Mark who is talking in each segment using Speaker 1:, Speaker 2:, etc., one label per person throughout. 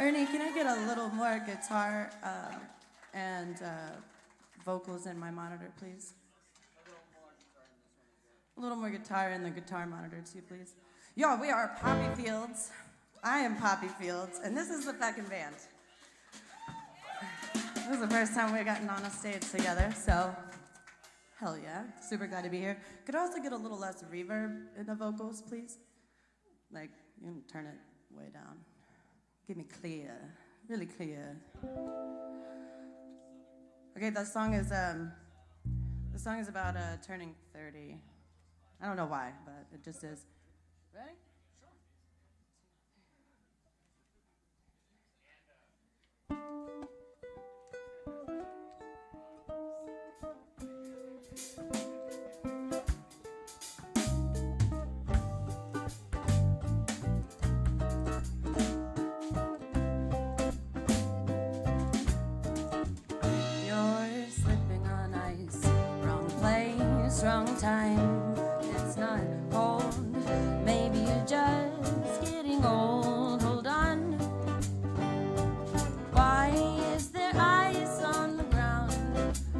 Speaker 1: Ernie, can I get a little more guitar and vocals in my monitor, please? A little more guitar in the guitar monitor, too, please. Y'all, we are Poppy Fields. I am Poppy Fields, and this is the fucking band. This is the first time we've gotten on a stage together, so hell yeah. Super glad to be here. Could I also get a little less reverb in the vocals, please? Like, you can turn it way down. Give me clear, really clear. Okay, the song is about turning 30. I don't know why, but it just is. Ready? Wrong time, it's not cold. Maybe you're just getting old. Hold on. Why is there ice on the ground?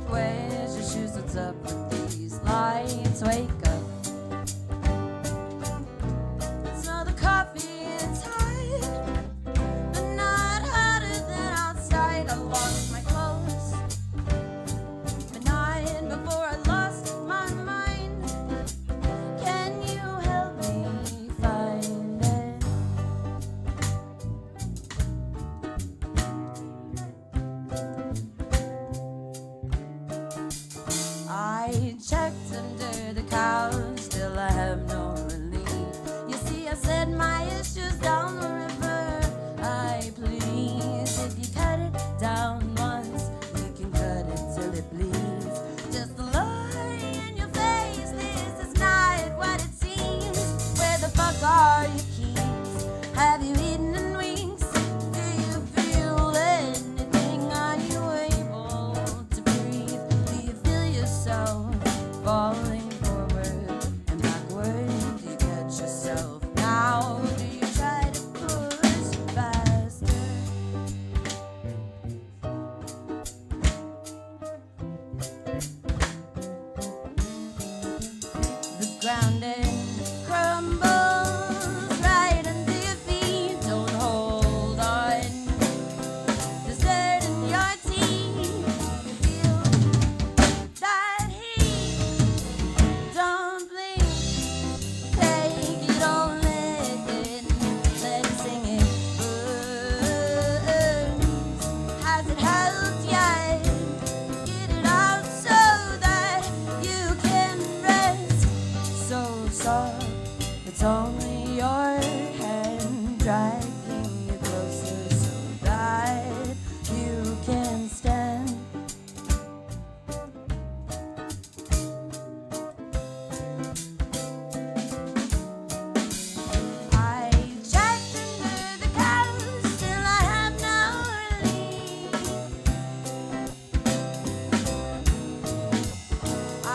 Speaker 1: Where's your shoes? What's up with these lights? Wake up. Smell the coffee inside, but not hotter than outside. I lost my clothes, but not before I lost my mind. Can you help me find it? I checked under the couch, still I have no relief. You see, I set my issues down the river. I please, if you cut it down once, we can cut it till it bleeds. Just a lie in your face, this is not what it seems. Where the fuck are your keys? Have you eaten in weeks? Do you feel anything? Are you able to breathe? Do you feel yourself falling forward and backward? Do you catch yourself now? Do you try to push faster? The ground it crumbles right under your feet. Don't hold on. There's dirt in your teeth. You feel that heat. Don't blink. Take it all in. Let it sing it burns. Has it helped yet? Get it out so that you can rest. So soft, it's only your hand dragging you closer so that you can stand. I checked under the couch, still I have no relief. I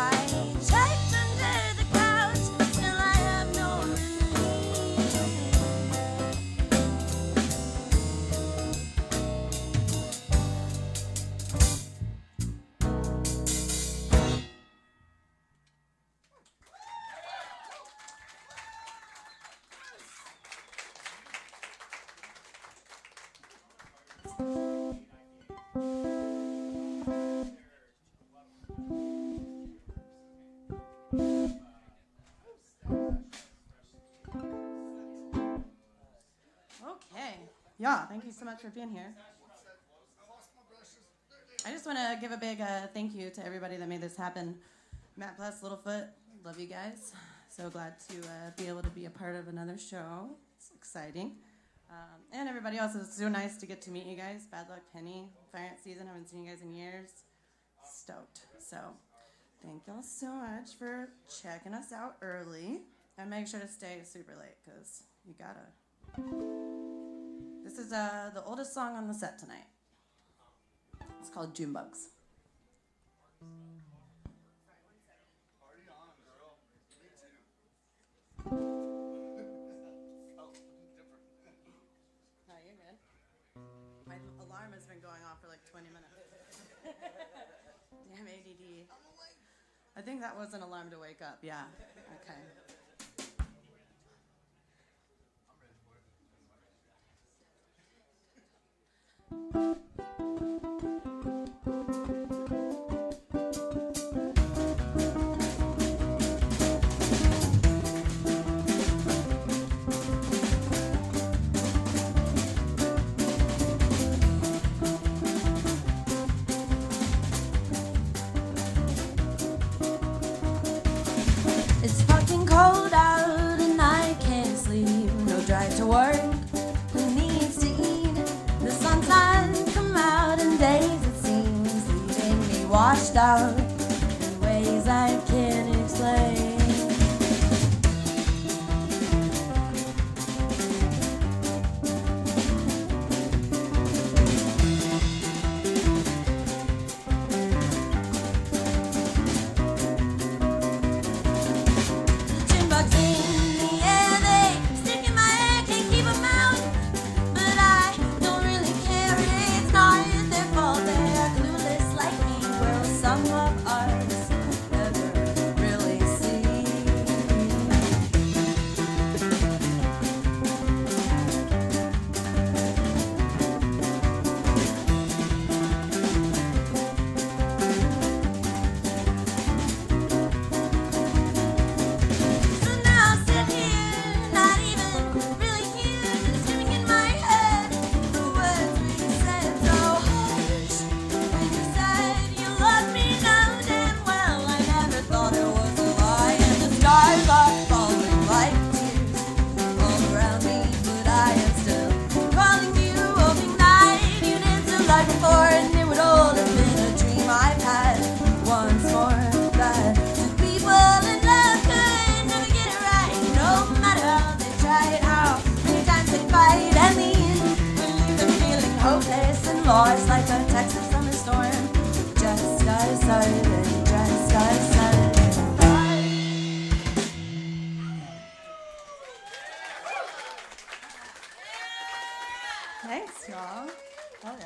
Speaker 1: checked under the couch, still I have no relief. Okay. Yeah, thank you so much for being here. I just want to give a big thank you to everybody that made this happen. Matt Pless, Littlefoot, love you guys. So glad to be able to be a part of another show. It's exciting. And everybody else, it's so nice to get to meet you guys. Bad Luck Penny, Fire Ant Season, haven't seen you guys in years. Stoked. So thank y'all so much for checking us out early. And make sure to stay super late, because you gotta. This is the oldest song on the set tonight. It's called Junebugs.
Speaker 2: Party on, girl. Me too. Oh, different.
Speaker 1: No, you're good.
Speaker 3: alarm has been going off for like 20 minutes. Damn ADD. I think that was an alarm to wake up, yeah. Okay.
Speaker 1: It's fucking cold out and I can't sleep. No drive to work. Who needs to eat? The sun's not come out in days it seems, leaving me washed out in ways I can't explain. Lost like a Texas thunderstorm. Just got started and just got started.
Speaker 3: Thanks, y'all. Oh, yeah.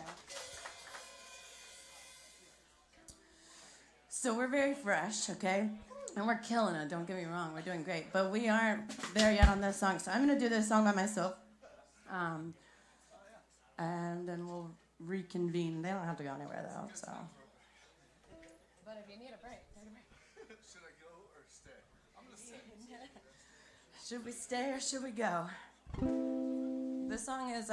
Speaker 3: So we're very fresh, okay? And we're killing it, don't get me wrong. We're doing great. But we aren't there yet on this song. So I'm going to do this song by myself. And then we'll reconvene. They don't have to go anywhere, though, so. But if you need a break, take a break.
Speaker 2: Should I go or stay? I'm going to stay.
Speaker 3: Should we stay or should we go? This song is,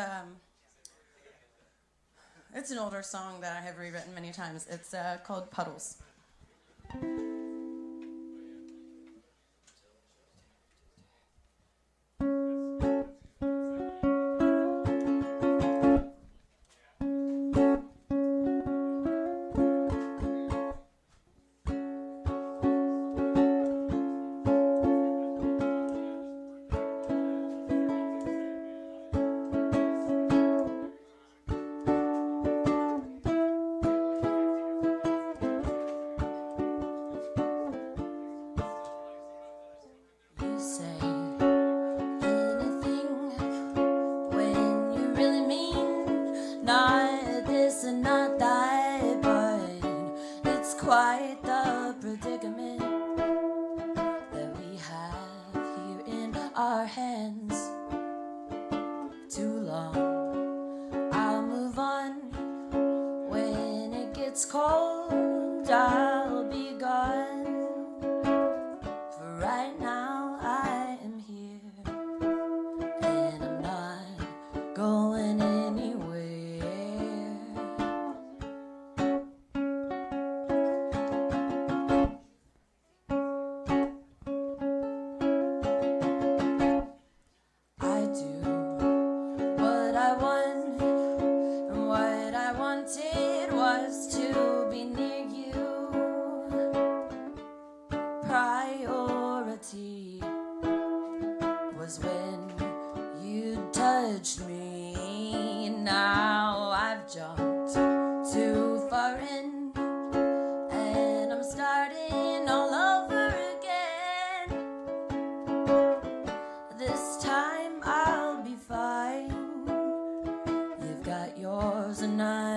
Speaker 3: it's an older song that I have rewritten many times. It's called Puddles.
Speaker 1: Quite the predicament that we have here in our hands. Too long, I'll move on. When it gets cold, I'll be gone. For right now, I am here, and I'm not going anywhere. Priority was when you touched me. Now I've jumped too far in, and I'm starting all over again. This time I'll be fine. You've got yours and I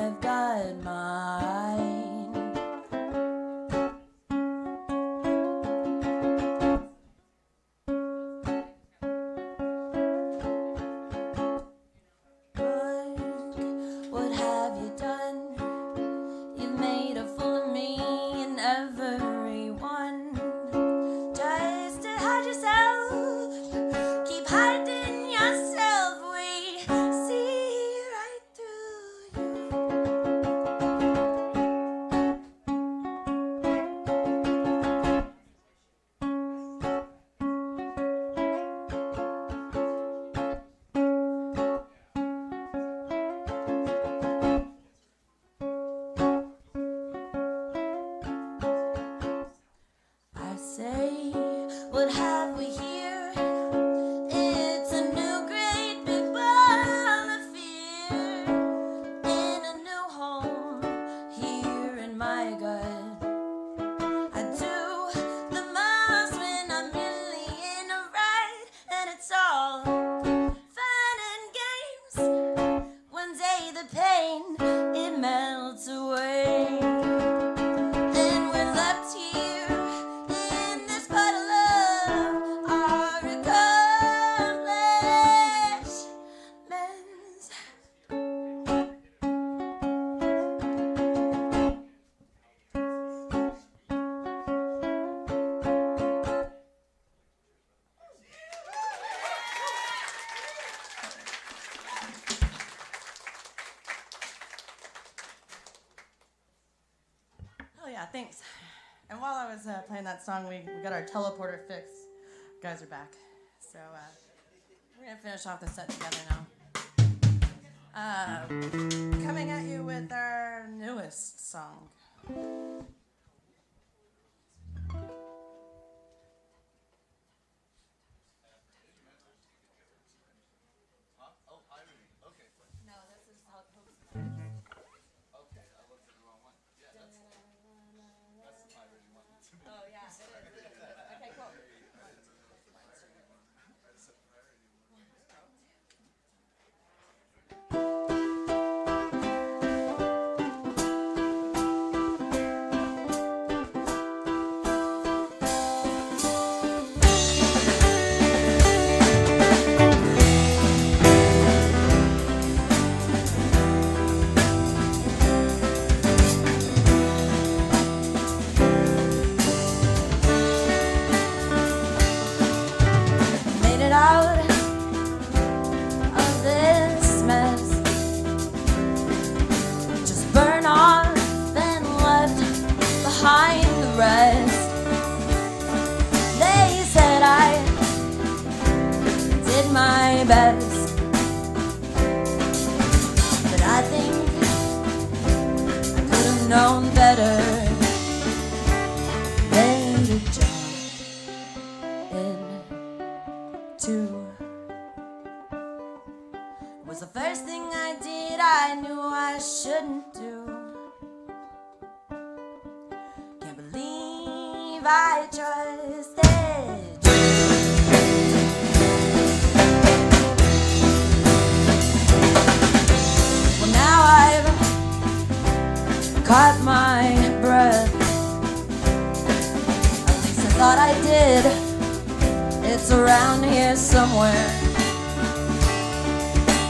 Speaker 3: Yeah, thanks. And while I was playing that song, we got our teleporter fixed. Guys are back. So we're going to finish off the set together now. Coming at you with our newest song. No, this is how it hooks.
Speaker 2: Okay, I looked at the wrong one. Yeah, that's the pirating one.
Speaker 3: Oh, yeah, it is. Okay, cool. Made it out of this mess. Just burn off and left behind the rest. They said I did my best, but I think I could have known better than to jump into. It was the first thing I did I knew I shouldn't do. Can't believe I trusted you. Well, now I've caught my breath. At least I thought I did. It's around here somewhere.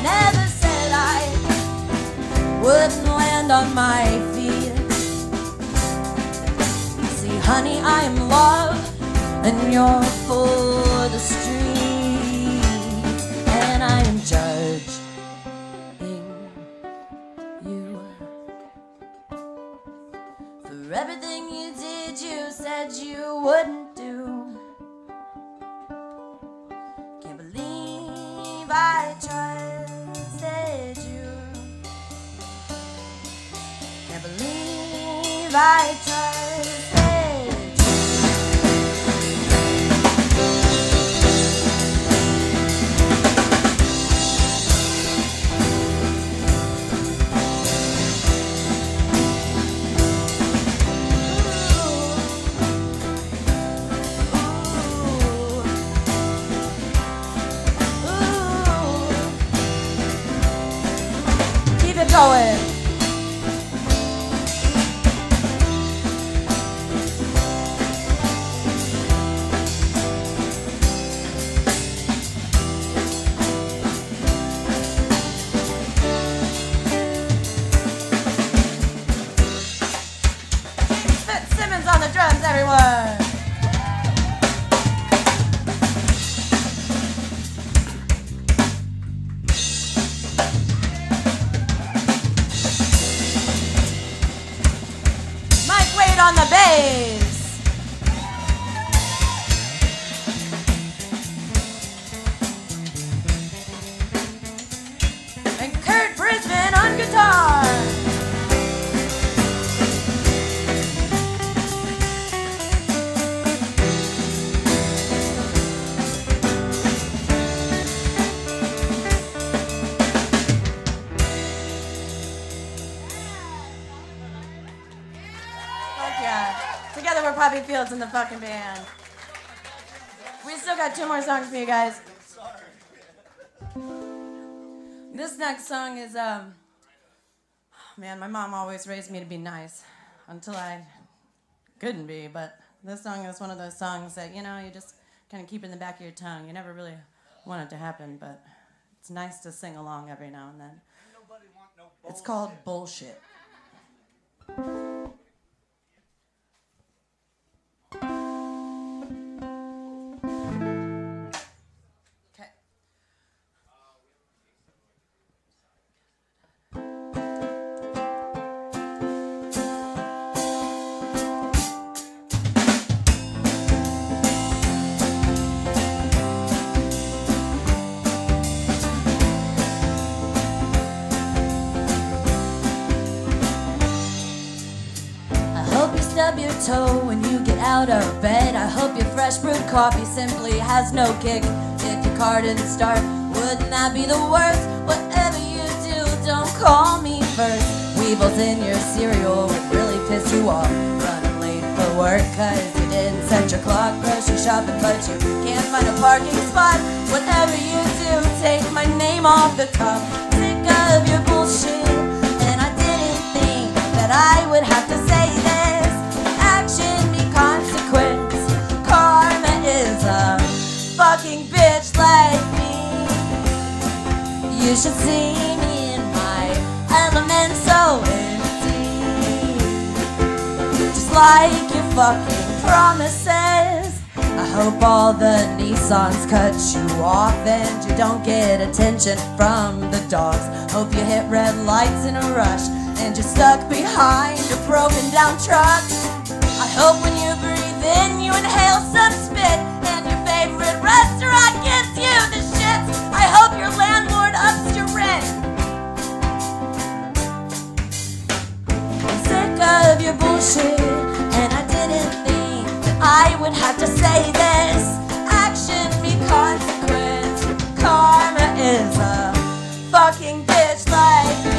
Speaker 3: Never said I wouldn't land on my feet. See, honey, I am love, and you're for the streets, and I am judging you for everything you did. You said you wouldn't do. Can't believe I trusted you. Can't believe I trusted you. Keep it going. Fitzsimmons on the drums, everyone. Mike Wade on the bass. And Kurt Brisbane on guitar. Fuck yeah. Together we're Poppy Fields in the fucking band. We still got 2 more songs for you guys. This next song is, man, my mom always raised me to be nice until I couldn't be, but this song is one of those songs that, you know, you just kind of keep in the back of your tongue. You never really want it to happen, but it's nice to sing along every now and then. It's called Bullshit. Okay.
Speaker 1: stub your toe when you get out of bed. I hope your fresh brewed coffee simply has no kick. If your car didn't start, wouldn't that be the worst? Whatever you do, don't call me first. Weevils in your cereal would really piss you off. Running late for work cause you didn't set your clock. Grocery shopping but you can't find a parking spot. Whatever you do, take my name off the top. Sick of your bullshit, and I didn't think that I would have to say this. Action be consequence. Karma is a fucking bitch like me. You should see me in my element so empty, just like your fucking promises. I hope all the Nissans cut you off and you don't get attention from the dogs. Hope you hit red lights in a rush and you're stuck behind a broken down truck. I hope when you breathe in you inhale some spit and your favorite restaurant gives you the shits. I hope your landlord ups your rent. I'm sick of your bullshit, and I didn't think that I would have to say this. Action be consequence. Karma is a fucking bitch like me.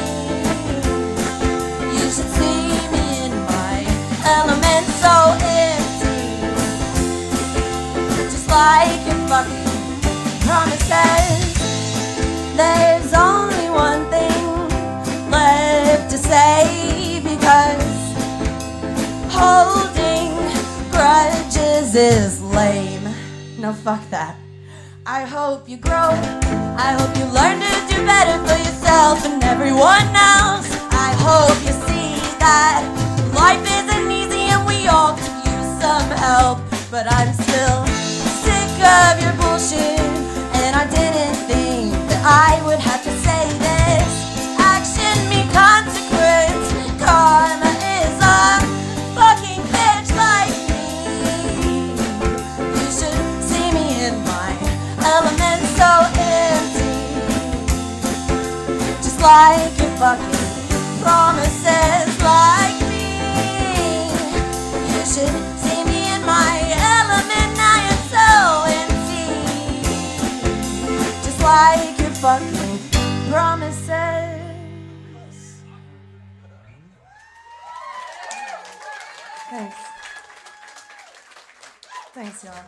Speaker 1: You should see me in my element so empty, just like your fucking promises. There's only one thing left to say, because holding grudges is lame. No, fuck that. I hope you grow. I hope you learn to do better for yourself and everyone else. I hope you see that life isn't easy and we all could use some help. But I'm still sick of your bullshit, and I didn't think that I would have to say this. Action be consequence. Karma is a fucking bitch like me. You should see me in my element so empty, just like your fucking promises like me. You should see me in my element. I am so empty, just like your fucking promises. Thanks. Thanks, y'all.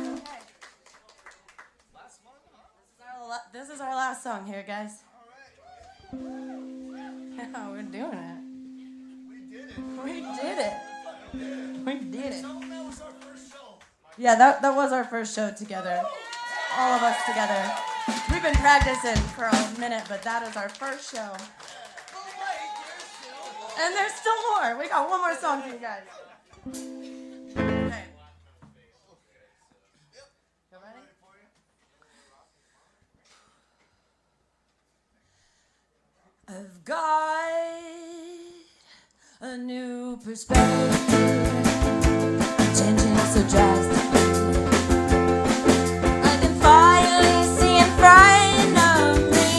Speaker 1: Okay.
Speaker 2: Last one, huh?
Speaker 3: This is our last song here, guys. Yeah, we're doing it.
Speaker 2: We did it.
Speaker 3: We did it. We did it.
Speaker 2: That was our first show.
Speaker 3: Yeah, that was our first show together. All of us together. We've been practicing for a minute, but that is our first show. And there's still more. We got one more song for you guys. Okay. You ready? I've got a new perspective, changing so drastically. I can finally see in front of me.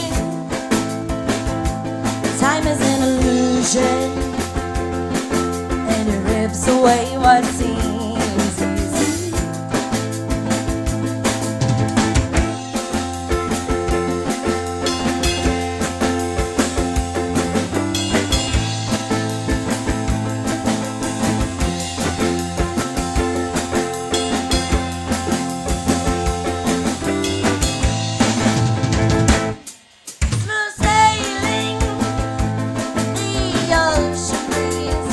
Speaker 3: Time is an illusion, and it rips away what seems easy. Smooth sailing, the ocean breeze.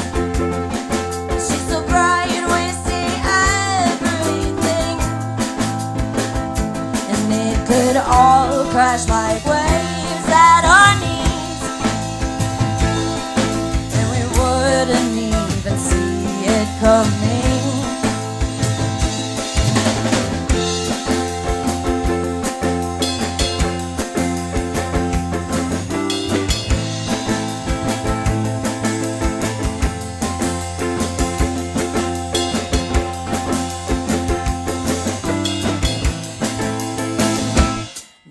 Speaker 3: She's so bright, we see everything, and it could all crash like waves at our knees, and we wouldn't even see it coming.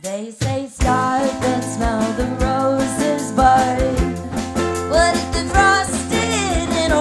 Speaker 3: They say stop and smell the roses, but what if they're frosted in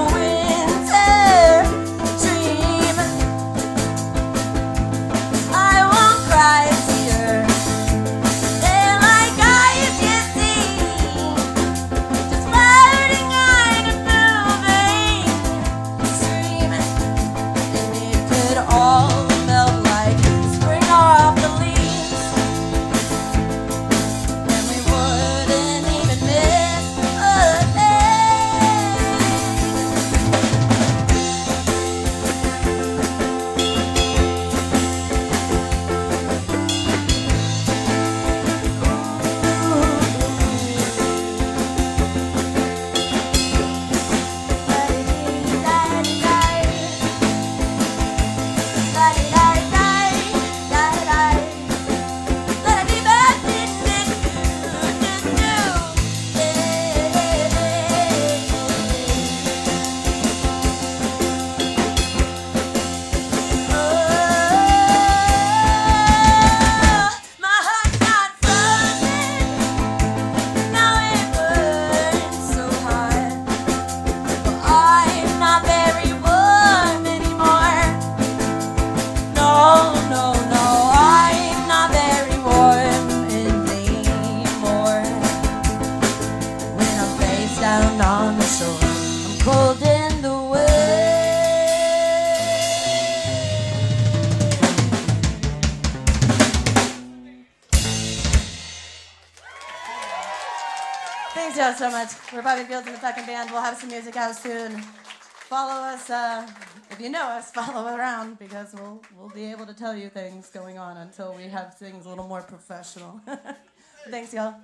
Speaker 3: Thanks y'all so much. We're Bobby Fields and the fucking band. We'll have some music out soon. Follow us, if you know us, follow around because we'll be able to tell you things going on until we have things a little more professional. Thanks y'all.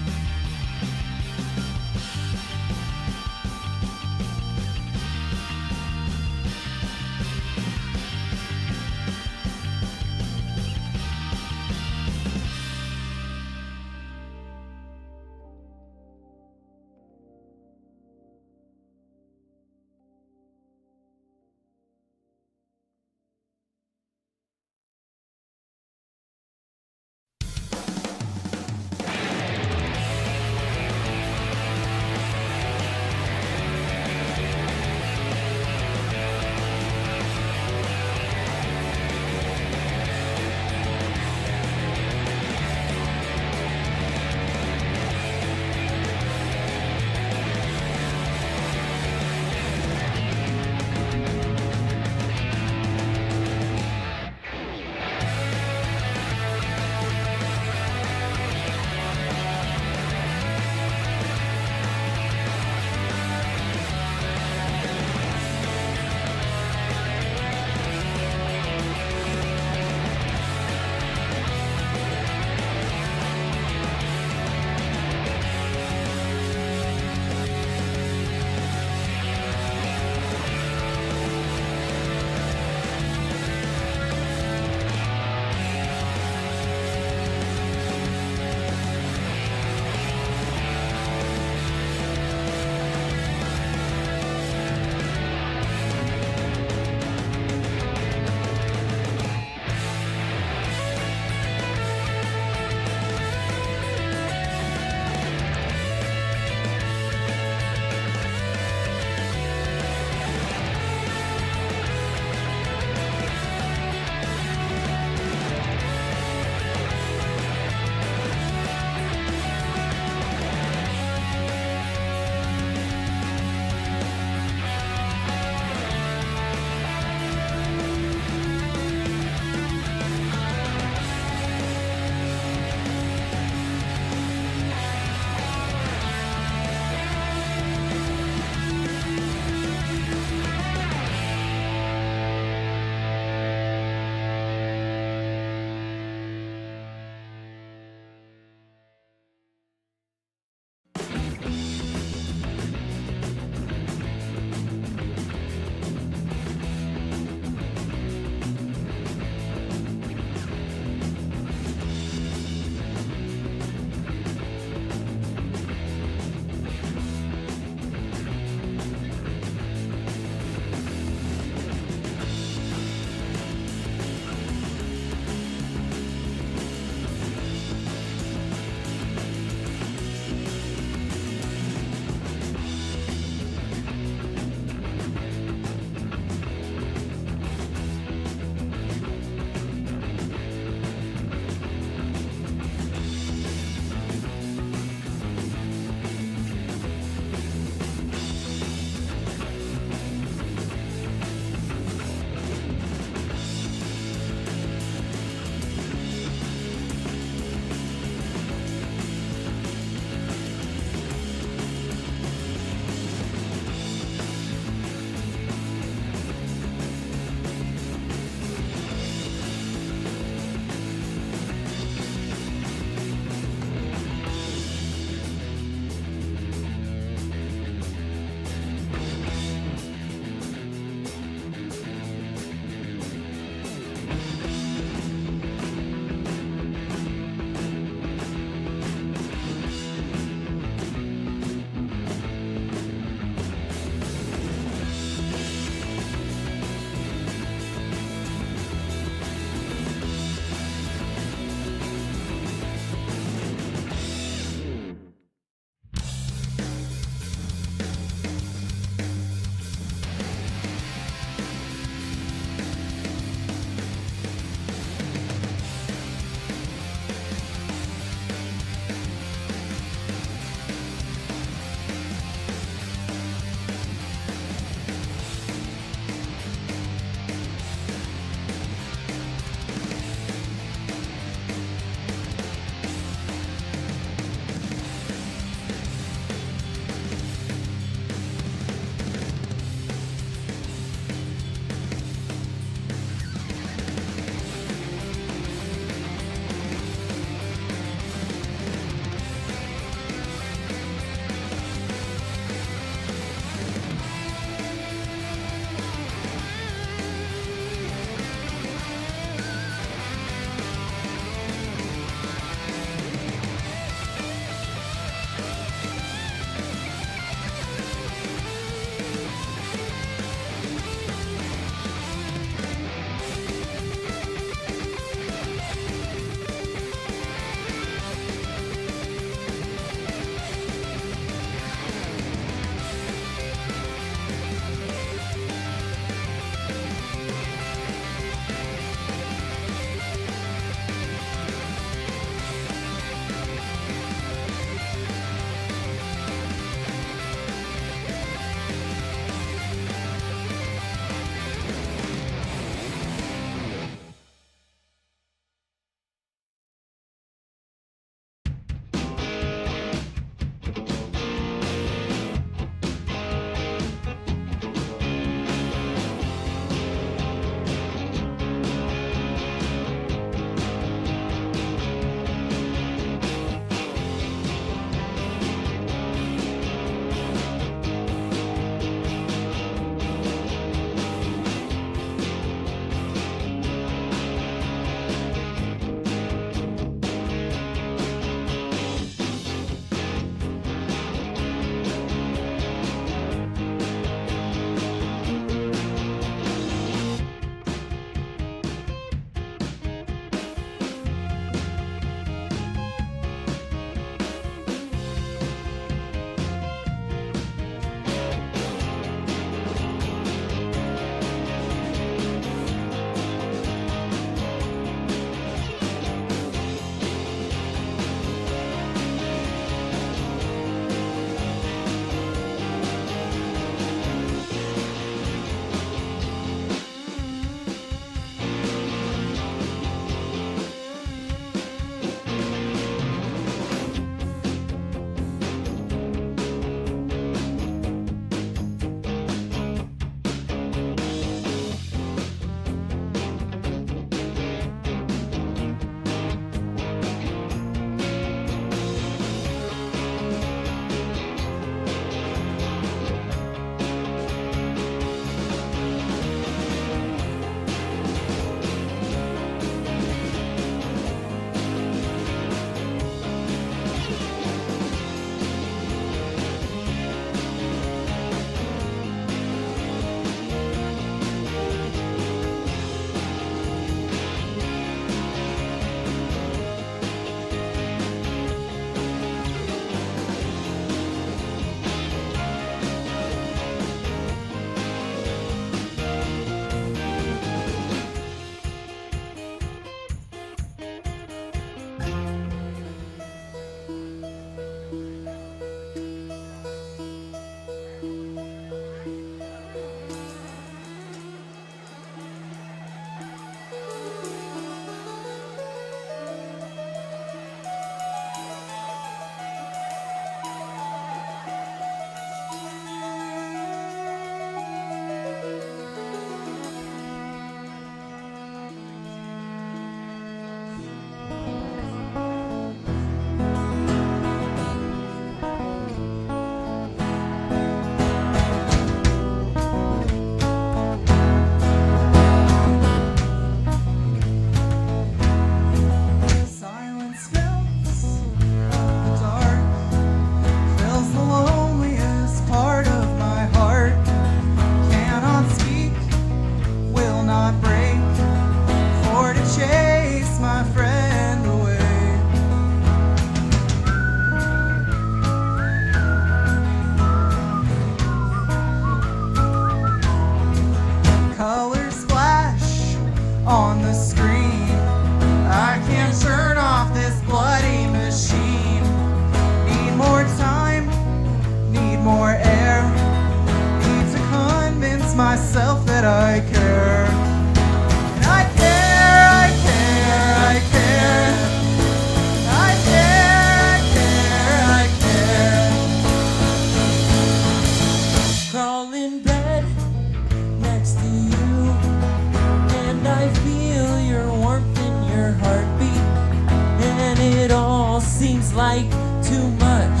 Speaker 4: seems like too much.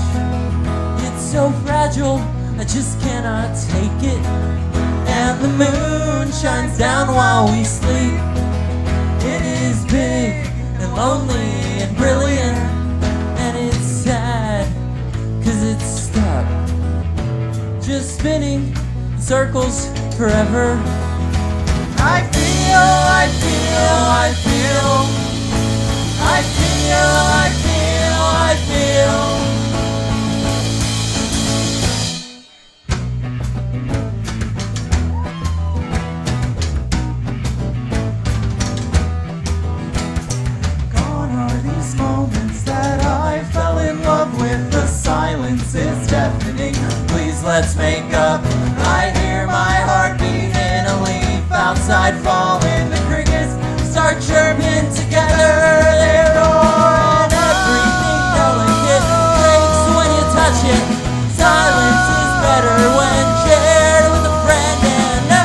Speaker 4: It's so fragile, I just cannot take it. And the moon shines down while we sleep. It is big and lonely and brilliant, and it's sad, 'cause it's stuck, just spinning in circles forever. I feel, I feel, I feel, I feel, I feel, I feel. Gone are these moments that I fell in love with. The silence is deafening. Please let's make up. I hear my heartbeat in a leaf outside falling. The crickets start chirping together. They roar and everything delicate breaks when you touch it. Silence is better when shared with a friend. And no,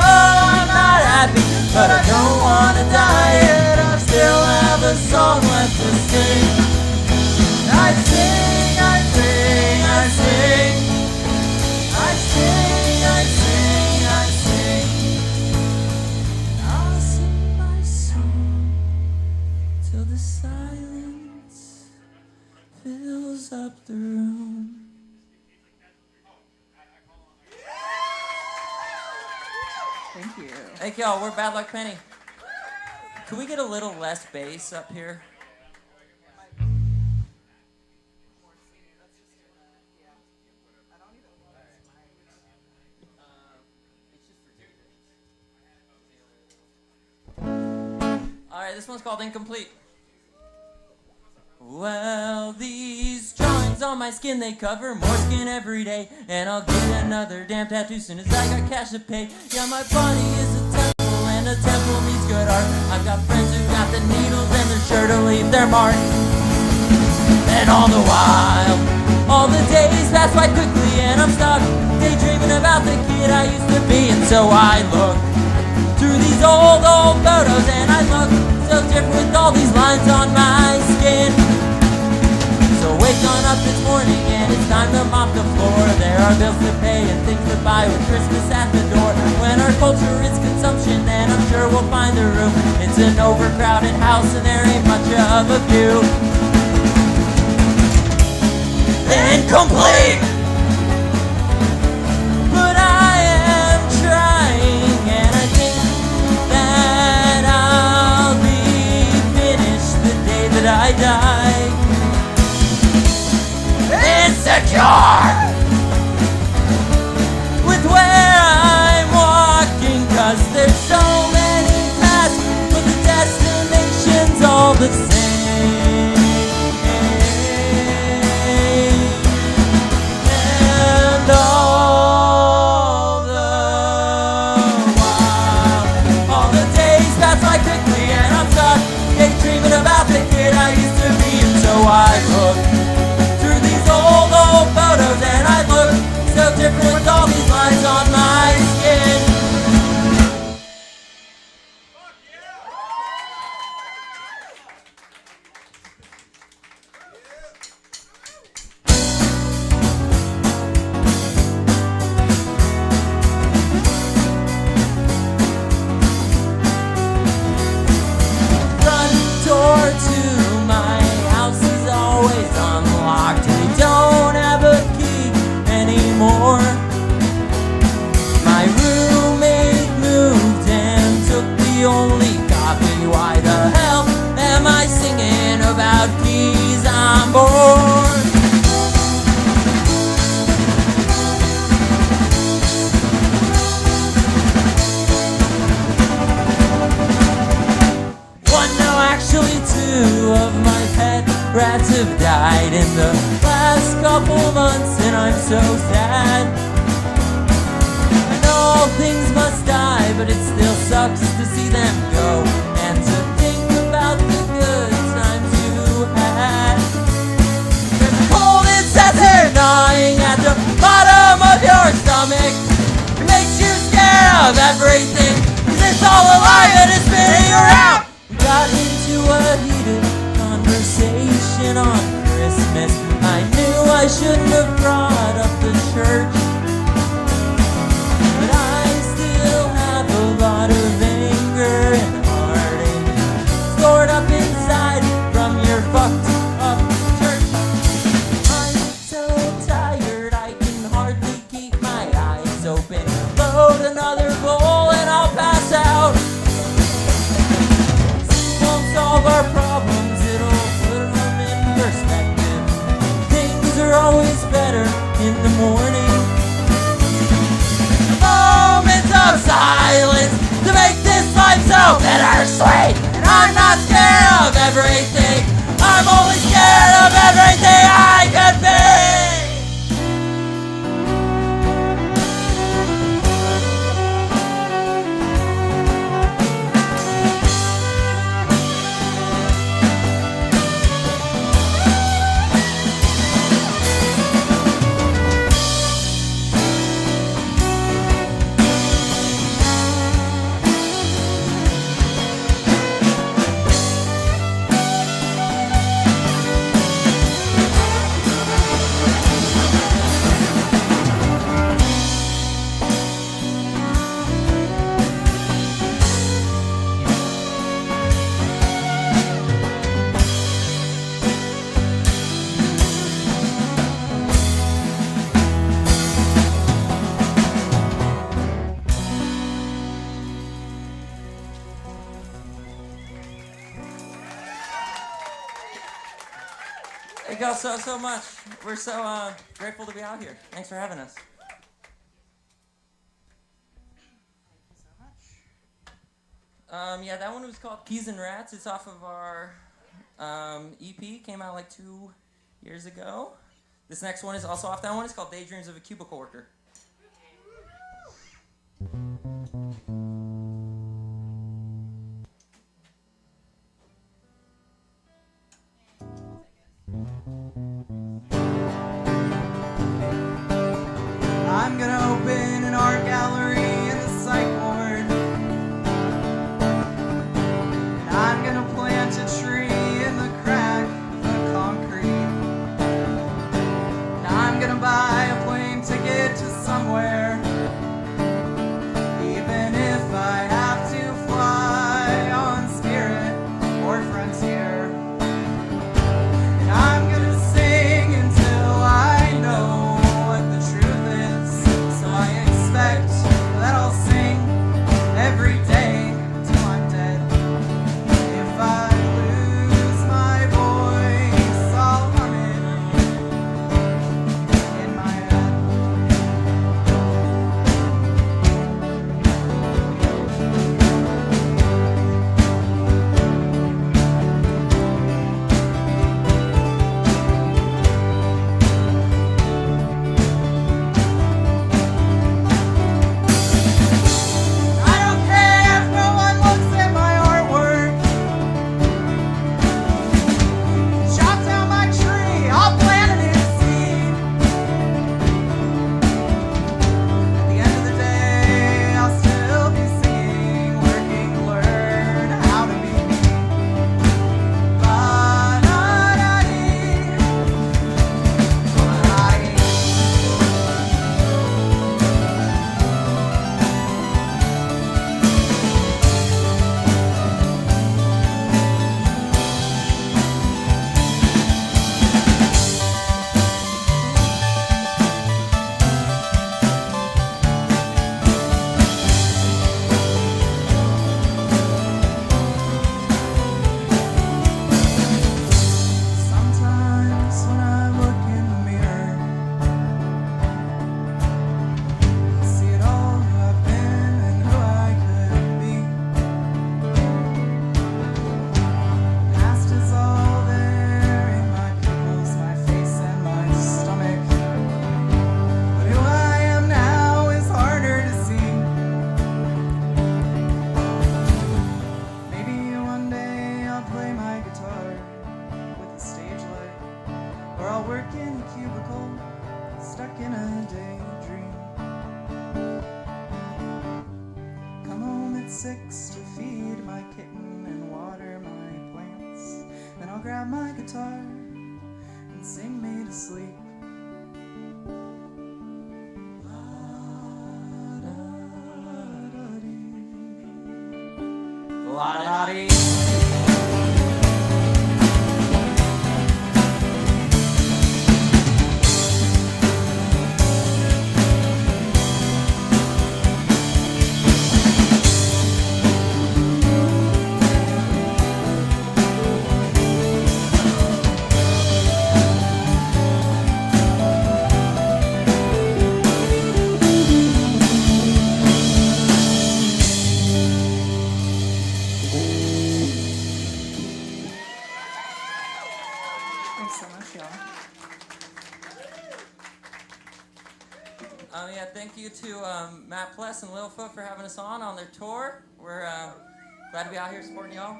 Speaker 4: I'm not happy, but I don't want to die yet. I still have a song left to sing. I sing, I sing, I sing. I sing, I sing, I sing. I'll sing my song till the silence fills up the room.
Speaker 5: Thank you.
Speaker 4: Thank y'all, we're Bad Luck Penny. Can we get a little less bass up here? Alright, this one's called Incomplete. Well, these drawings on my skin, they cover more skin every day. And I'll get another damn tattoo soon as I got cash to pay. Yeah, my body is a temple, and a temple needs good art. I've got friends who got the needles, and they're sure to leave their mark. And all the while, all the days pass by quickly, and I'm stuck daydreaming about the kid I used to be. And so I look through these old photos, and I look so different with all these lines on my skin. So wake on up this morning and it's time to mop the floor. There are bills to pay and things to buy with Christmas at the door. When our culture is consumption, then I'm sure we'll find the room. It's an overcrowded house and there ain't much of a view. Incomplete! But I am trying, and I think that I'll be finished the day that I die. Insecure with where I'm walking, 'cause there's so many paths, but the destination's all the same. And all the while, all the days pass by quickly, and I'm stuck daydreaming about the kid I used to be. And so I look through these old photos, and I look so different with all these lines on my skin. Front door to my house is always unlocked. We don't have a key anymore. My roommate moved and took the only copy. Why the hell am I singing about keys? I'm bored. One, no, actually two of my pet rats have died in the last couple months, and I'm so sad. I know all things must die, but it still sucks to see them go, and to think about the good times you had. There's a cold incessant gnawing at the bottom of your stomach. It makes you scared of everything, 'cause it's all alive and it's spinning around. We got into a heated conversation on Christmas Christmas. I knew I shouldn't have brought up the church, but I still have a lot of anger and heartache stored up inside from your fucked up church. I'm so tired I can hardly keep my eyes open. Load another bowl and I'll pass out. Sleep won't solve our problems, it'll put them in perspective. Things are always better in the morning. Moments of silence to make this life so bittersweet. And I'm not scared of everything, I'm only scared of everything I could be. Thank y'all so much. We're so grateful to be out here. Thanks for having us. Yeah, that one was called Keys and Rats. It's off of our EP. Came out like 2 years ago. This next one is also off that one. It's called Daydreams of a Cubicle Worker.
Speaker 6: I'm gonna open an art gallery in the psych ward. And I'm gonna plant a tree in the crack of the concrete. And I'm gonna buy a plane ticket to somewhere, even if I have to fly on Spirit or Frontier. And I'm gonna sing until I know what the truth is. So I expect that I'll sing every day till I'm dead. If I lose my voice, I'll hum it in my head. I don't care if no one looks at my artwork. Chop down my tree, I'll plant a new seed. At the end of the day, I'll still be singing, working to learn how to be me. Ba-da-da-dee. Ba-da-dee. Sometimes when I look in the mirror, I see it all, who I've been and who I could be. Past is all there in my pimples, my face and my stomach. But who I am now is harder to see. Maybe one day I'll play my guitar with a stage light, or I'll work in a cubicle, stuck in a daydream. Come home at 6 to feed my kitten and water my plants. Then I'll grab my guitar and sing me to sleep. La-da-dee.
Speaker 5: Thanks so much, y'all.
Speaker 4: Yeah, thank you to Matt Pless and Lil Foot for having us on their tour. We're glad to be out here supporting y'all.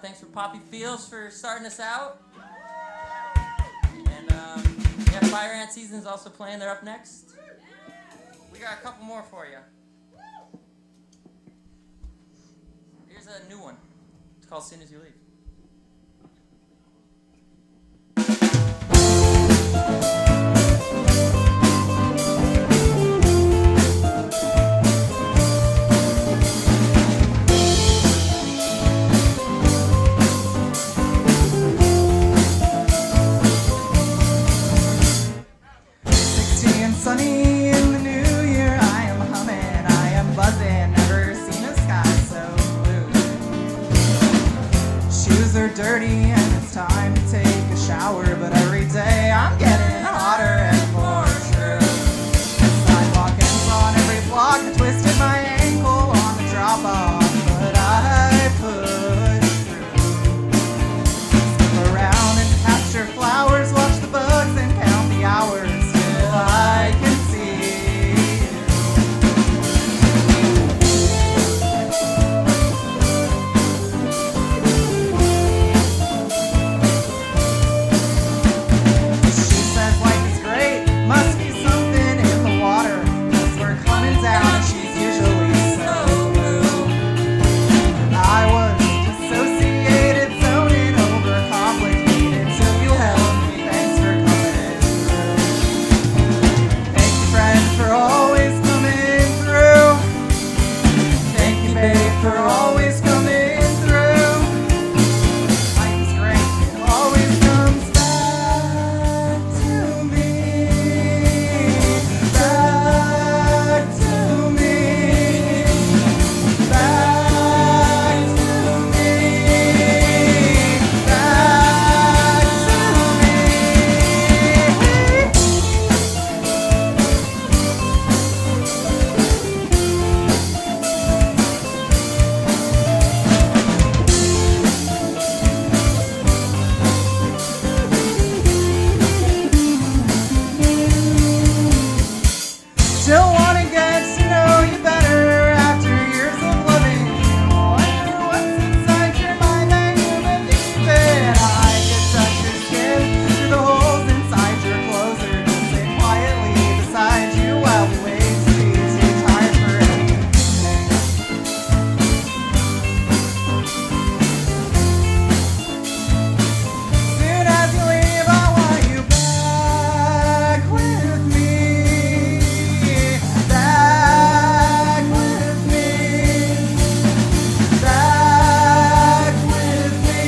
Speaker 4: Thanks for Poppy Fields for starting us out. And yeah, Fire Ant Season's also playing. They're up next. We got a couple more for you. Here's a new one. It's called Soon As You Leave.
Speaker 6: 60 and sunny in the new year, I am humming, I am buzzing, never seen a sky so blue. Shoes are dirty and it's time to take a shower, but every day I'm getting hotter and more true. Sidewalk ends on every block, I twisted my ankle on the drop off, but I push through. Skip around and pasture flowers, watch the bugs and count the hours. I can see she says life is great, must be something in the water, 'cause we're coming down, she's usually so blue. I was dissociated, zoning over complicated, till you held me, thanks for coming through. Thank you, friend, for always coming through. Thank you, babe, for always coming through. Life is great, it always comes back to me. Back to me. Back to me. Back to me. Still wanna get to know you better after years of loving you. Wonder what's inside your mind that you believe in. I could touch your skin through the holes inside your clothes, or just sit quietly beside you while we wait to be too tired for anything. Soon as you leave, I want you back with me. Back with me. Back with me.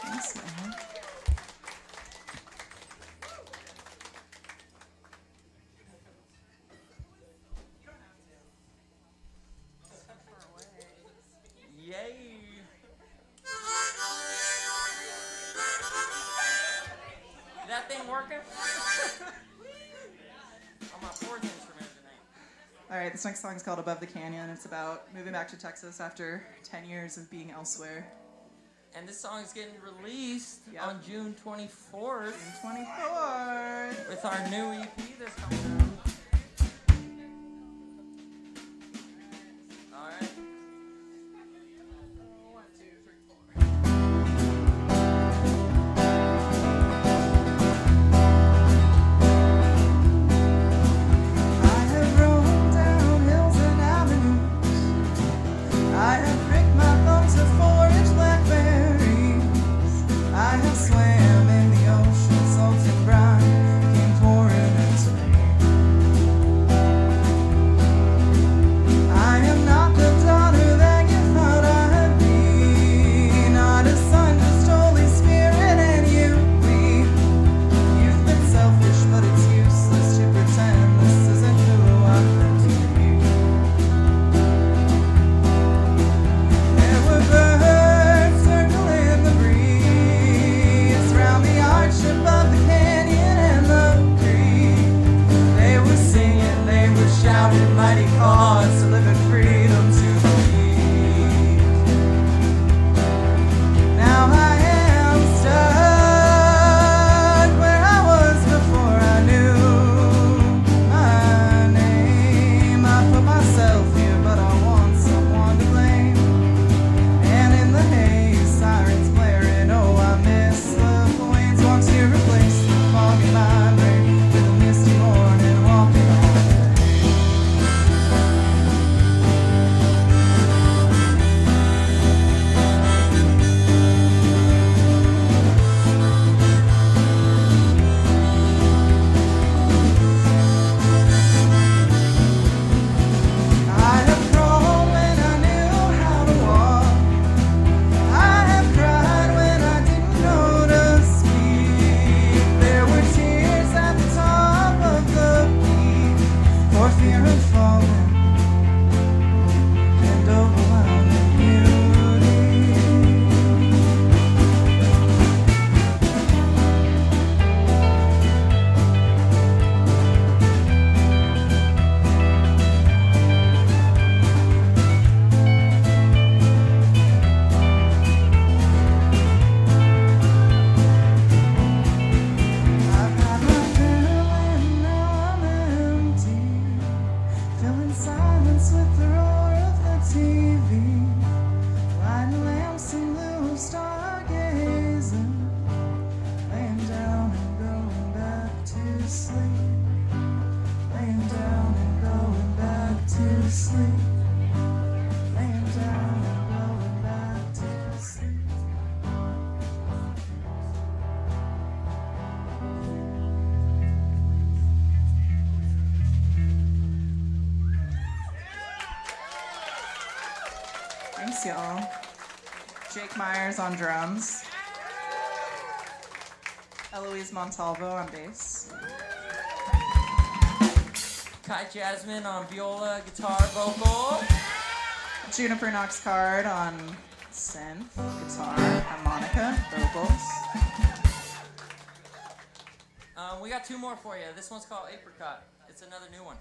Speaker 5: Thanks, man.
Speaker 4: Yay! That thing working? On my fourth instrument tonight.
Speaker 5: All right, this next song is called Above the Canyon. It's about moving back to Texas after 10 years of being elsewhere.
Speaker 4: And this song is getting released
Speaker 5: Yep.
Speaker 4: on June 24th
Speaker 5: 24th.
Speaker 4: with our new EP that's coming out. All right. 1, 2, 3, 4.
Speaker 6: I have roamed down hills and avenues. I have pricked my thumbs to forage blackberries. I have swam in the ocean, salt and brine came pouring into me. I am not the daughter that you thought I'd be. Not a son, just Holy Spirit and you. You've been selfish, but it's useless to pretend this isn't who I'm meant to be. There were birds circling the breeze round the arch above the canyon and the creek. They were singing, they were shouting mighty calls to live in freedom to believe. Now I am stuck where I was before I knew my name. I put myself here, but I want someone to blame. And in the haze, sirens blaring, oh, I miss the plains. Want to replace the foggy mind brain with a misty morning walking all day. I have crawled when I knew how to walk. I have cried when I didn't know to speak. There were tears at the top of the peak for fear of falling and overwhelming beauty. I've had my fill and now I'm empty, filling silence with the roar of the TV, lighting lamps and blue stargazing, laying down and going back to sleep, laying down and going back to sleep, laying down and going back to sleep. Thanks, y'all. Jake Myers on drums. Eloise Montalvo on bass.
Speaker 4: Kai Jasmine on viola, guitar, vocal.
Speaker 6: Juniper Knox Card on synth, guitar, harmonica, vocals.
Speaker 4: We got 2 more for you. This one's called Apricot. It's another new one.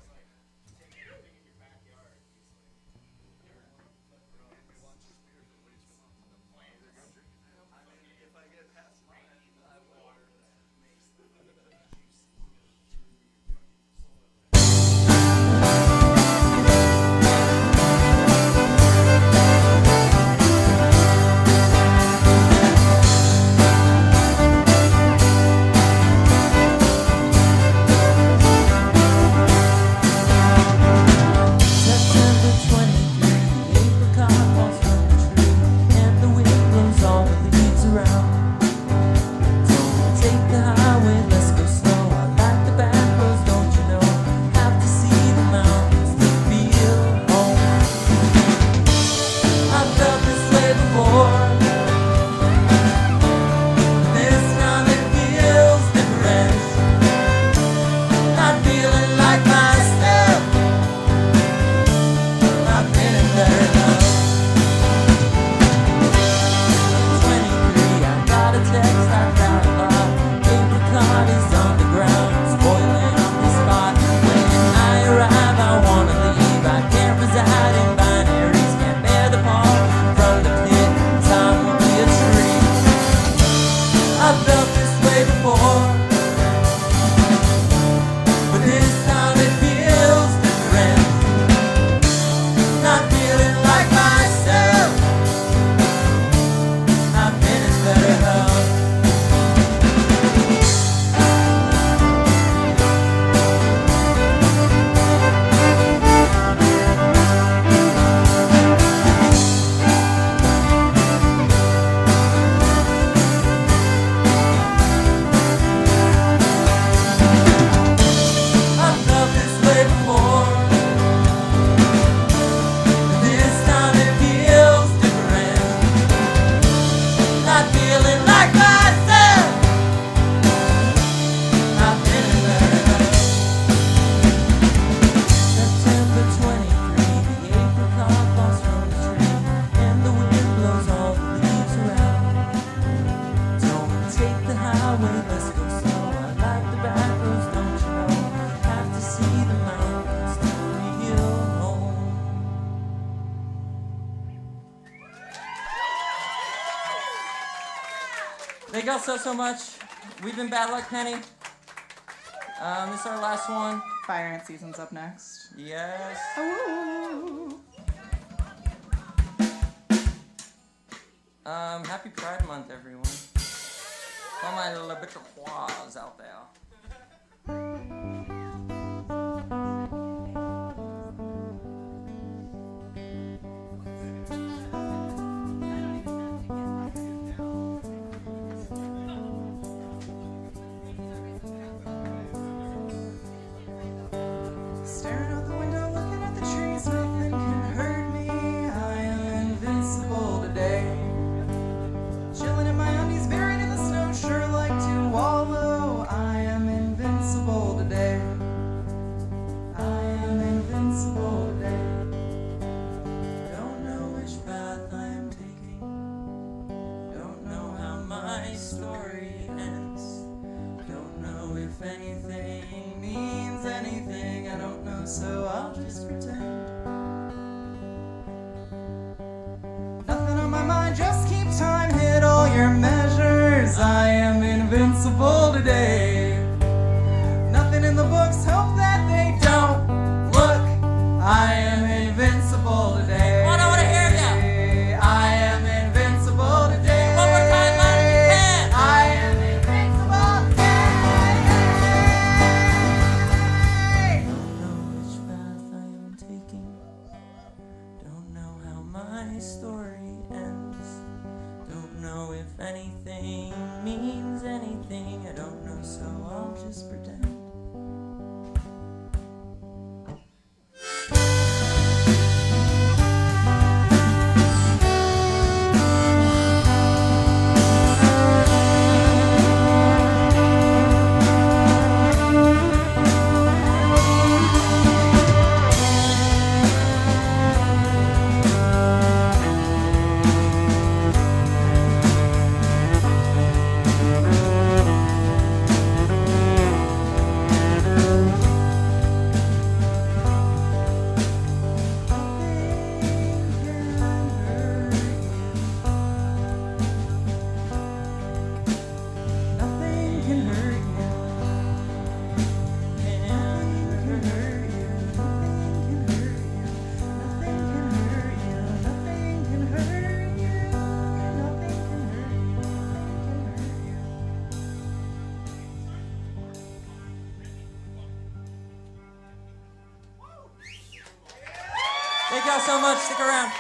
Speaker 4: see the mountains to real home. Thank y'all so much. We've been Bad Luck Penny. This is our last one.
Speaker 6: Fire Ant Season's up next.
Speaker 4: Yes.
Speaker 6: Ooh.
Speaker 4: Happy Pride Month, everyone. All my Labitchois out there.
Speaker 6: Staring out the window, looking at the trees, nothing can hurt me. I am invincible today. Chilling in my undies, buried in the snow, sure like to wallow. I am invincible today. I am invincible today.
Speaker 4: Don't know which path I am taking. Don't know how my story ends. Don't know if anything means anything. I don't know, so I'll just pretend.
Speaker 6: Nothing on my mind, just keep time, hit all your measures. I am invincible today. Nothing in the books, hope that they don't look. I am invincible today.
Speaker 4: Come on, I wanna hear ya.
Speaker 6: I am invincible today.
Speaker 4: One more time, louder if you can.
Speaker 6: I am invincible today.
Speaker 4: Don't know which path I am taking. Don't know how my story ends. Don't know if anything means anything. I don't know, so I'll just pretend.
Speaker 6: Nothing can hurt you. Nothing can hurt you. Nothing can hurt you. Nothing can hurt you. Nothing can hurt you. Nothing can hurt you.
Speaker 4: Thank y'all so much. Stick around.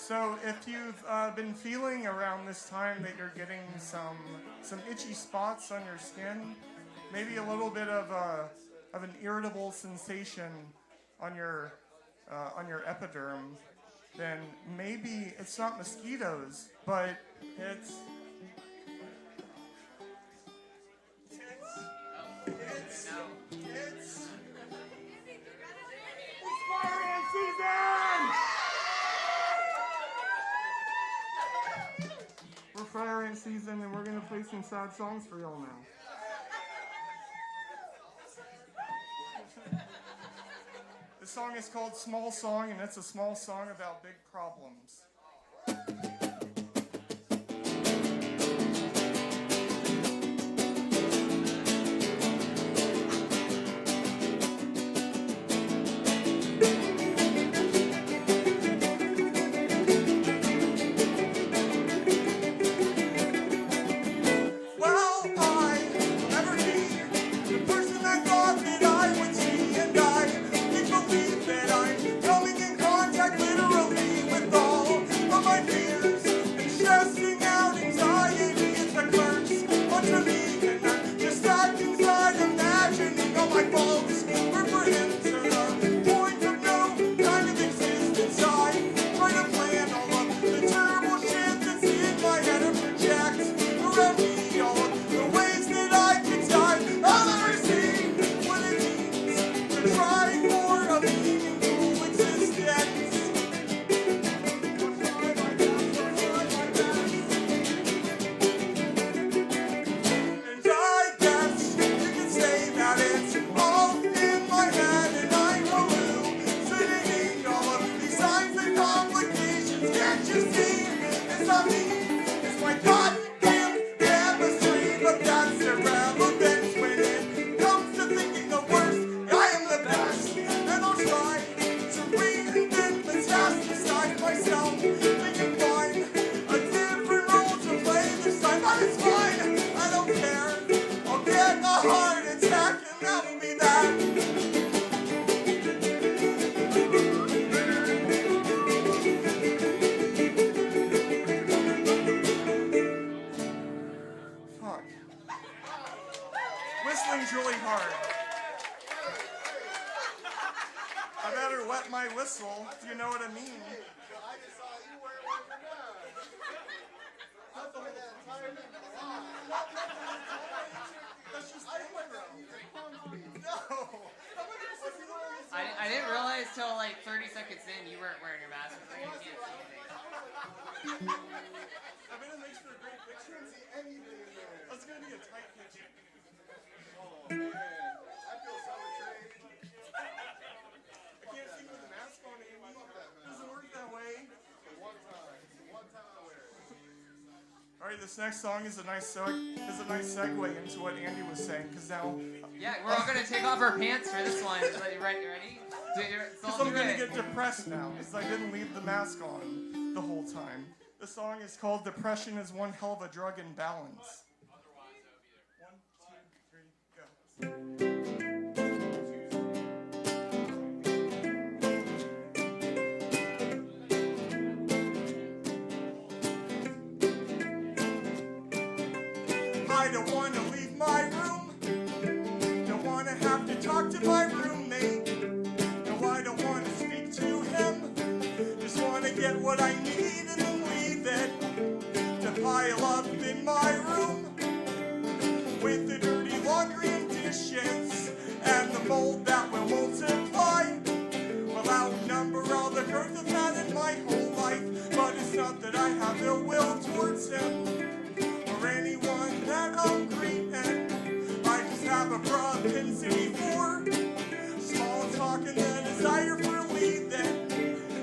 Speaker 7: So if you've been feeling around this time that you're getting some itchy spots on your skin, maybe a little bit of an irritable sensation on your epiderm, then maybe it's not mosquitoes, but it's fire season! We're fire ant season, and we're gonna play some sad songs for y'all now. The song is called Small Song, and it's a small song about big problems. Whistling's really hard. I better wet my whistle, if you know what I mean.
Speaker 8: I didn't realize till like 30 seconds in you weren't wearing a mask. So you can't see anything.
Speaker 7: I bet it makes for a great picture. See anything in there. That's gonna be a tight picture. Oh man, I feel so betrayed. I can't see with the mask on, Amy. It doesn't work that way. One time I wear it. All right, this next song is a nice segue into what Andy was saying, because now.
Speaker 8: Yeah, we're all gonna take off our pants for this one. Ready?
Speaker 7: Because I'm gonna get depressed now, because I didn't leave the mask on the whole time. The song is called "Depression is One Hell of a Drug in Balance." 1, 2, 3, go. I don't want to leave my room. Don't want to have to talk to my roommate. No, I don't want to speak to him. Just want to get what I need and then leave it to pile up in my room with the dirty laundry and dishes and the mold that will multiply. Will outnumber all the hurt I've had in my whole life. But it's not that I have ill will towards him or anyone that I'm greeting. I just have a propensity for small talk and the desire for leaving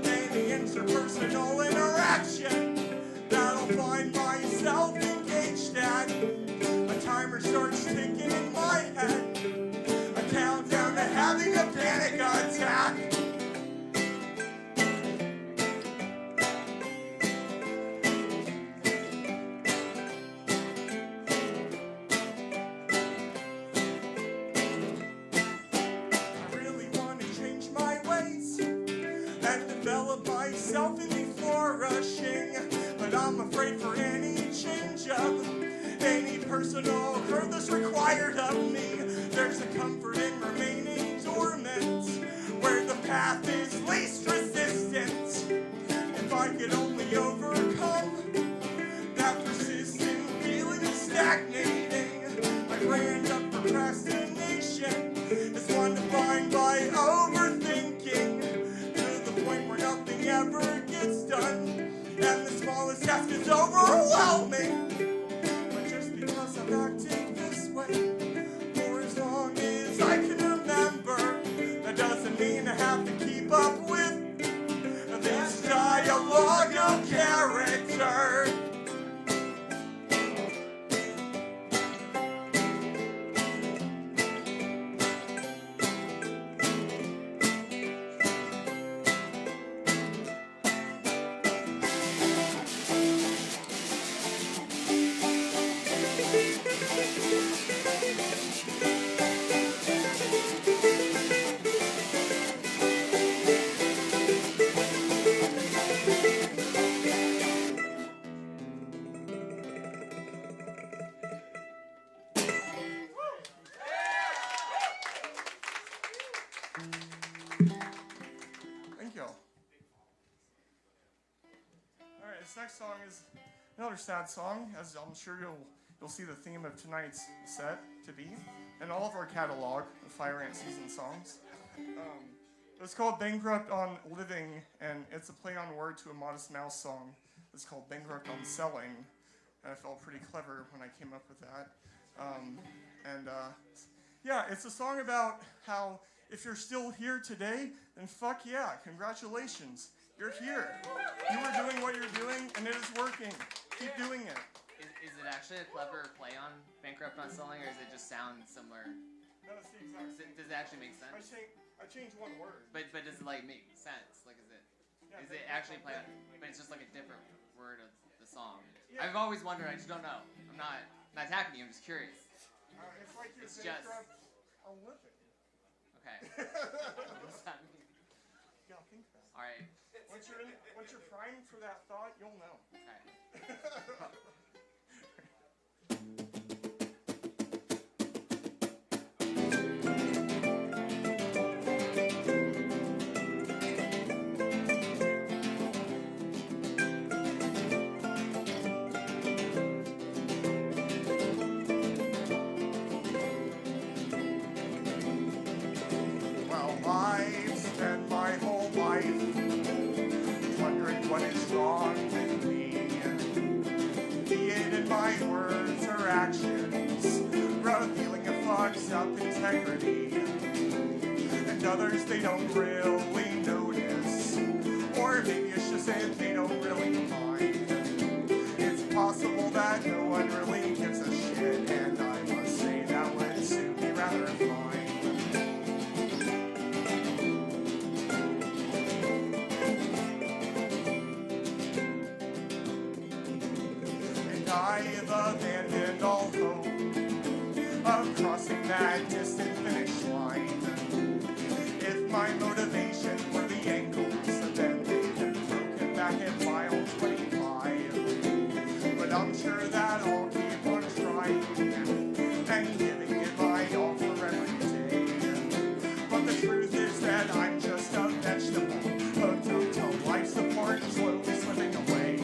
Speaker 7: any interpersonal interaction that I'll find myself engaged at. A timer starts ticking in my head, a countdown to having a panic attack. Myself in the flora personal growth is required of me. There's a comfort in remaining dormant, where the path is least resistance. If I could only overcome that persistent feeling of stagnating, my brand of procrastination is one defined by overthinking, to the point where nothing ever gets done, and the smallest task is overwhelming. But just because I'm acting this way for as long as I can remember, that doesn't mean I have to keep up with this dialogue of character. Thank you. Alright, this next song is another sad song, as I'm sure you'll see the theme of tonight's set to be, and all of our catalog of Fire Ant season songs. It's called Bankrupt on Living, and it's a play on word to a Modest Mouse song. It's called Bankrupt on Selling, and I felt pretty clever when I came up with that. Yeah, it's a song about how if you're still here today, then fuck yeah, congratulations. You're here. You are doing what you're doing, and it is working. Keep doing it.
Speaker 8: Is it actually a clever play on Bankrupt on Selling, or does it just sound similar?
Speaker 7: No, it's the exact same.
Speaker 8: Does it actually make sense?
Speaker 7: I changed one word.
Speaker 8: But does it like make sense? Like is it actually play on? But it's just like a different word of the song.
Speaker 7: Yeah.
Speaker 8: I've always wondered. I just don't know. I'm not attacking you. I'm just curious.
Speaker 7: It's like you're
Speaker 8: It's just-
Speaker 7: bankrupt on living.
Speaker 8: Okay. What does that mean?
Speaker 7: You gotta think about it.
Speaker 8: All right.
Speaker 7: Once you're primed for that thought, you'll know.
Speaker 8: Okay.
Speaker 7: Well, I've spent my whole life wondering what is wrong with me, be it in my words or actions, revealing a fucked up integrity, and others they don't really notice, or maybe it's just that they don't really mind. It's possible that no one really gives a shit, and I must say that would suit me rather fine. I've abandoned all hope of crossing that distant finish line. If my motivation were the ankles, then they'd have broken back at mile 25. But I'm sure that I'll keep on trying and giving it my all for every day. But the truth is that I'm just a vegetable, hooked up to life support and slowly slipping away.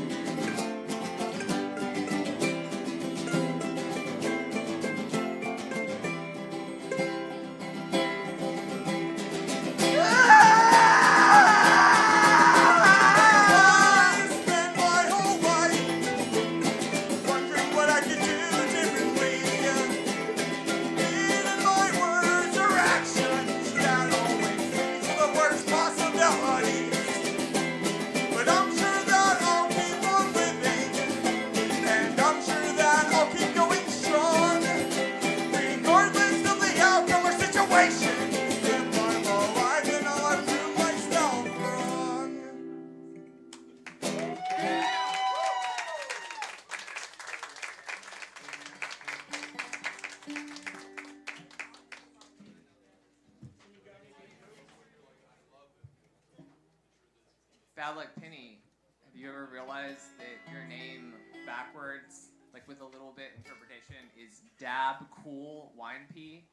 Speaker 8: Bad Luck Penny, have you ever realized that your name backwards like with a little bit interpretation, is dab cool wine pea.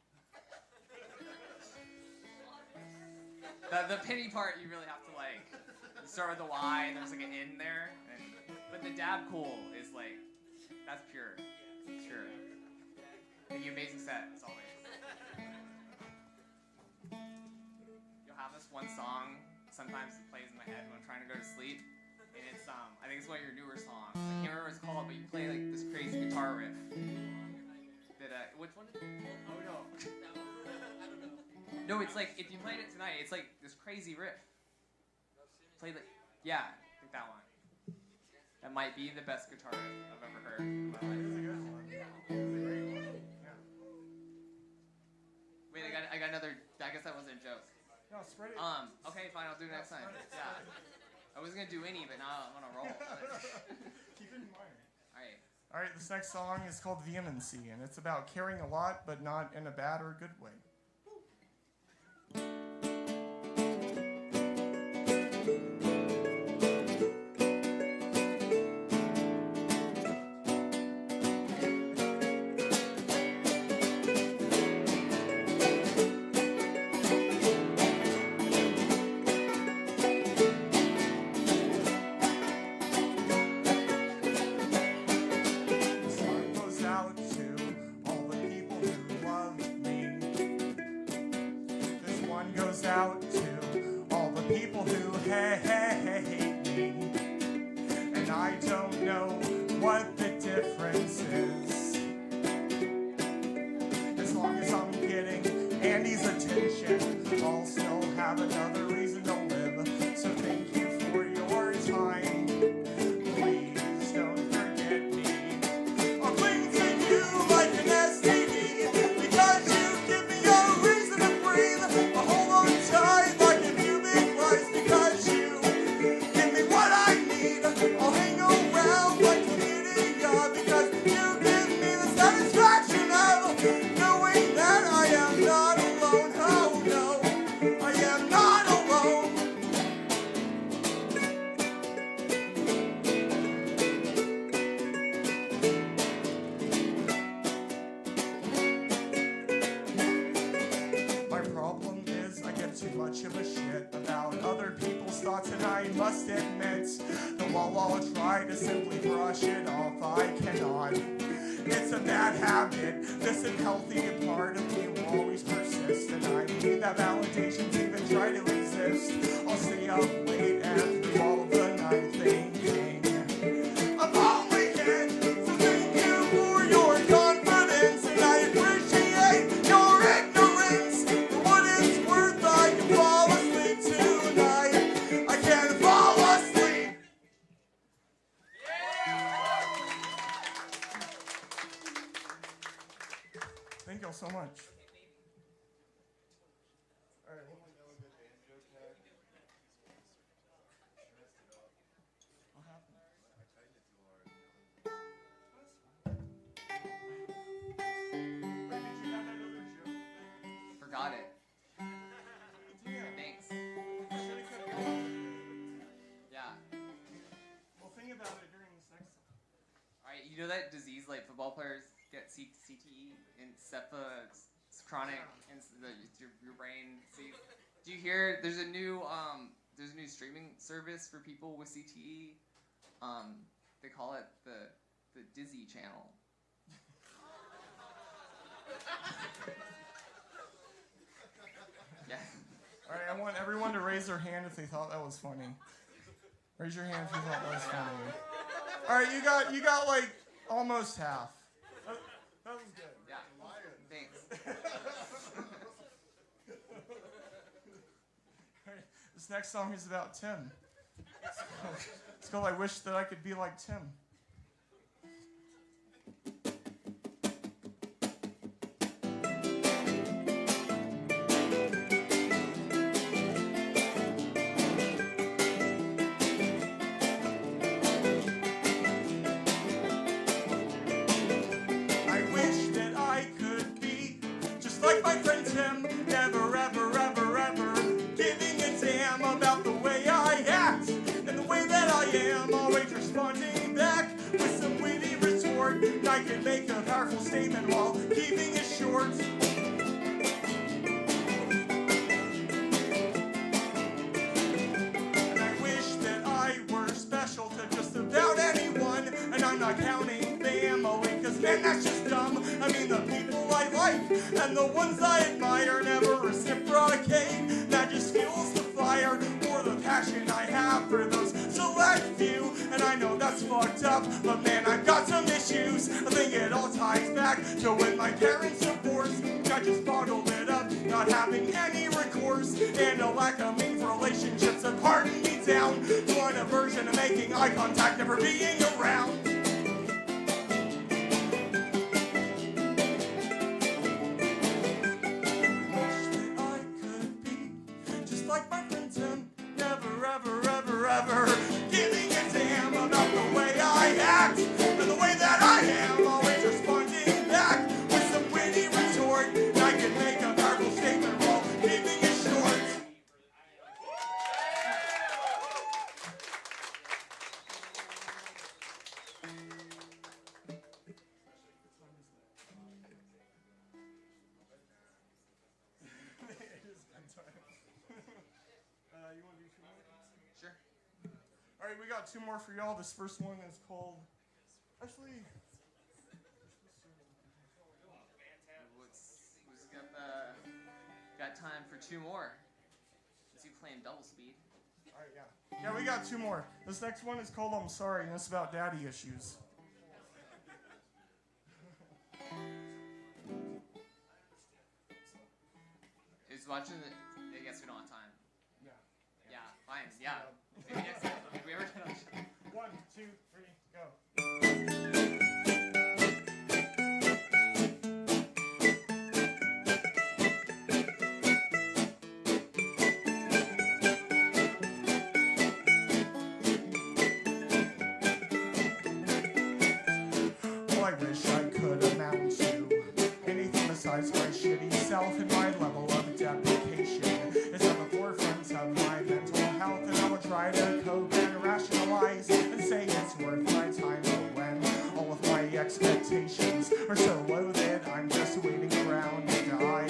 Speaker 8: The penny part you really have to like start with the Y and there's like an N there, but the dab cool is like that's pure. Sure. Thank you, amazing set as always. You'll have this one song sometimes it plays in my head when I'm trying to go to sleep, and it's I think it's one of your newer songs. I can't remember what it's called, but you play like this crazy guitar riff. That which one? Oh no. I don't know. No, it's like if you played it tonight, it's like this crazy riff. Play like yeah, I think that one. That might be the best guitar riff I've ever heard in my life. Wait, I got another. I guess that wasn't a joke.
Speaker 7: No, spread it.
Speaker 8: Okay, fine. I'll do it next time. Yeah. I was gonna do any, but now I'm on a roll.
Speaker 7: Keep it in mind.
Speaker 8: All right.
Speaker 7: All right, this next song is called Vehemency, and it's about caring a lot, but not in a bad or good way. Out to all the people who hate me, and I don't know what the difference is. As long as I'm getting Andy's attention, I'll still have another reason to live. So thank you for your time. Please don't forget me. I'll cling to you like an STD because you give me a reason to breathe. Tight like a cubic rice because you give me what I need. I'll hang around like chlamydia because you give me the satisfaction of knowing that I am not alone. Oh no, I am not alone. My problem is I get too much of a shit about other people's thoughts, and I must admit that while I'll try to simply brush it off, I cannot. It's a bad habit. This unhealthy part of me will always persist, and I need that validation to even try to exist. I'll stay up late and through all of the night thinking of all we get. So thank you for your confidence, and I appreciate your ignorance. For what it's worth, I can fall asleep tonight. I can fall asleep. Thank y'all so much.
Speaker 8: Forgot it.
Speaker 7: Yeah.
Speaker 8: Thanks.
Speaker 7: Should've kept going.
Speaker 8: Yeah.
Speaker 7: Well, think about it during this next song.
Speaker 8: All right. You know that disease like football players get CTE and SEPA, it's chronic, and your brain. See, do you hear? There's a new streaming service for people with CTE. They call it the Dizzy Channel. Yeah.
Speaker 7: All right, I want everyone to raise their hand if they thought that was funny. Raise your hand if you thought that was funny. All right, you got like almost half. That was good.
Speaker 8: Yeah. Thanks.
Speaker 7: All right, this next song is about Tim. It's called I Wish That I Could Be Like Tim. Like my friend Tim, never, ever, ever, ever giving a damn about the way I act and the way that I am, always responding back statement while keeping it short. And I wish that I were special to just about anyone, and I'm not counting family, cause man, that's just dumb. I mean, the people I like and the ones I admire never reciprocate. That just fuels the fire or the passion I have for those select few. And I know that's fucked up, but man, I've got some issues. I think it all ties back to when my parents divorced. I just bottled it up, not having any recourse, and a lack of meaningful relationships that hardened me down to an aversion of making eye contact, never being around. Like my friend Tim, never, ever, ever, ever giving a damn about the way I act and the way that I am, always responding back with some witty retort. I can make a powerful statement while keeping it short. You want to do 2 more?
Speaker 8: Sure.
Speaker 7: All right, we got 2 more for y'all. This first one is called. Actually.
Speaker 8: Who's got time for 2 more? Is he playing double speed?
Speaker 7: All right, yeah. Yeah, we got 2 more. This next one is called I'm Sorry, and it's about daddy issues.
Speaker 8: Who's watching the? I guess we don't have time.
Speaker 7: Yeah.
Speaker 8: Yeah, fine. Yeah. Maybe next time. If we ever get on the show.
Speaker 7: 1, 2, 3, go. Well, I wish I could amount to anything besides my shitty self, and my level of deprecation is on the forefront of my mental health, and I will try to cope and rationalize and say it's worth my time, but when all of my expectations are so low that I'm just waiting around to die.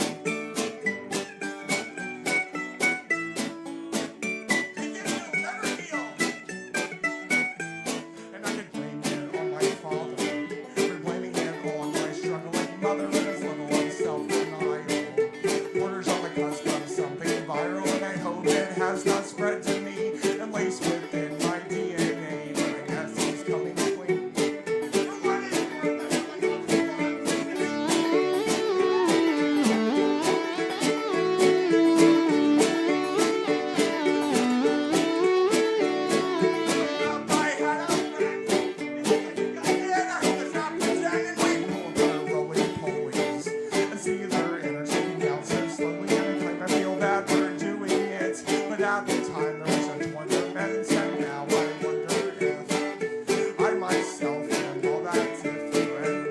Speaker 7: And I could blame it on my father for blaming it on my struggling mother and his level of self-denial. Orders on the cusp of something viral, and I hope it has not spread to me and laced within my DNA. But I guess he's coming clean. At the time there was a torment, and now I wonder if I myself am all that different.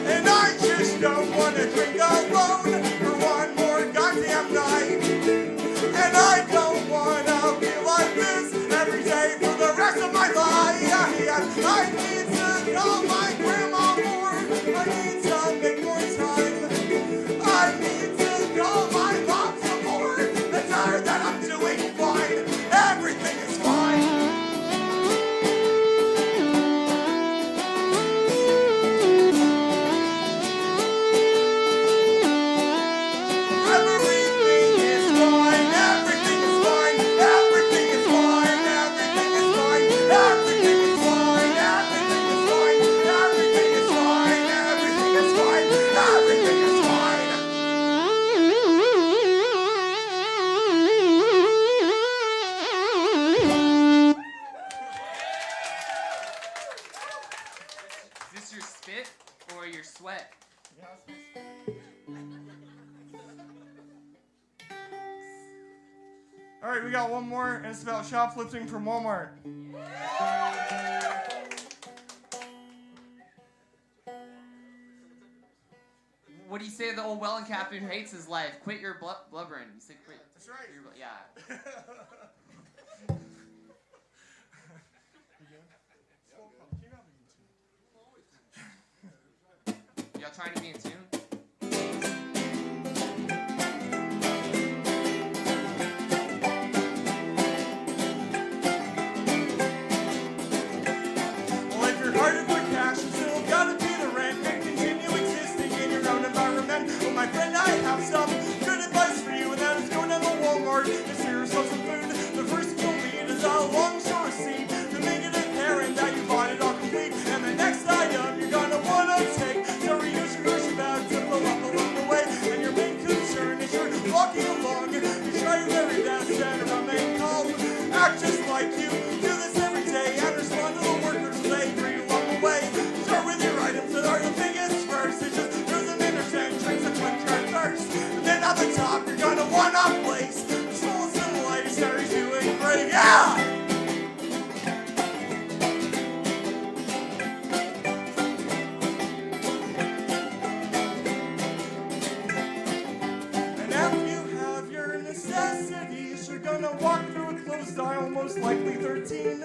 Speaker 7: And I just don't want to drink alone for one more goddamn night. And I don't want to feel like this every day for the rest of my life. I need to call my grandma more. I need to make more time. I need to call my mom some more and tell her that I'm doing fine. Everything is fine. Everything is fine, everything is fine, everything is fine, everything is fine, everything is fine, everything is fine, everything is fine, everything is fine, everything is fine.
Speaker 8: Is this your spit or your sweat?
Speaker 7: All right, we got one more, and it's about shoplifting from Walmart.
Speaker 8: what do you say to the old Welland captain who hates his life? Quit your blubbering. You say quit.
Speaker 7: That's right.
Speaker 8: Yeah. Y'all trying to be in tune?
Speaker 7: Well, if your heart is for cash, you still gotta pay the rent and continue existing in your own environment. Well, my friend, I have some good advice for you, and that is go down to Walmart and steer yourself some food. The first thing you'll need is a long-short receipt to make it apparent that you bought it all complete. And the next item you're gonna wanna take, so reuse your grocery bag to fill up along the way. And your main concern is you're walking along, you try your very best and remain calm. Act just like you do this every day and respond to the workers as they greet along the way. Start with your items that are the biggest first. It's just throw them in or 10 drinks and quench your thirst. And then at the top you're gonna wanna place the smallest and the lightest Harry's doing great. Yeah! And after you have your necessities, you're gonna walk through a closed aisle, most likely 13.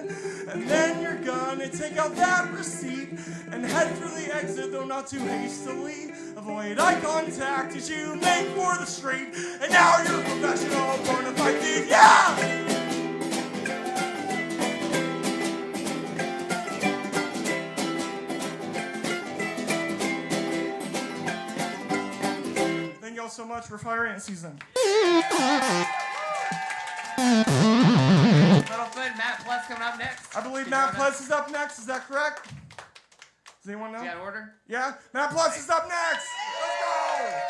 Speaker 7: And then you're gonna take out that receipt and head through the exit, though not too hastily. Avoid eye contact as you make for the street. And now you're a professional, bona fide thief. Yeah! Thank y'all so much for Fire Ant Season.
Speaker 8: Little Foot, Matt Pless coming up next.
Speaker 7: I believe Matt Pless is up next. Is that correct? Does anyone know?
Speaker 8: You got order?
Speaker 7: Yeah? Matt Pless is up next. Let's go.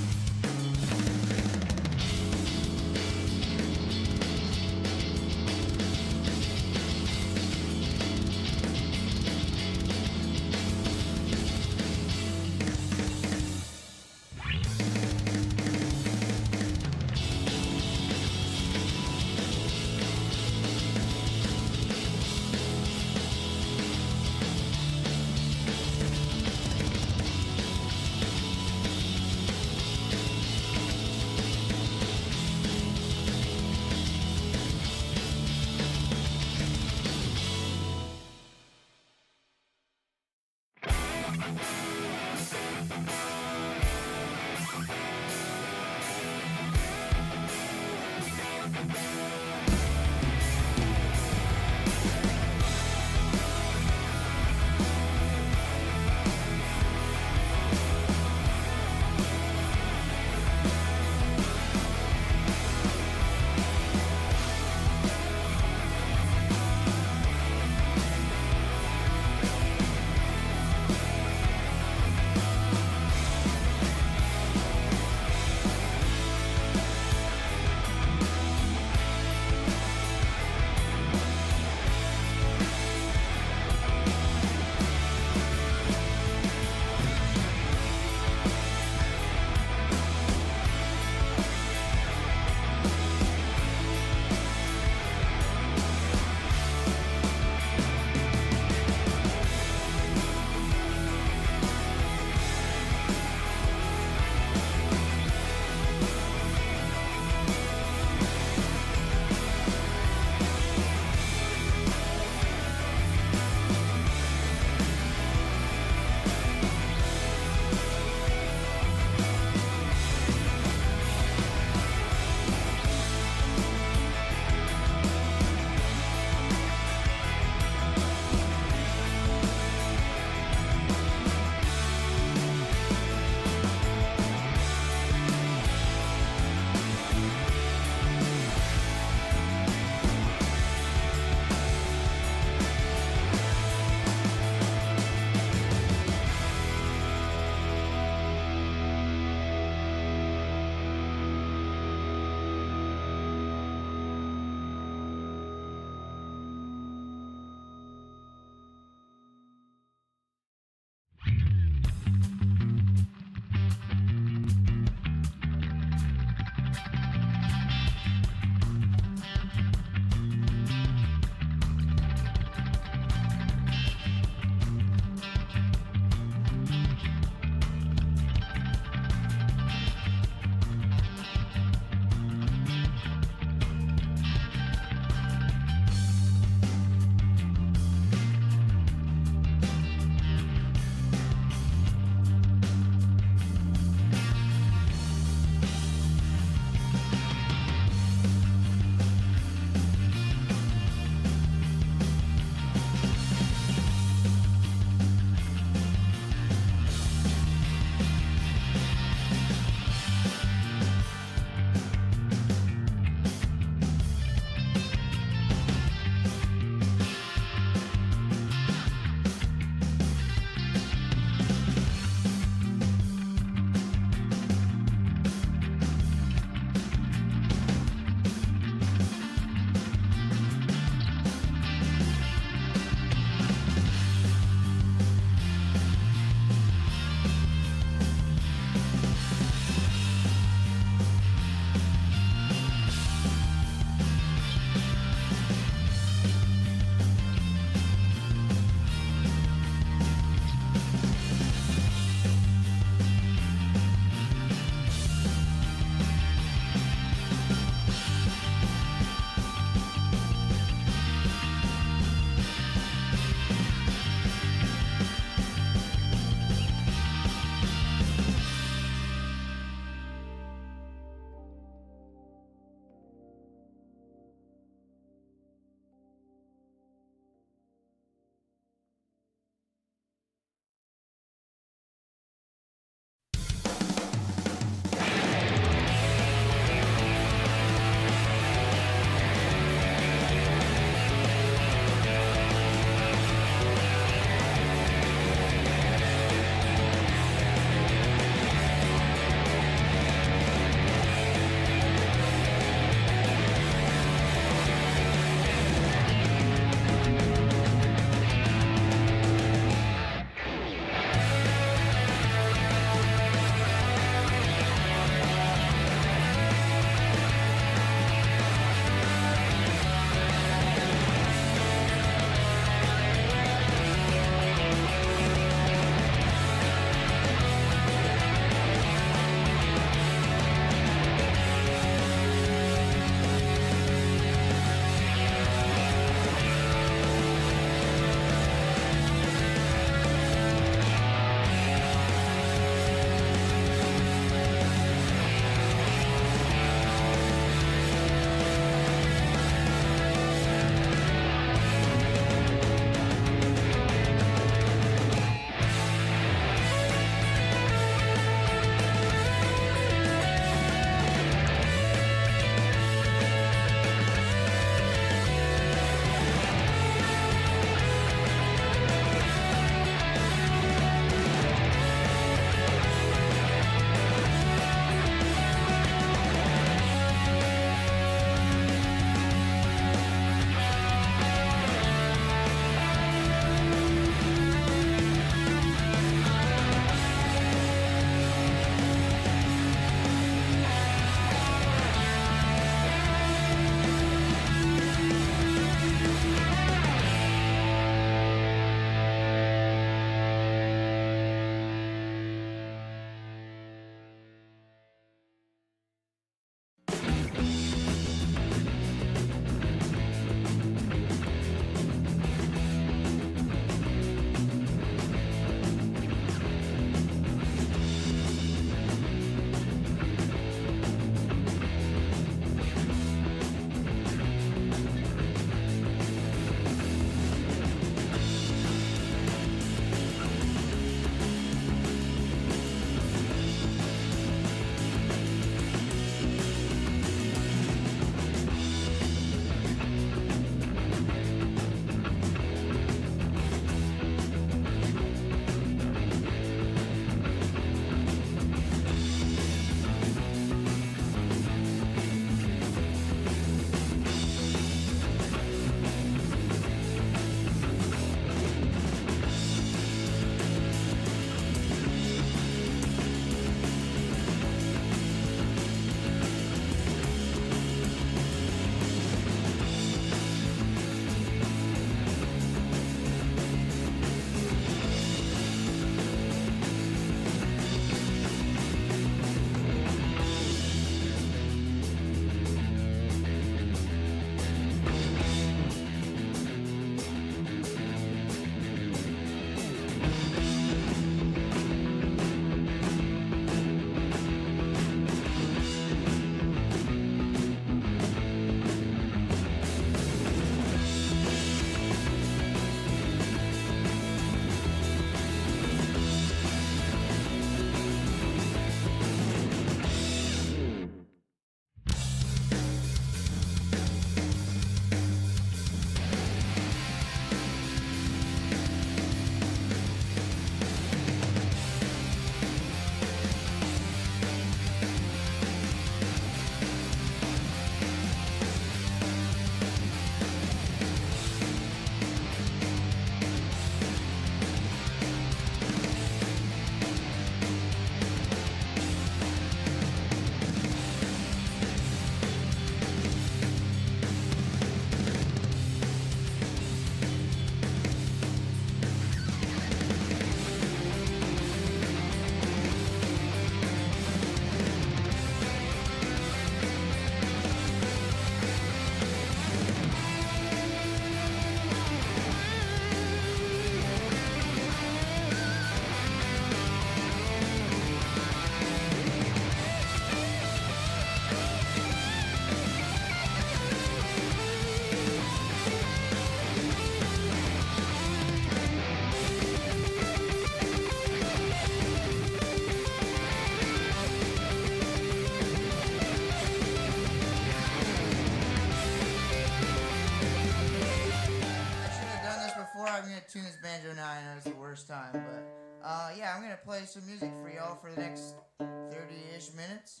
Speaker 6: I'm gonna tune this banjo now. I know it's the worst time, but yeah, I'm gonna play some music for y'all for the next 30-ish minutes.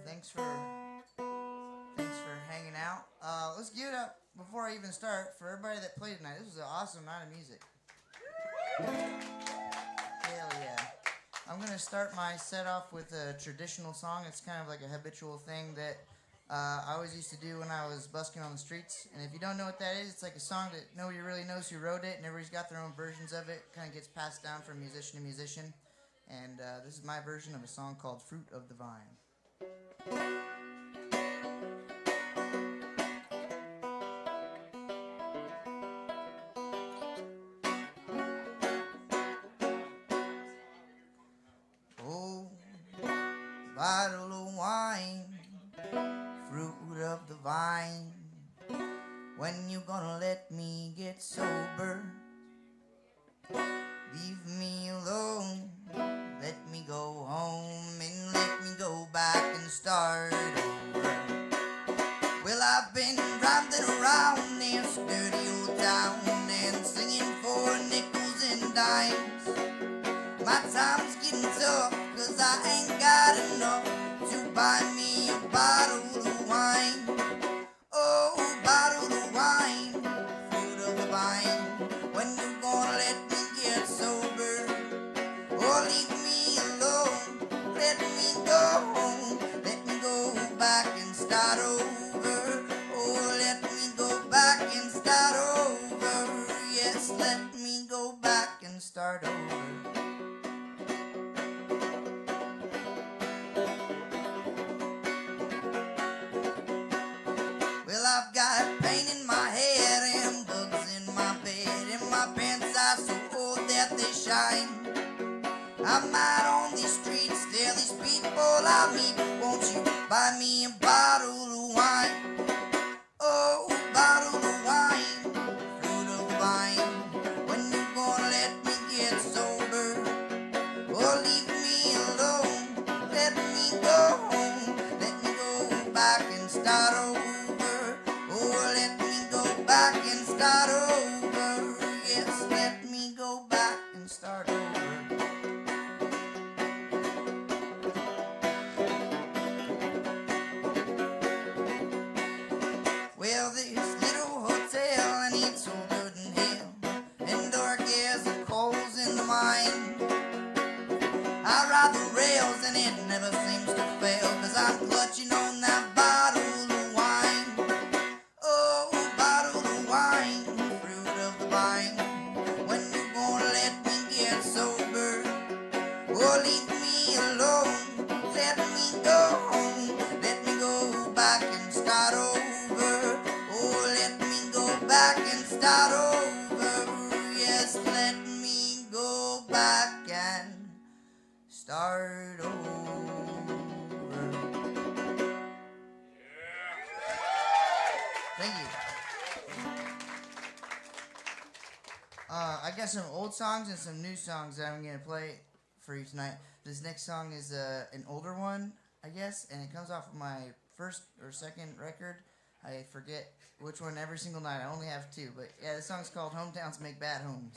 Speaker 6: Thanks for hanging out. Let's give it up before I even start for everybody that played tonight. This was an awesome night of music. Hell yeah. I'm gonna start my set off with a traditional song. It's kind of like a habitual thing that I always used to do when I was busking on the streets. And if you don't know what that is, it's like a song that nobody really knows who wrote it, and everybody's got their own versions of it. Kind of gets passed down from musician to musician. And this is my version of a song called Fruit of the Vine. Oh, bottle of wine, fruit of the vine. When you gonna let me get sober? Leave me alone, let me go home, and let me go back and start over. Well, I've been driving around this dirty old town and singing for nickels and dimes. My time's getting tough, 'cause I ain't got enough to buy me a bottle of wine. Oh, bottle of wine, fruit of the vine. When you gonna let me get sober? Or leave me alone, let me go home, let me go back and start over. Oh, let me go back and start over. Yes, let me go back and start over. Well, I've got pain in my head and bugs in my bed, and my pants are so old that they shine. I'm out on these streets, tell these people I meet, won't you buy me a bottle of wine? Oh, bottle of wine, fruit of the vine. When you gonna let me get sober? Or leave me alone, let me go home, let me go back and start over. Oh, let me go back and start over. Yes, let me go back and start over. Well, this little hotel, and it's older than hell, and dark as the coals in the mine. I ride the rails and it never seems to fail, 'cause I'm clutching on that bottle of wine. Oh, bottle of wine, fruit of the vine. When you gonna let me get sober? Or leave me alone, let me go home, let me go back and start over. Oh, let me go back and start over. Yes, let me go back and start over. Thank you. I got some old songs and some new songs that I'm going to play for you tonight. This next song is an older one, I guess, and it comes off of my first or second record. I forget which one every single night. I only have two, but yeah, this song's called Hometowns Make Bad Homes.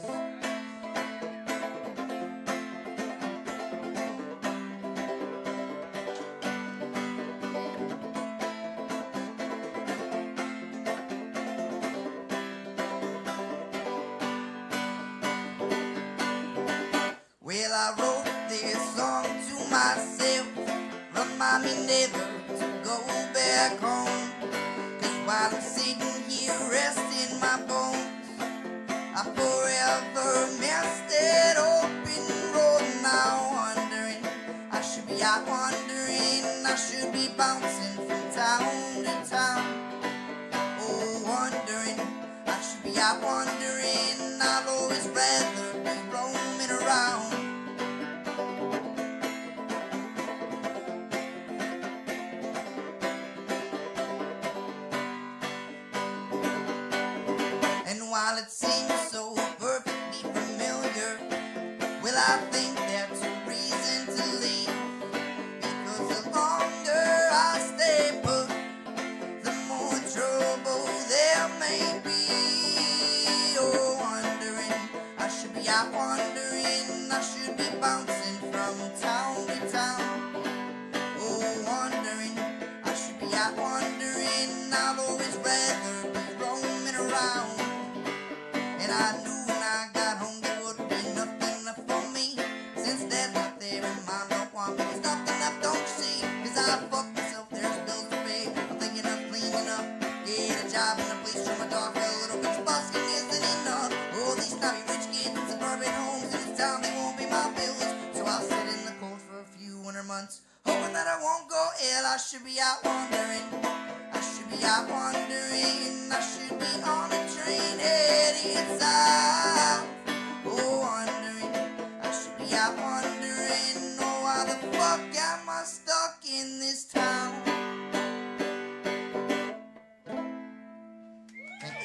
Speaker 6: Well, I wrote this song to myself, remind me never to go back home. 'Cause while I'm sitting here resting my bones, I forever messed it open road. Now wondering, I should be out wandering, I should be bouncing from town to town. Oh, wondering, I should be out wandering, I'd always rather be roaming around. And while it seems so perfectly familiar, well, I think that's a reason to leave. Because the longer I stay put, the more trouble there may be. Oh, wondering
Speaker 9: be out wandering, I should be bouncing from town to town. Oh, wandering, I should be out wandering, I'd always rather be roaming around. And I knew when I got home there would be nothing left for me, since there's not there in my don't want me, there's nothing left, don't you see? Cause I fucked myself, there's bills to pay, I'm thinking of cleaning up, get a job in a place where my dog fell a little bit, busking isn't enough. Oh, these snobby rich kids in suburban homes in this town, they won't pay my bills, so I'll sit in the cold for a few winter months, hoping that I won't go ill. I should be out wandering, I should be out wandering, I should be on a train heading south. Oh, wandering, I should be out wandering, oh, why the fuck am I stuck in this town? Thanks.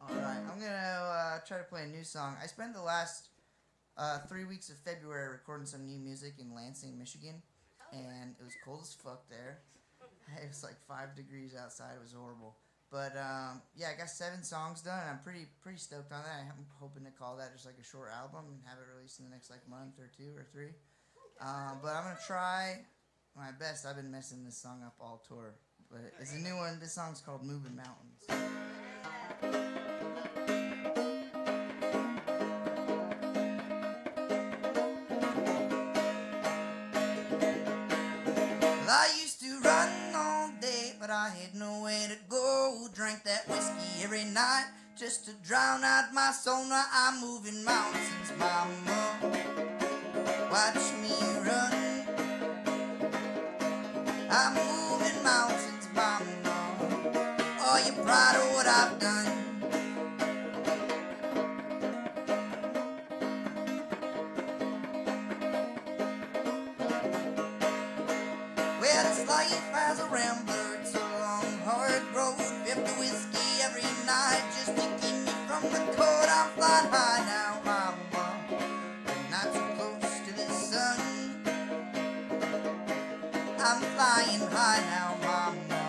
Speaker 9: Alright, I'm gonna try to play a new song. I spent the last 3 weeks of February recording some new music in Lansing, Michigan, and it was cold as fuck there. It was like 5 degrees outside. It was horrible. But yeah, I got 7 songs done, and I'm pretty stoked on that. I'm hoping to call that just like a short album and have it released in the next like month or 2 or 3. But I'm gonna try my best. I've been messing this song up all tour, but it's a new one. This song's called "Moving Mountains." I used to run all day, but I had nowhere to go. Drank that whiskey every night just to drown out my soul. Now I'm moving mountains, mama. Watch me run. I'm moving mountains, mama. Are you proud of what I've done? Well, it's life as a rambler, it's a long, hard road. 50 whiskey every night just to keep me from the cold. I'm flying high now, mama, but not too close to the sun. I'm flying high now, mama.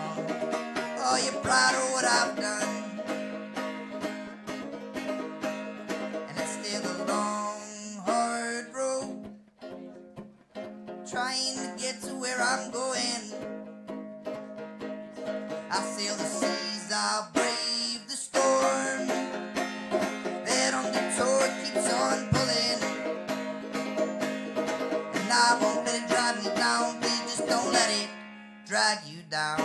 Speaker 9: Are you proud of what I've done? And it's still a long, hard road, trying to get to where I'm going. I'll sail the seas, I'll brave the storm. That undertow keeps on pulling, and I won't let it drag me down. Please just don't let it drag you down.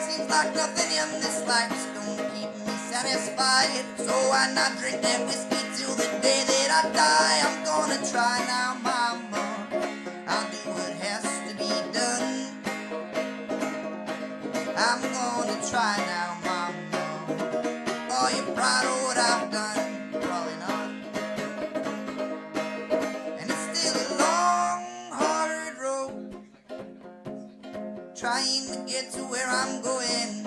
Speaker 9: Seems like nothing in this life's gonna keep me satisfied, so why not drink that whiskey till the day that I die? I'm gonna try now, mama. I'll do what has to be done. I'm gonna try now, mama. Are you proud of what I've done? Probably not. And it's still a long, hard road, trying to get to where I'm going.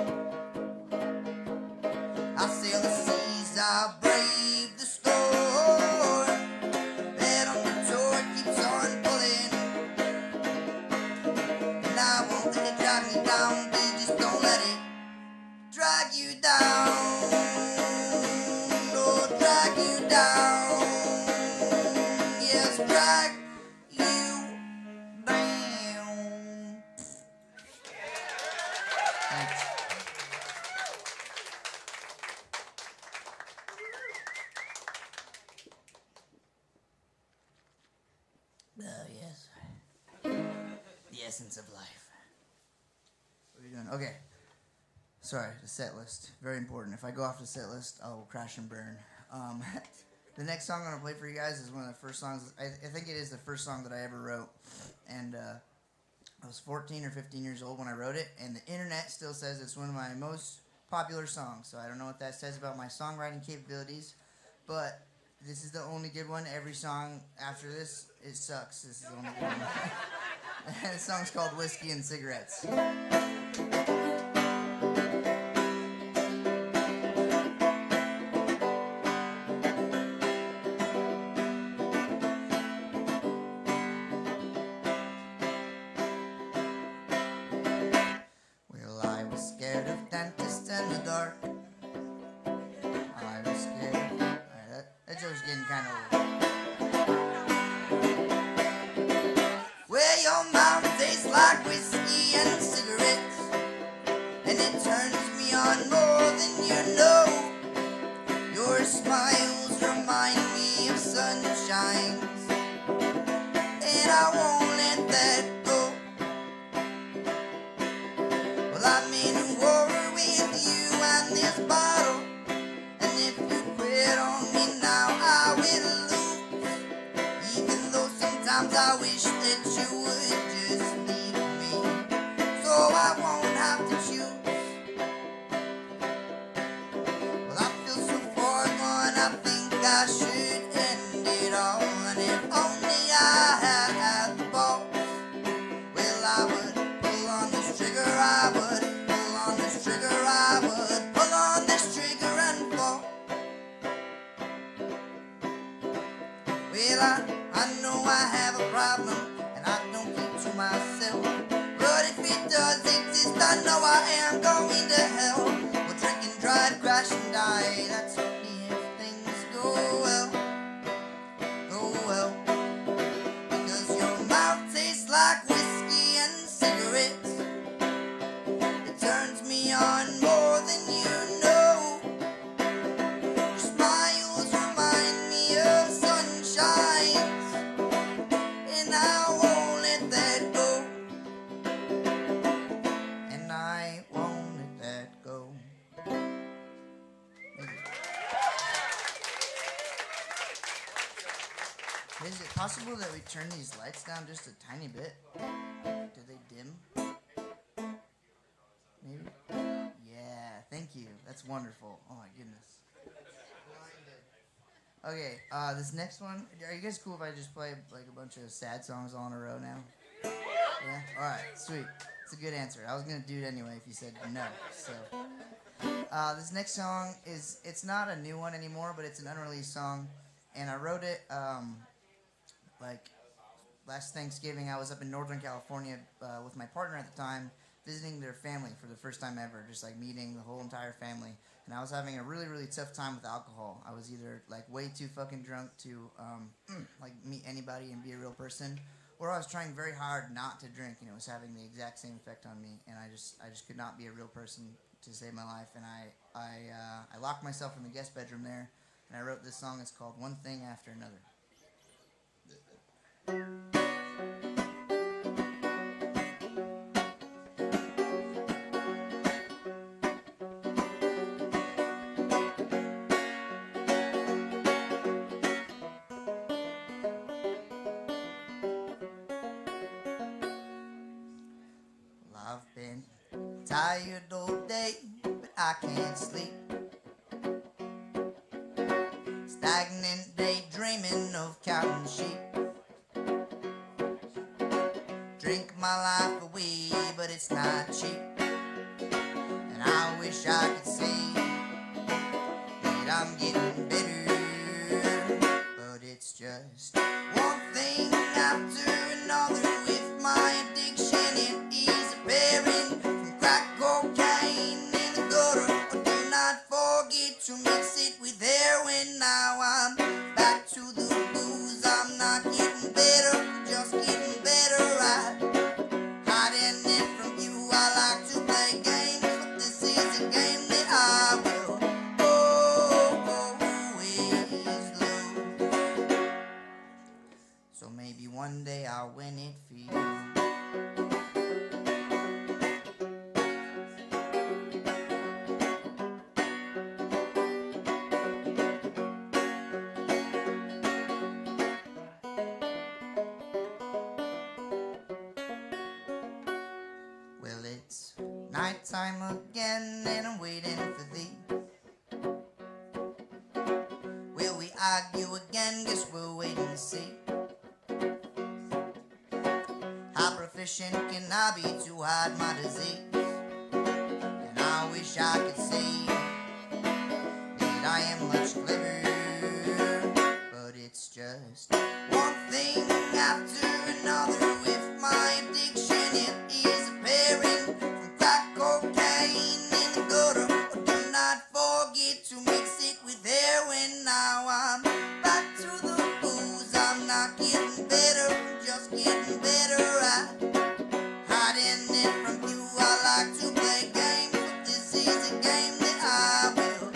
Speaker 9: I'll sail the seas, I'll brave the storm. That undertow keeps on pulling, and I won't let it drag me down. Please just don't let it drag you down. No, drag you down. Yes, drag you down. Thanks. Oh, yes. The essence of life. What are you doing? Okay. Sorry, the set list. Very important. If I go off the set list, I'll crash and burn. The next song I'm going to play for you guys is one of the first songs. I think it is the first song that I ever wrote. And I was 14 or 15 years old when I wrote it. And the internet still says it's one of my most popular songs. So I don't know what that says about my songwriting capabilities. But this is the only good one. Every song after this, it sucks. This is the only good one. And the song's called Whiskey and Cigarettes. smiles remind me of sunshines, and I won't let that go. Well, I'm in a war with you and this bottle, and if you quit on me now, I will lose. Even though sometimes I wish that you would just leave me, so I won't have to choose. Well, I feel so far gone, I think I should end it all. And if only I had the balls, well, I would pull on this trigger, I would pull on this trigger, I would pull on this trigger and fall. Well, I know I have a problem, and I don't keep to myself. But if it does exist, I know I am going to hell. We'll drink and drive, crash and die. That's only if things go well. Go well. Because your mouth tastes like whiskey and cigarettes. It turns me on more than you know. Your smiles remind me of sunshines, and I won't let that go. And I won't let that go. Thank you. Is it possible that we turn these lights down just a tiny bit? Do they dim? Maybe? Yeah, thank you. That's wonderful. Oh my goodness. Okay, this next one, are you guys cool if I just play like a bunch of sad songs all in a row now? Yeah? Alright, sweet. It's a good answer. I was gonna do it anyway if you said no. So, this next song it's not a new one anymore, but it's an unreleased song. And I wrote it, like, last Thanksgiving. I was up in Northern California with my partner at the time, visiting their family for the first time ever, just like meeting the whole entire family. And I was having a really, really tough time with alcohol. I was either like way too fucking drunk to like meet anybody and be a real person, or I was trying very hard not to drink, and it was having the exact same effect on me. And I just could not be a real person to save my life. And I locked myself in the guest bedroom there, and I wrote this song. It's called One Thing After Another. I've been tired all day, but I can't sleep. Stagnant daydreaming of counting sheep. Drink my life away, but it's not cheap. And I wish I could say that I'm getting better, but it's just one thing after another. With my addiction, it is apparent, from crack cocaine in the gutter. But do not forget to mix it with heroin. Now I'm back to the booze. I'm not getting better, just getting better. Hiding it from you, I like to play games, but this is a game that I will always lose. So maybe one day I'll win it for you. Well, it's nighttime again, and I'm waiting for thee. Will we argue again? Guess we'll wait and see. How proficient can I be to hide my disease? And I wish I could say that I am much clever, but it's just one thing after another. With my addiction, it is apparent, from crack cocaine in the gutter. But do not forget to mix it with heroin. Now I'm back to the booze. I'm not getting better, just getting better. Hiding it from you, I like to play games, but this is a game that I will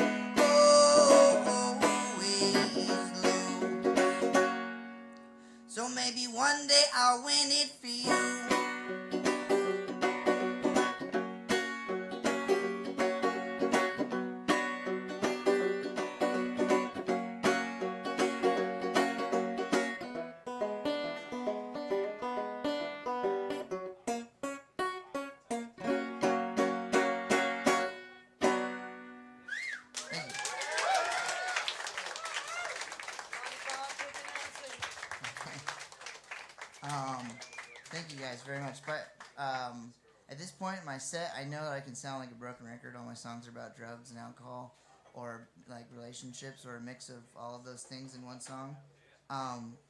Speaker 9: Thank you guys very much. But at this point in my set, I know that I can sound like a broken record. All my songs are about drugs and alcohol, or like relationships, or a mix of all of those things in one song.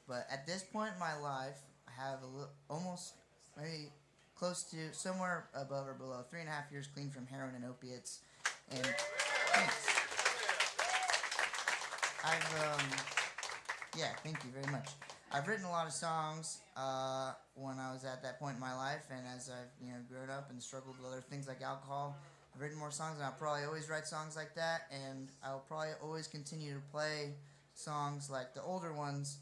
Speaker 9: But at this point in my life, I have almost maybe close to somewhere above or below 3.5 years clean from heroin and opiates. And thanks. Yeah, thank you very much. I've written a lot of songs when I was at that point in my life, and as I've grown up and struggled with other things like alcohol, I've written more songs, and I'll probably always write songs like that, and I'll probably always continue to play songs like the older ones,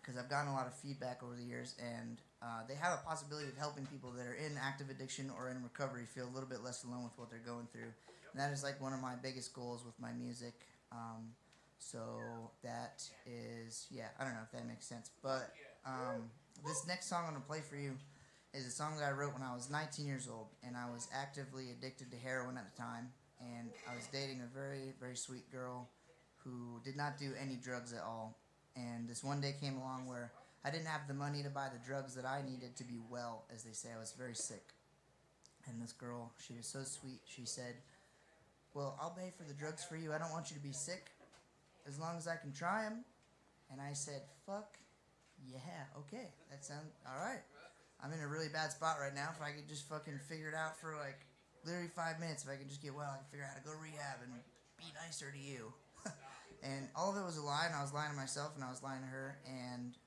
Speaker 9: because I've gotten a lot of feedback over the years, and they have a possibility of helping people that are in active addiction or in recovery feel a little bit less alone with what they're going through. And that is like one of my biggest goals with my music. So that is, I don't know if that makes sense. But this next song I'm going to play for you is a song that I wrote when I was 19 years old, and I was actively addicted to heroin at the time, and I was dating a very, very sweet girl who did not do any drugs at all. And this one day came along where I didn't have the money to buy the drugs that I needed to be well, as they say. I was very sick. And this girl, she was so sweet, she said, "Well, I'll pay for the drugs for you. I don't want you to be sick, as long as I can try them." And I said, "Fuck, yeah, okay, that sounds alright. I'm in a really bad spot right now. If I could just fucking figure it out for like literally 5 minutes, if I could just get well, I can figure out how to go rehab and be nicer to you." And all of it was a lie, and I was lying to myself, and I was lying to her, and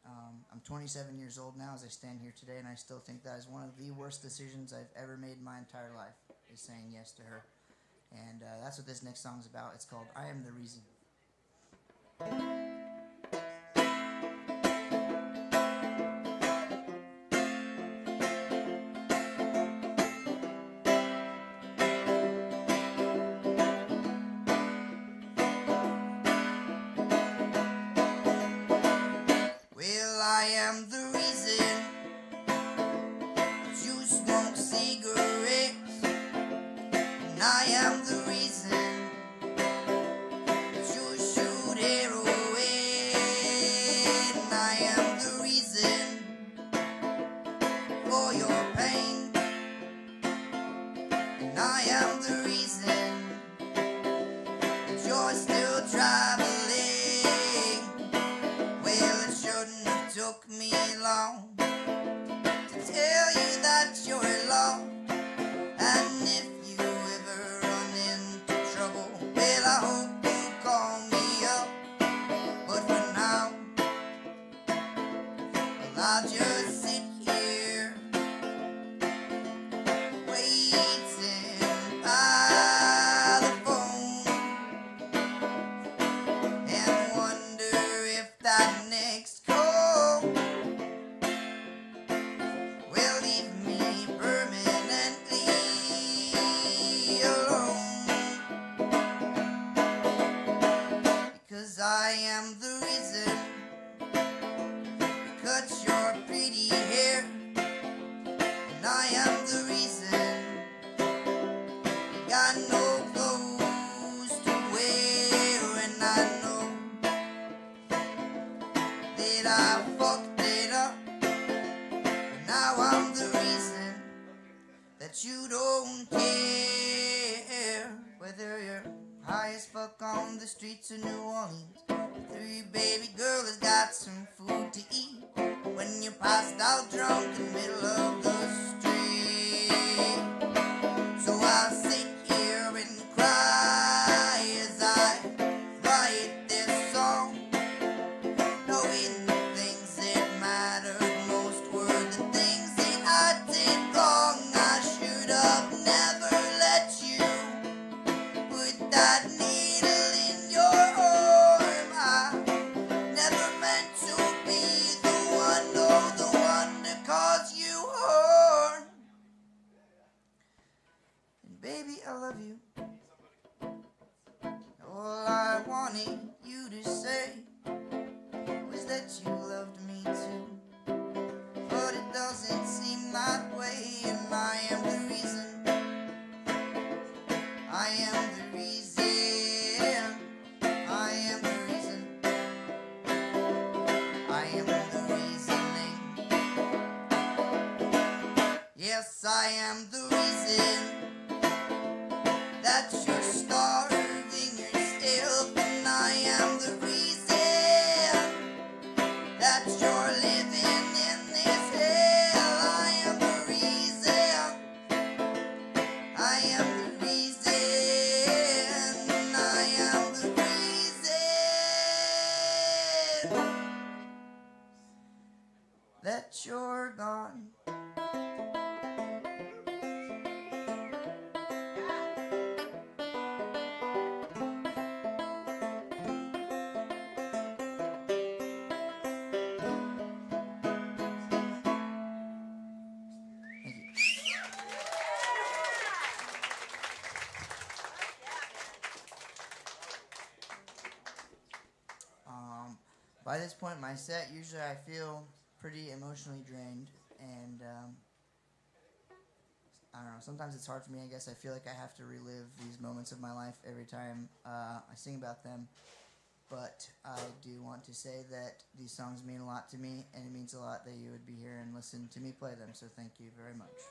Speaker 9: I'm 27 years old now as I stand here today, and I still think that is one of the worst decisions I've ever made in my entire life, is saying yes to her. And that's what this next song's about. It's called I Am the Reason. Well, I am the reason that you smoke cigarettes, and I am the reason that you shoot heroin, and I am the reason for your pain, and I am the reason that you're still traveling. Well, it shouldn't have took me long to tell you that you're alone. And if you ever run into trouble, well, I hope you call me up. But for now, well, I'll just sit here waiting by the phone and wonder if that next call will leave me permanently alone. Because I am the reason you cut your pretty hair, and I am the reason you got no clothes to wear, and I know that I fucked it up, but now I'm the reason that you don't care whether you're high as fuck on the streets of New Orleans, whether your baby girl has got some food to eat, when you're passed out drunk in the middle of the street. So I'll sit here and cry as I write this song, knowing the things that mattered most were the things that I did wrong. I should have never let you put that needle in your arm. I never meant to be the one, no, the one to cause you harm. And baby, I love you. All I wanted you to say was that you loved me too, but it doesn't seem that way, and I am the reason. I am the reason. I am the reason. I am the reasoning. I am the reason that you're starving yourself, and I am the reason that you're living in this hell. I am the reason. I am the reason. I am the reason that you're gone. By this point in my set, usually I feel pretty emotionally drained, and I don't know, sometimes it's hard for me. I guess I feel like I have to relive these moments of my life every time I sing about them, but I do want to say that these songs mean a lot to me, and it means a lot that you would be here and listen to me play them, so thank you very much.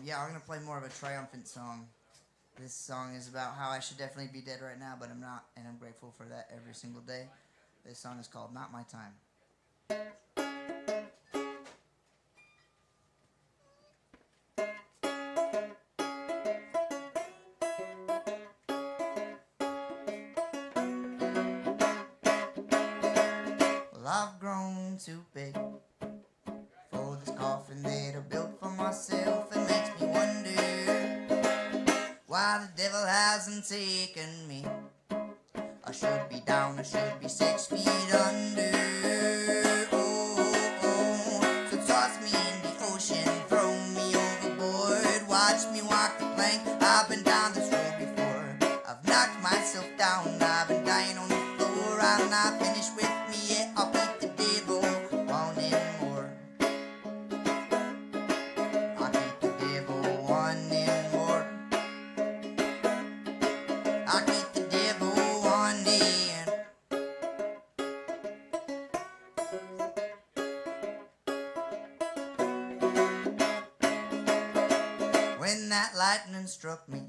Speaker 9: Yeah, I'm going to play more of a triumphant song. This song is about how I should definitely be dead right now, but I'm not, and I'm grateful for that every single day. This song is called Not My Time. Well, I've grown too big for this coffin that I built for myself. It makes me wonder why the devil hasn't taken me. I should be down, I should be 6 feet under. Oh, oh, so toss me in the ocean, throw me overboard. Watch me walk the plank, I've been down this road before. I've knocked myself down, I've been dying on the floor. I'm not finished with me yet, I'll beat the devil, wanting more. I'll beat the devil, wanting more. I keep the devil wanting. When that lightning struck me,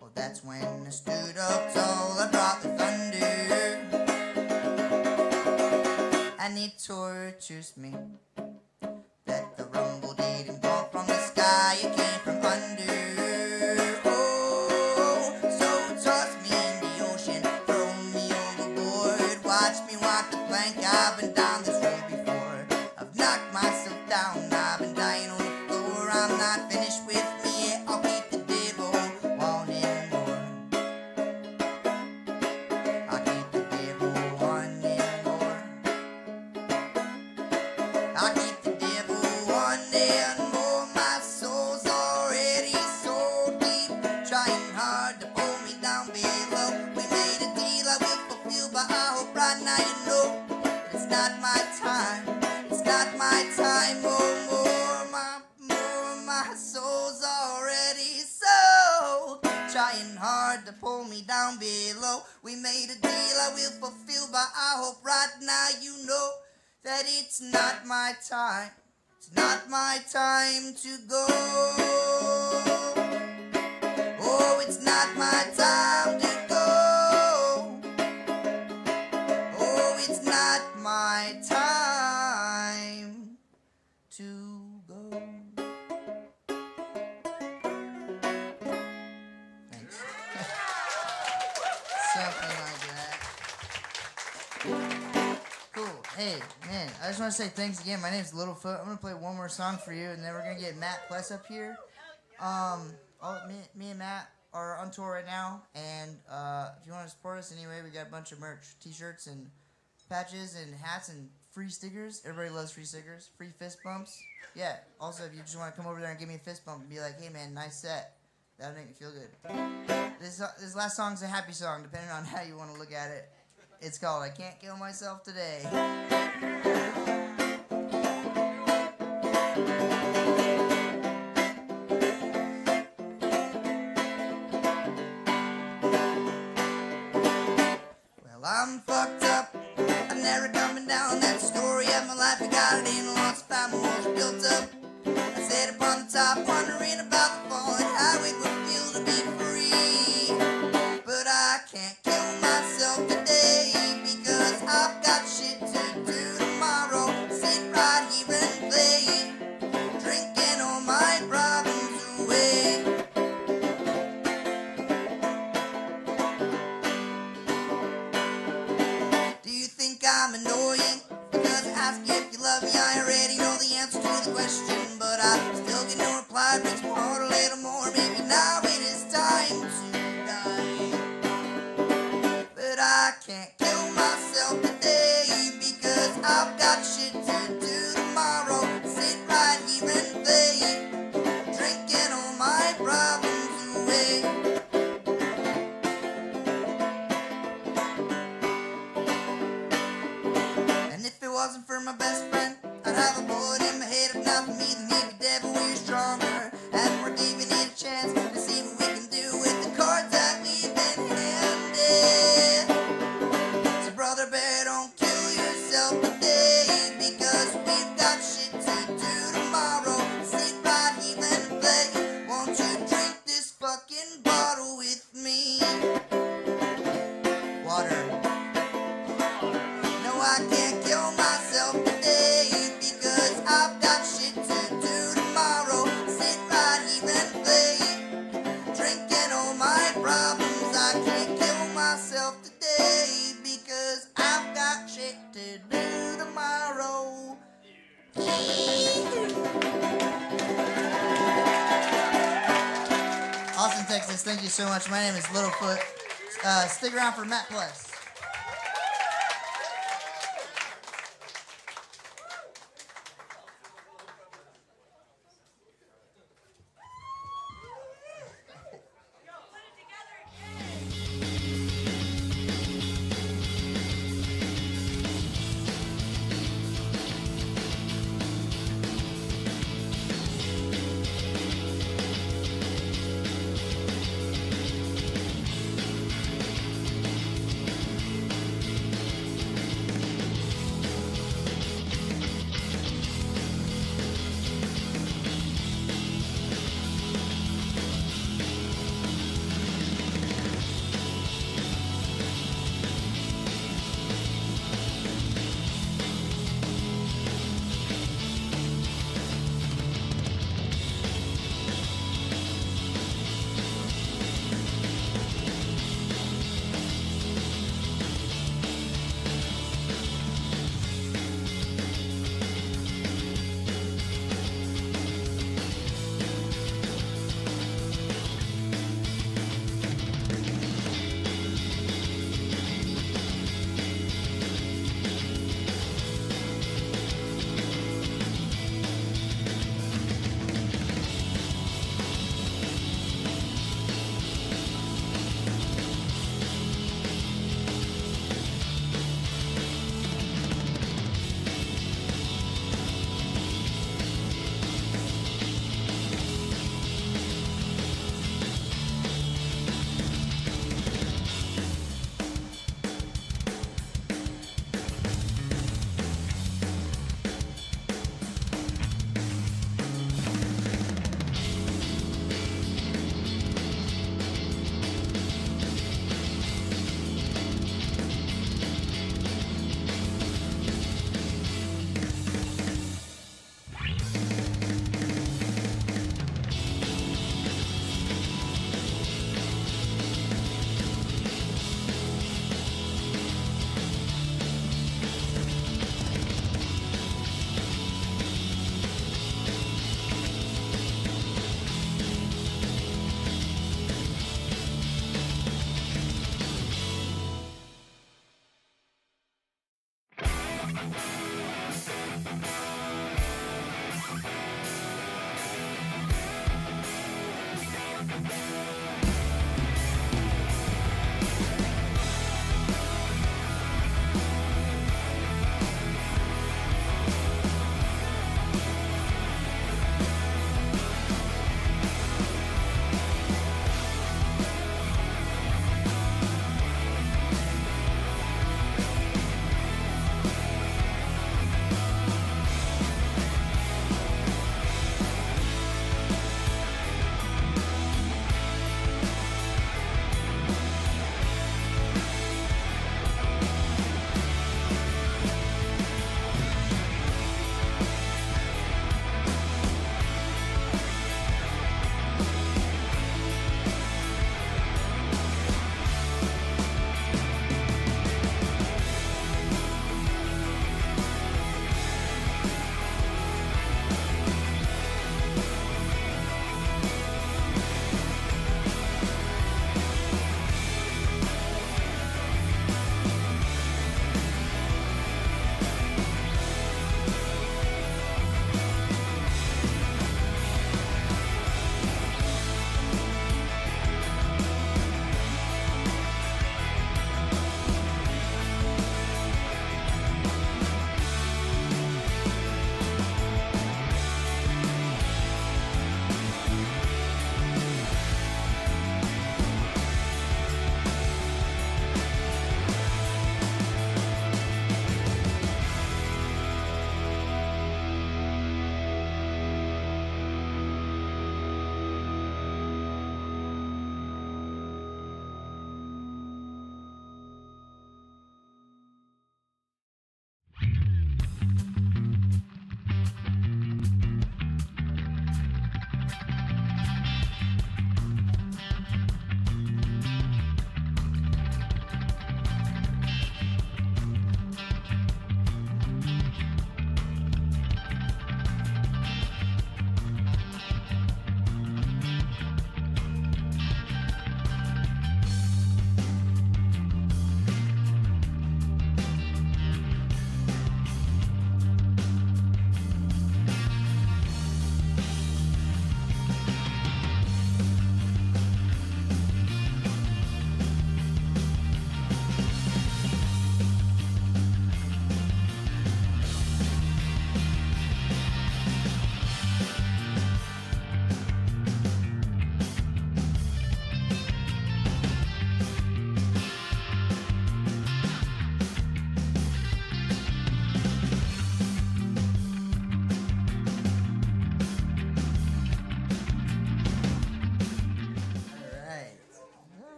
Speaker 9: well, that's when I stood up tall. I brought the thunder, and it tortures me that the rumble didn't come from the sky, it came from under. I've been down this road before. I've knocked myself down, I've been dying on the floor. I'm not finished with me yet, I'll keep the devil wanting more. I'll keep the devil wanting more. I'll keep the devil wanting more. My soul's already so deep, trying hard to pull me down below. We made a deal I will fulfill, but I hope right now you know it's not my time, it's not my time, my soul's already sold. Trying hard to pull me down below. We made a deal I will fulfill, but I hope right now you know that it's not my time, it's not my time to go. Oh, it's not my time to go. It's not my time to go. Thanks. Something like that. Cool. Hey, man, I just want to say thanks again. My name's Littlefoot. I'm going to play one more song for you, and then we're going to get Matt Pless up here. Me and Matt are on tour right now, and if you want to support us anyway, we got a bunch of merch, t-shirts and patches and hats and free stickers. Everybody loves free stickers. Free fist bumps. Yeah. Also, if you just want to come over there and give me a fist bump and be like, hey man, nice set, that would make me feel good. This last song's a happy song, depending on how you want to look at it. It's called I Can't Kill Myself Today. Well, I'm fucked up. got it in, lots of time walls built up. I sat upon the top, wondering about the fall and how it would feel to be free. But I can't kill myself today because I've got shit to do tomorrow. Sit right here and play, drinking all my problems away. Do you think I'm annoying? Because I ask you if you love me, I already know the answer to the question. But I still get no reply, it breaks my heart a little more. Maybe now it is time to die. But I can't kill myself today because I've got shit to do tomorrow. Sit right here and play, drinking all my problems away. And if it wasn't for my best friend, I'd have a bullet in my head. If not for me, then he'd be dead, but we're stronger. And we're giving it a chance to see what we can do with the cards that we've been handed. So brother bear, don't kill yourself today because we've got shit to do tomorrow. Sit right here and play. Won't you drink this fucking bottle with me? Water. No, I can't kill myself today because I've got shit to do tomorrow. Sit right here and play, drinking all my problems. I can't kill myself today because I've got shit to do tomorrow. Austin, Texas, thank you so much. My name is Littlefoot. Stick around for Matt Pless.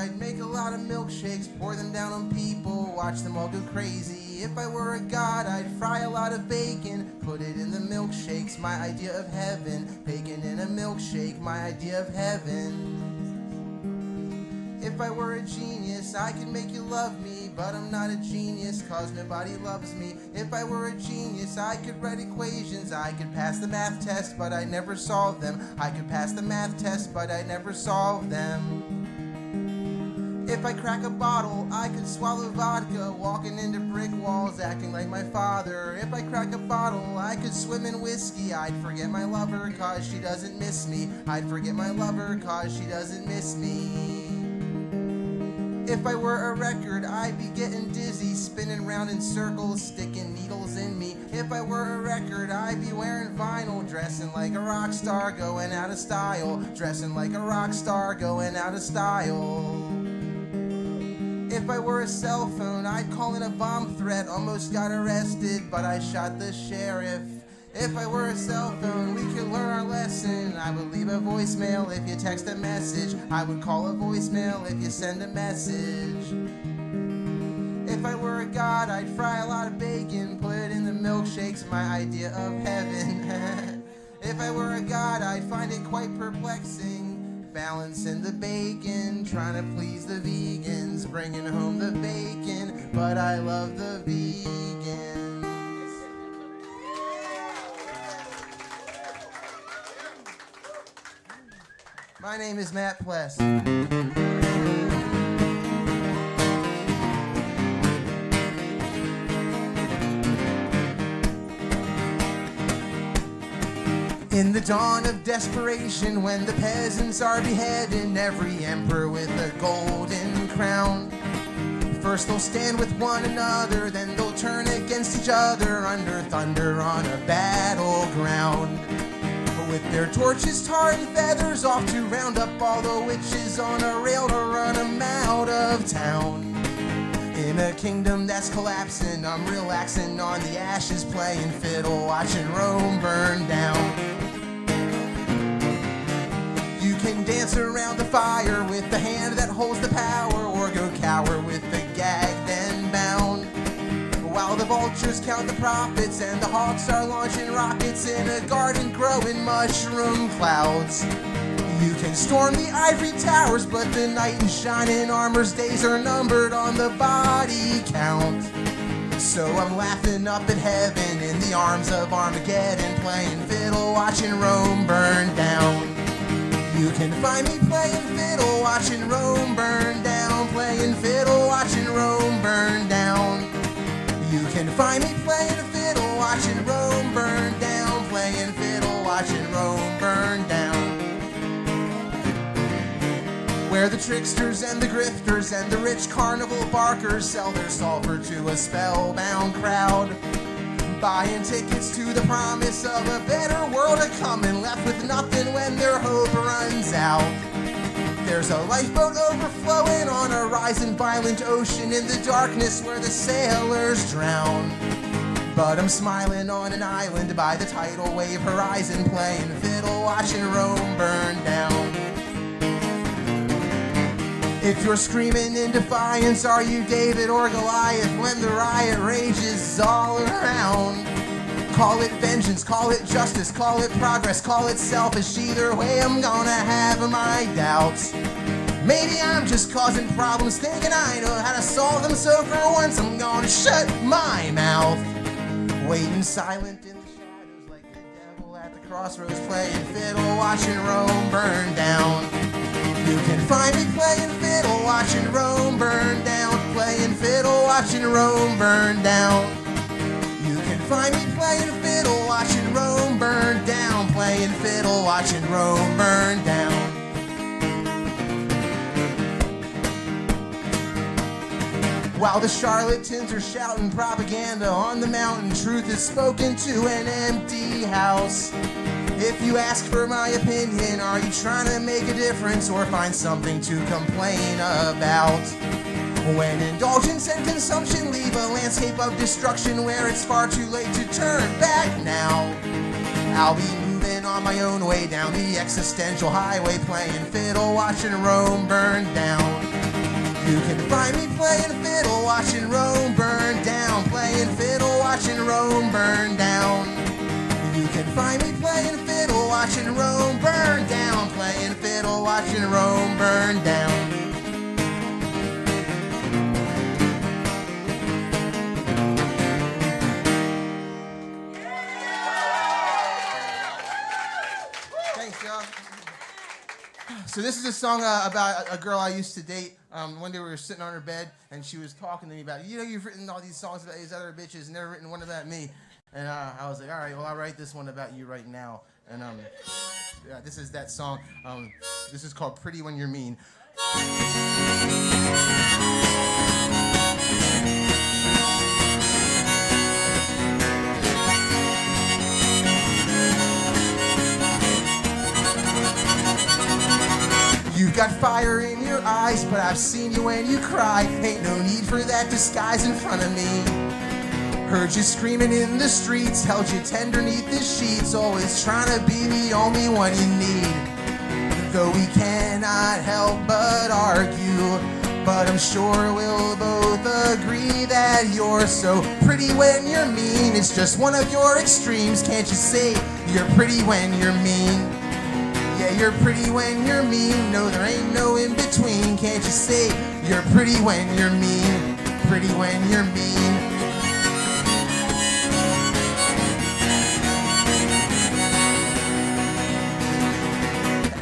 Speaker 10: I'd make a lot of milkshakes, pour them down on people, watch them all go crazy. If I were a god, I'd fry a lot of bacon, put it in the milkshakes, my idea of heaven. Bacon in a milkshake, my idea of heaven. If I were a genius, I could make you love me, but I'm not a genius, cause nobody loves me. If I were a genius, I could write equations, I could pass the math test, but I never solve them. I could pass the math test, but I never solve them. If I crack a bottle, I could swallow vodka, walking into brick walls, acting like my father. If I crack a bottle, I could swim in whiskey. I'd forget my lover, cause she doesn't miss me. I'd forget my lover, cause she doesn't miss me. If I were a record, I'd be getting dizzy, spinning round in circles, sticking needles in me. If I were a record, I'd be wearing vinyl, dressing like a rock star, going out of style. Dressing like a rock star, going out of style. If I were a cell phone, I'd call in a bomb threat, almost got arrested, but I shot the sheriff. If I were a cell phone, we could learn our lesson. I would leave a voicemail if you text a message. I would call a voicemail if you send a message. If I were a god, I'd fry a lot of bacon, put it in the milkshakes, my idea of heaven. If I were a god, I'd find it quite perplexing, balancing the bacon, trying to please the vegans, bringing home the bacon, but I love the vegans. My name is Matt Pless. In the dawn of desperation, when the peasants are beheading every emperor with a golden crown, first they'll stand with one another, then they'll turn against each other under thunder on a battleground. With their torches, tar, and feathers, off to round up all the witches on a rail to run them out of town. In a kingdom that's collapsing, I'm relaxing on the ashes, playing fiddle, watching Rome burn down. You can dance around the fire with the hand that holds the power, or go cower with the gag then bound. While the vultures count the profits and the hawks are launching rockets in a garden growing mushroom clouds. You can storm the ivory towers, but the knight in shining armor's days are numbered on the body count. So I'm laughing up at heaven in the arms of Armageddon, playing fiddle, watching Rome burn down. You can find me playing fiddle, watching Rome burn down, playing fiddle, watching Rome burn down. You can find me playing fiddle, watching Rome burn down, playing fiddle, watching Rome burn down. Where the tricksters and the grifters and the rich carnival barkers sell their sulfur to a spellbound crowd, buying tickets to the promise of a better world to come, and left with nothing when their hope runs out. There's a lifeboat overflowing on a rising violent ocean in the darkness where the sailors drown. But I'm smiling on an island by the tidal wave horizon, playing fiddle, watching Rome burn down. If you're screaming in defiance, are you David or Goliath when the riot rages all around? Call it vengeance, call it justice, call it progress, call it selfish. Either way, I'm gonna have my doubts. Maybe I'm just causing problems, thinking I know how to solve them, so for once I'm gonna shut my mouth. Waiting silent in the shadows like the devil at the crossroads, playing fiddle, watching Rome burn down. You can find me playing fiddle, watching Rome burn down, playing fiddle, watching Rome burn down. You can find me playing fiddle, watching Rome burn down, playing fiddle, watching Rome burn down. While the charlatans are shouting propaganda on the mountain, truth is spoken to an empty house. If you ask for my opinion, are you trying to make a difference or find something to complain about? When indulgence and consumption leave a landscape of destruction where it's far too late to turn back now, I'll be moving on my own way down the existential highway, playing fiddle, watching Rome burn down. You can find me playing fiddle, watching Rome burn down. Playing fiddle, watching Rome burn down. You can find me playing fiddle, watching Rome burn down. Playing fiddle, watching Rome burn down. Thanks, y'all. So this is a song about a girl I used to date. One day we were sitting on her bed, and she was talking to me about, you know, you've written all these songs about these other bitches, never written one about me. And I was like, all right, well, I'll write this one about you right now. And yeah, this is that song. This is called Pretty When You're Mean. You've got fire in your eyes, but I've seen you when you cry. Ain't no need for that disguise in front of me. Heard you screaming in the streets, held you tender neath the sheets, always trying to be the only one you need. Though we cannot help but argue, but I'm sure we'll both agree that you're so pretty when you're mean. It's just one of your extremes, can't you say you're pretty when you're mean? Yeah, you're pretty when you're mean. No, there ain't no in between. Can't you say you're pretty when you're mean? Pretty when you're mean.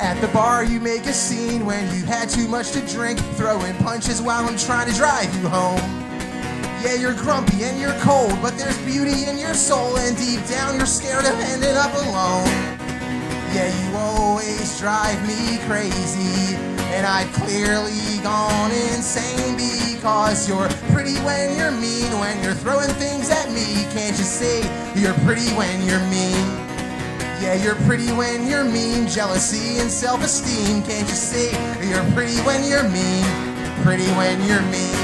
Speaker 10: At the bar you make a scene when you had too much to drink, throwing punches while I'm trying to drive you home. Yeah, you're grumpy and you're cold, but there's beauty in your soul, and deep down you're scared of ending up alone. Yeah, you always drive me crazy, and I've clearly gone insane because you're pretty when you're mean, when you're throwing things at me. Can't you say you're pretty when you're mean? Yeah, you're pretty when you're mean. Jealousy and self-esteem. Can't you say you're pretty when you're mean? Pretty when you're mean.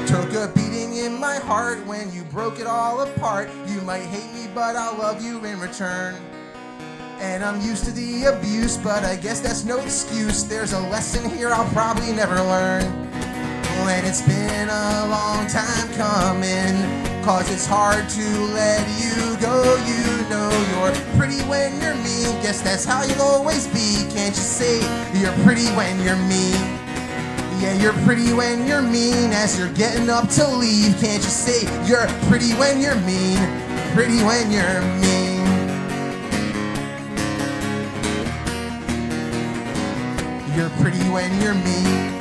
Speaker 10: Took a beating in my heart when you broke it all apart. You might hate me, but I'll love you in return. And I'm used to the abuse, but I guess that's no excuse. There's a lesson here I'll probably never learn. And it's been a long time coming, cause it's hard to let you go. You know you're pretty when you're mean. Guess that's how you'll always be. Can't you say you're pretty when you're mean? Yeah, you're pretty when you're mean. As you're getting up to leave, can't you say you're pretty when you're mean? Pretty when you're mean. You're pretty when you're mean.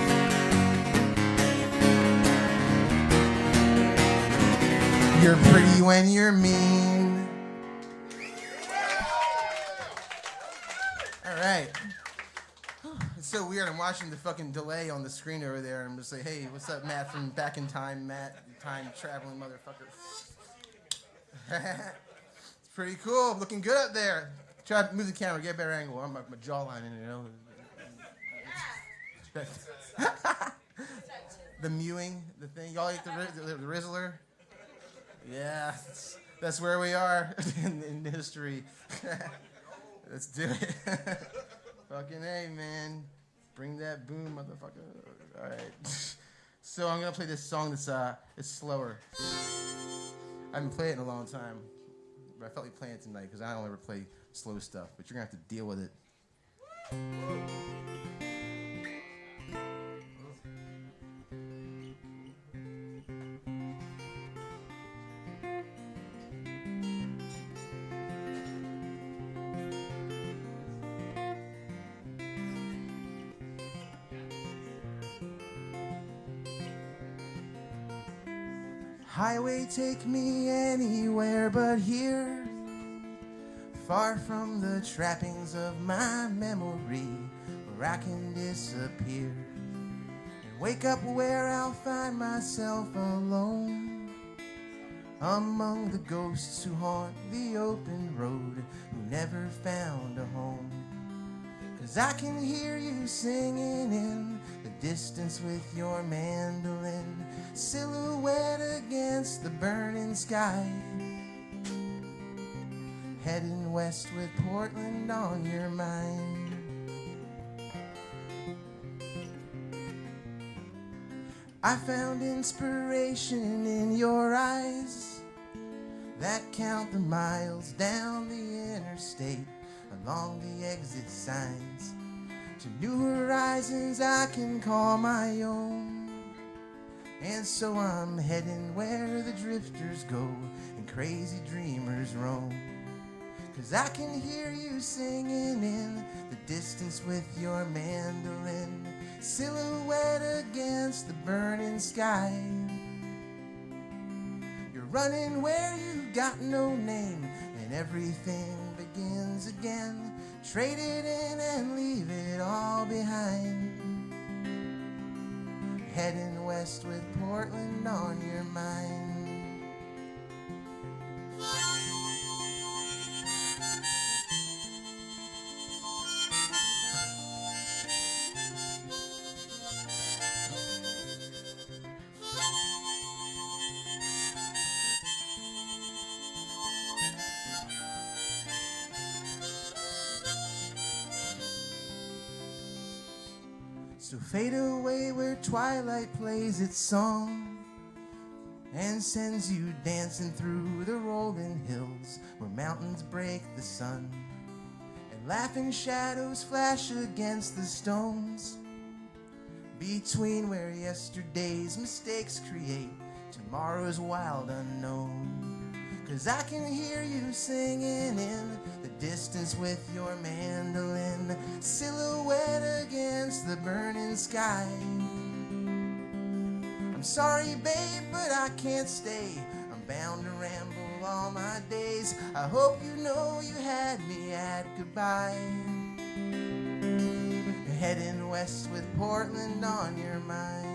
Speaker 10: You're pretty when you're mean. All right. It's so weird. I'm watching the fucking delay on the screen over there, and I'm just like, hey, what's up, Matt from Back in Time, Matt, time traveling motherfucker. It's pretty cool. Looking good up there. Try to move the camera, get a better angle. I'm like my jawline in it, you know. The mewing, the thing. Y'all eat the Rizzler? Yeah, that's where we are in history. Let's do it. Fucking A, man. Bring that boom, motherfucker. All right. So I'm going to play this song that's it's slower. I haven't played it in a long time, but I felt like playing it tonight because I don't ever play slow stuff, but you're going to have to deal with it. Highway, take me anywhere but here, far from the trappings of my memory, where I can disappear and wake up where I'll find myself alone, among the ghosts who haunt the open road, who never found a home. 'Cause I can hear you singing in the distance with your mandolin, silhouette against the burning sky. Heading west with Portland on your mind. I found inspiration in your eyes that count the miles down the interstate, along the exit signs, to new horizons I can call my own. And so I'm heading where the drifters go and crazy dreamers roam. 'Cause I can hear you singing in the distance with your mandolin, silhouette against the burning sky. You're running where you got no name, and everything begins again. Trade it in and leave it all behind. Heading west with Portland on your mind. So fade away where twilight plays its song and sends you dancing through the rolling hills where mountains break the sun and laughing shadows flash against the stones, between where yesterday's mistakes create tomorrow's wild unknown. 'Cause I can hear you singing in the distance with your mandolin, silhouette against the burning sky. I'm sorry, babe, but I can't stay. I'm bound to ramble all my days. I hope you know you had me at goodbye. You're heading west with Portland on your mind.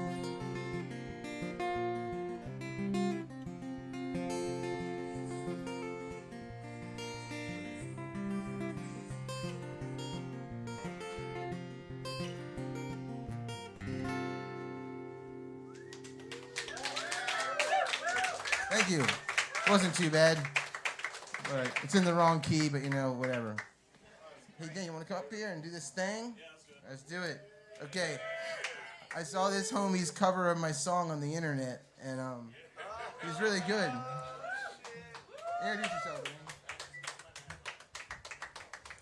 Speaker 10: Thank you. Wasn't too bad. But it's in the wrong key, but you know, whatever. Hey, Dan, you want to come up here and do this thing? Yeah, let's do it. Okay. I saw this homie's cover of my song on the internet, and he was really good. Introduce yourself, man.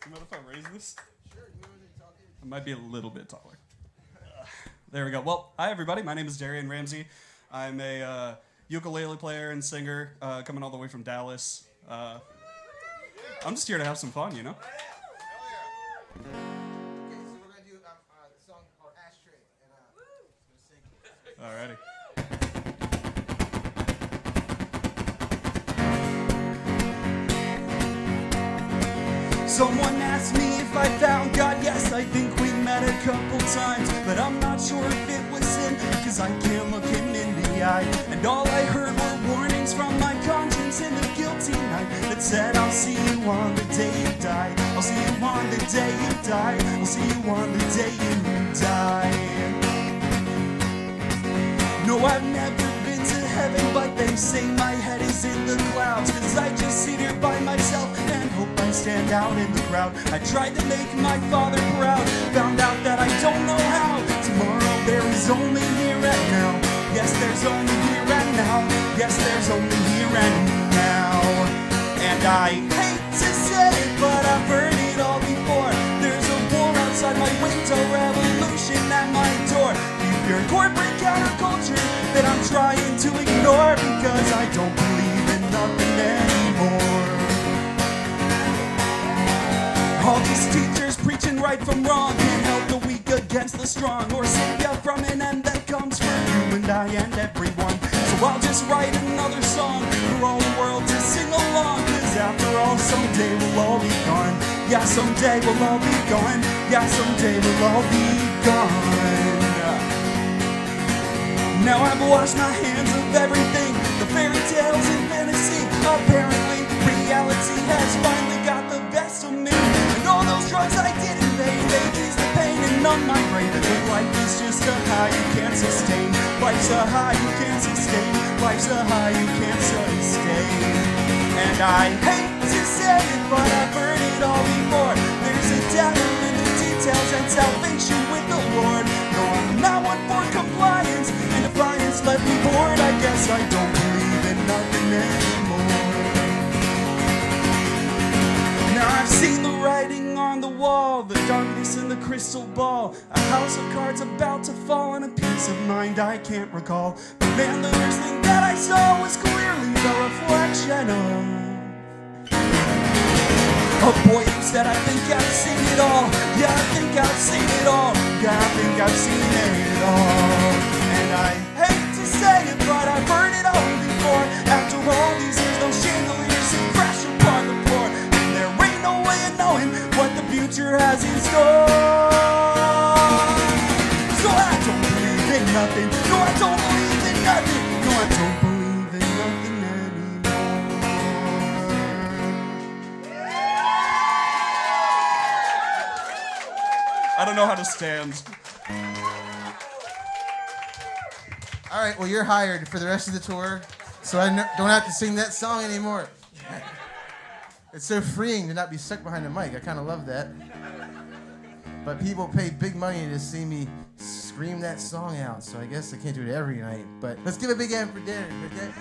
Speaker 11: You mind if I raise this?
Speaker 10: Sure. You want to talk to you?
Speaker 11: I might be a little bit taller. There we go. Well, hi, everybody. My name is Darian Ramsey. I'm a ukulele player and singer, coming all the way from Dallas. I'm just here to have some fun, you know?
Speaker 10: Okay, so we're going to do a song called Ashtray, and I'm going to sing.
Speaker 11: Alrighty. Someone asked me if I found God. Yes, I think we met a couple times, but I'm not sure if it was sin, cause I can't look him in the eye. And all I heard were warnings from my conscience in the guilty night that said, I'll see you on the day you die. I'll see you on the day you die. I'll see you on the day you die. No, I've never been to heaven, but they say my head is in the clouds, cause I just sit here by myself and hope I stand out in the crowd. I tried to make my father proud, found out that I don't know how. Tomorrow there is only here and now. Yes, there's only here and now. Yes, there's only here and now. And I hate to say it, but I've heard it all before. There's a war outside my window, revolution at my door. Your corporate counterculture that I'm trying to ignore because I don't believe in nothing anymore. All these teachers preaching right from wrong can't help the weak against the strong, or save you from an end that comes for you and I and everyone. So I'll just write another song for all the world to sing along, cause after all, someday we'll all be gone. Yeah, someday we'll all be gone. Yeah, someday we'll all be gone. Now I've washed my hands of everything, the fairy tales and fantasy. Apparently, reality has finally got the best of me. And all those drugs I did in vain, they ease the pain in and numb my brain. But life is just a high you can't sustain. Life's a high you can't sustain. Life's a high you can't sustain. And I hate to say it, but I've heard it all before. There's a devil in the details and salvation with the Lord. No, I'm not one for compliance, and defiance left me bored. I guess I don't believe in nothing anymore. Now I've seen the writing on the wall, the darkness in the crystal ball, a house of cards about to fall, and a peace of mind I can't recall. But man, the first thing that I saw was clearly the reflection of a boy who said, I think I've seen it all. Yeah, I think I've seen it all. Yeah, I think I've seen it all. And I hate to say it, but I've heard it all before. After all these years, those chandeliers should crash upon the floor. And there ain't no way of knowing what the future has in store. So I don't believe in nothing. No, I don't believe in nothing. No, I don't believe in nothing anymore.
Speaker 7: I don't know how to stand.
Speaker 10: All right, well, you're hired for the rest of the tour, so I don't have to sing that song anymore. It's so freeing to not be stuck behind the mic. I kind of love that. But people pay big money to see me scream that song out, so I guess I can't do it every night. But let's give a big hand for Derek, okay?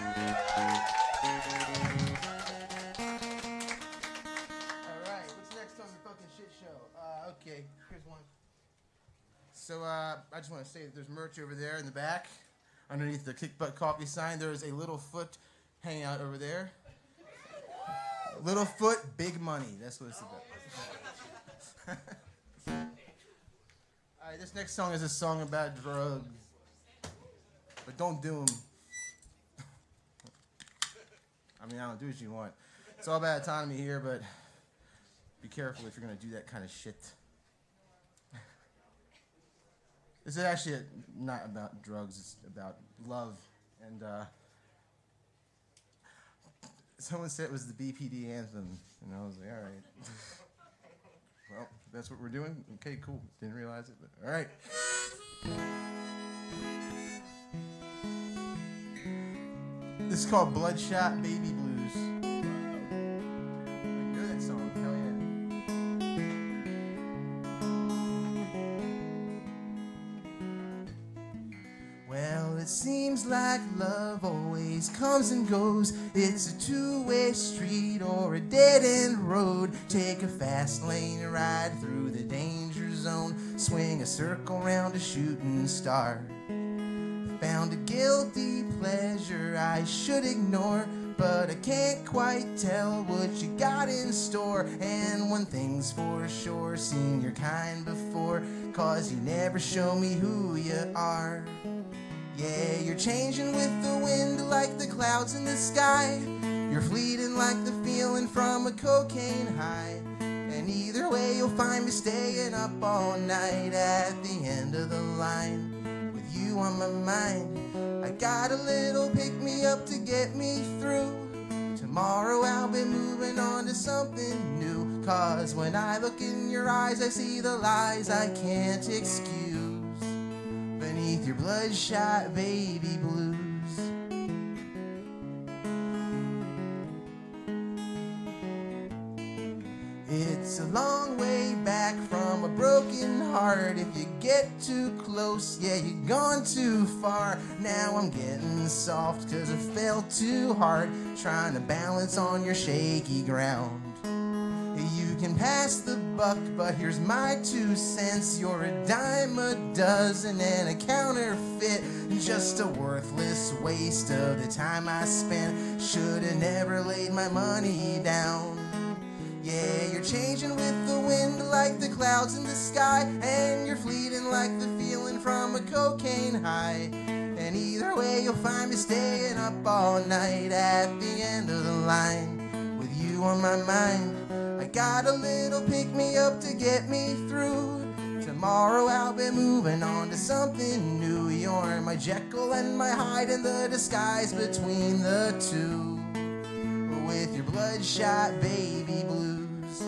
Speaker 10: All right, what's next on the fucking shit show? Okay, here's one. So I just want to say that there's merch over there in the back. Underneath the Kick Butt Coffee sign, there is a little foot hanging out over there. Little foot, big money. That's what it's about. All right, this next song is a song about drugs. But don't do them. I mean, I don't do what you want. It's all about autonomy here, but be careful if you're going to do that kind of shit. This is actually not about drugs. It's about love. And someone said it was the BPD anthem. And I was like, all right. Well, that's what we're doing? Okay, cool. Didn't realize it, but all right. This is called Bloodshot Baby Blues. You know that song? Hell yeah. Well, it seems like love always comes and goes. It's a two-way street or a dead-end road. Take a fast lane ride through the danger zone. Swing a circle round a shooting star. Found a guilty pleasure I should ignore, but I can't quite tell what you got in store. And one thing's for sure, seen your kind before, 'cause you never show me who you are. Yeah, you're changing with the wind like the clouds in the sky. You're fleeting like the feeling from a cocaine high. And either way you'll find me staying up all night at the end of the line. With you on my mind, I got a little pick-me-up to get me through. Tomorrow I'll be moving on to something new. 'Cause when I look in your eyes I see the lies I can't excuse beneath your bloodshot baby blues. It's a long way back from a broken heart. If you get too close, yeah, you're gone too far. Now I'm getting soft 'cause I fell too hard, trying to balance on your shaky ground. You can pass the buck, but here's my 2 cents. You're a dime a dozen and a counterfeit. Just a worthless waste of the time I spent. Should've never laid my money down. Yeah, you're changing with the wind like the clouds in the sky. And you're fleeting like the feeling from a cocaine high. And either way you'll find me staying up all night at the end of the line. With you on my mind, I got a little pick-me-up to get me through. Tomorrow I'll be moving on to something new. You're my Jekyll and my Hyde in the disguise between the two. With your bloodshot baby blues.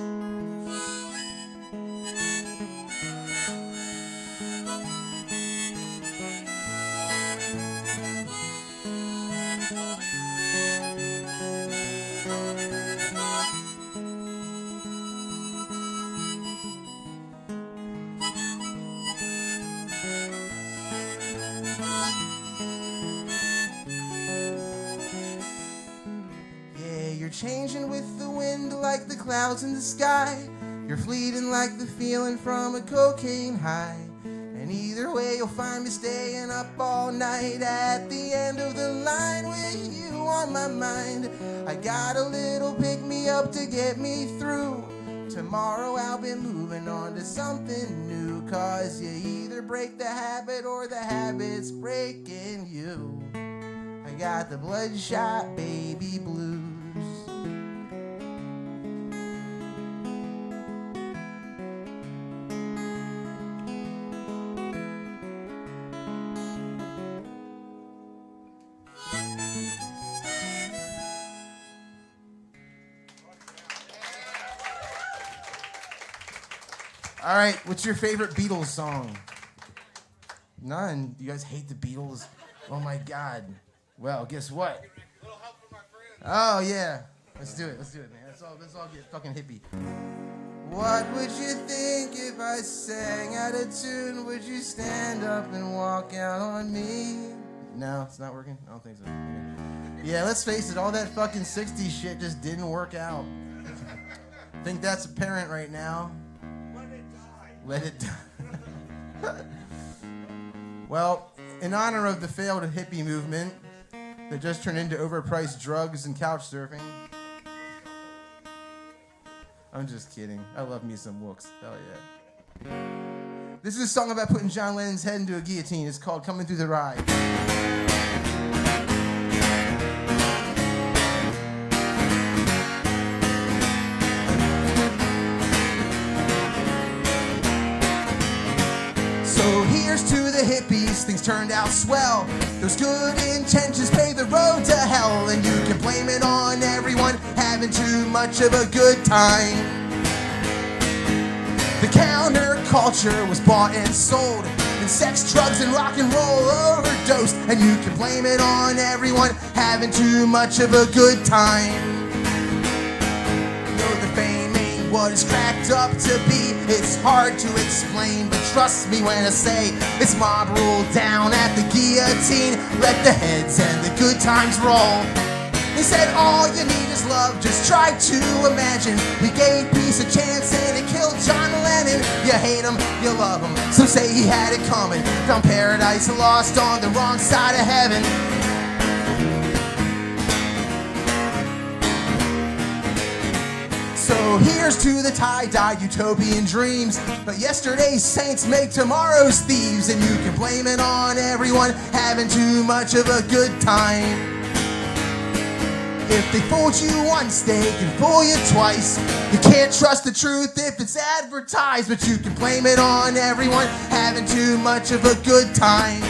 Speaker 10: with the wind like the clouds in the sky. You're fleeting like the feeling from a cocaine high. And either way you'll find me staying up all night at the end of the line with you on my mind. I got a little pick-me-up to get me through. Tomorrow I'll be moving on to something new. Cause you either break the habit or the habit's breaking you. I got the bloodshot baby blues. All right, what's your favorite Beatles song? None. You guys hate the Beatles? Oh my God. Well, guess what? Oh yeah. Let's do it, man. Let's all get fucking hippie. What would you think if I sang out of tune? Would you stand up and walk out on me? No, it's not working? I don't think so. Okay. Yeah, let's face it, all that fucking 60s shit just didn't work out. I think that's apparent right now. Let it die. Well, in honor of the failed hippie movement that just turned into overpriced drugs and couch surfing. I'm just kidding. I love me some Wooks. Hell yeah. This is a song about putting John Lennon's head into a guillotine. It's called Coming Through the Ride. So here's to the hippies, things turned out swell. Those good intentions paved the road to hell. And you can blame it on everyone having too much of a good time. The counterculture was bought and sold, and sex, drugs, and rock and roll overdosed. And you can blame it on everyone having too much of a good time. The fame ain't what it's cracked up to be. It's hard to explain, but trust me when I say it's mob rule down at the guillotine. Let the heads and the good times roll. He said all you need is love, just try to imagine. We gave peace a chance and it killed John Lennon. You hate him, you love him, some say he had it coming. Found paradise lost on the wrong side of heaven. So here's to the tie-dye utopian dreams. But yesterday's saints make tomorrow's thieves. And you can blame it on everyone having too much of a good time. If they fooled you once, they can fool you twice. You can't trust the truth if it's advertised. But you can blame it on everyone having too much of a good time.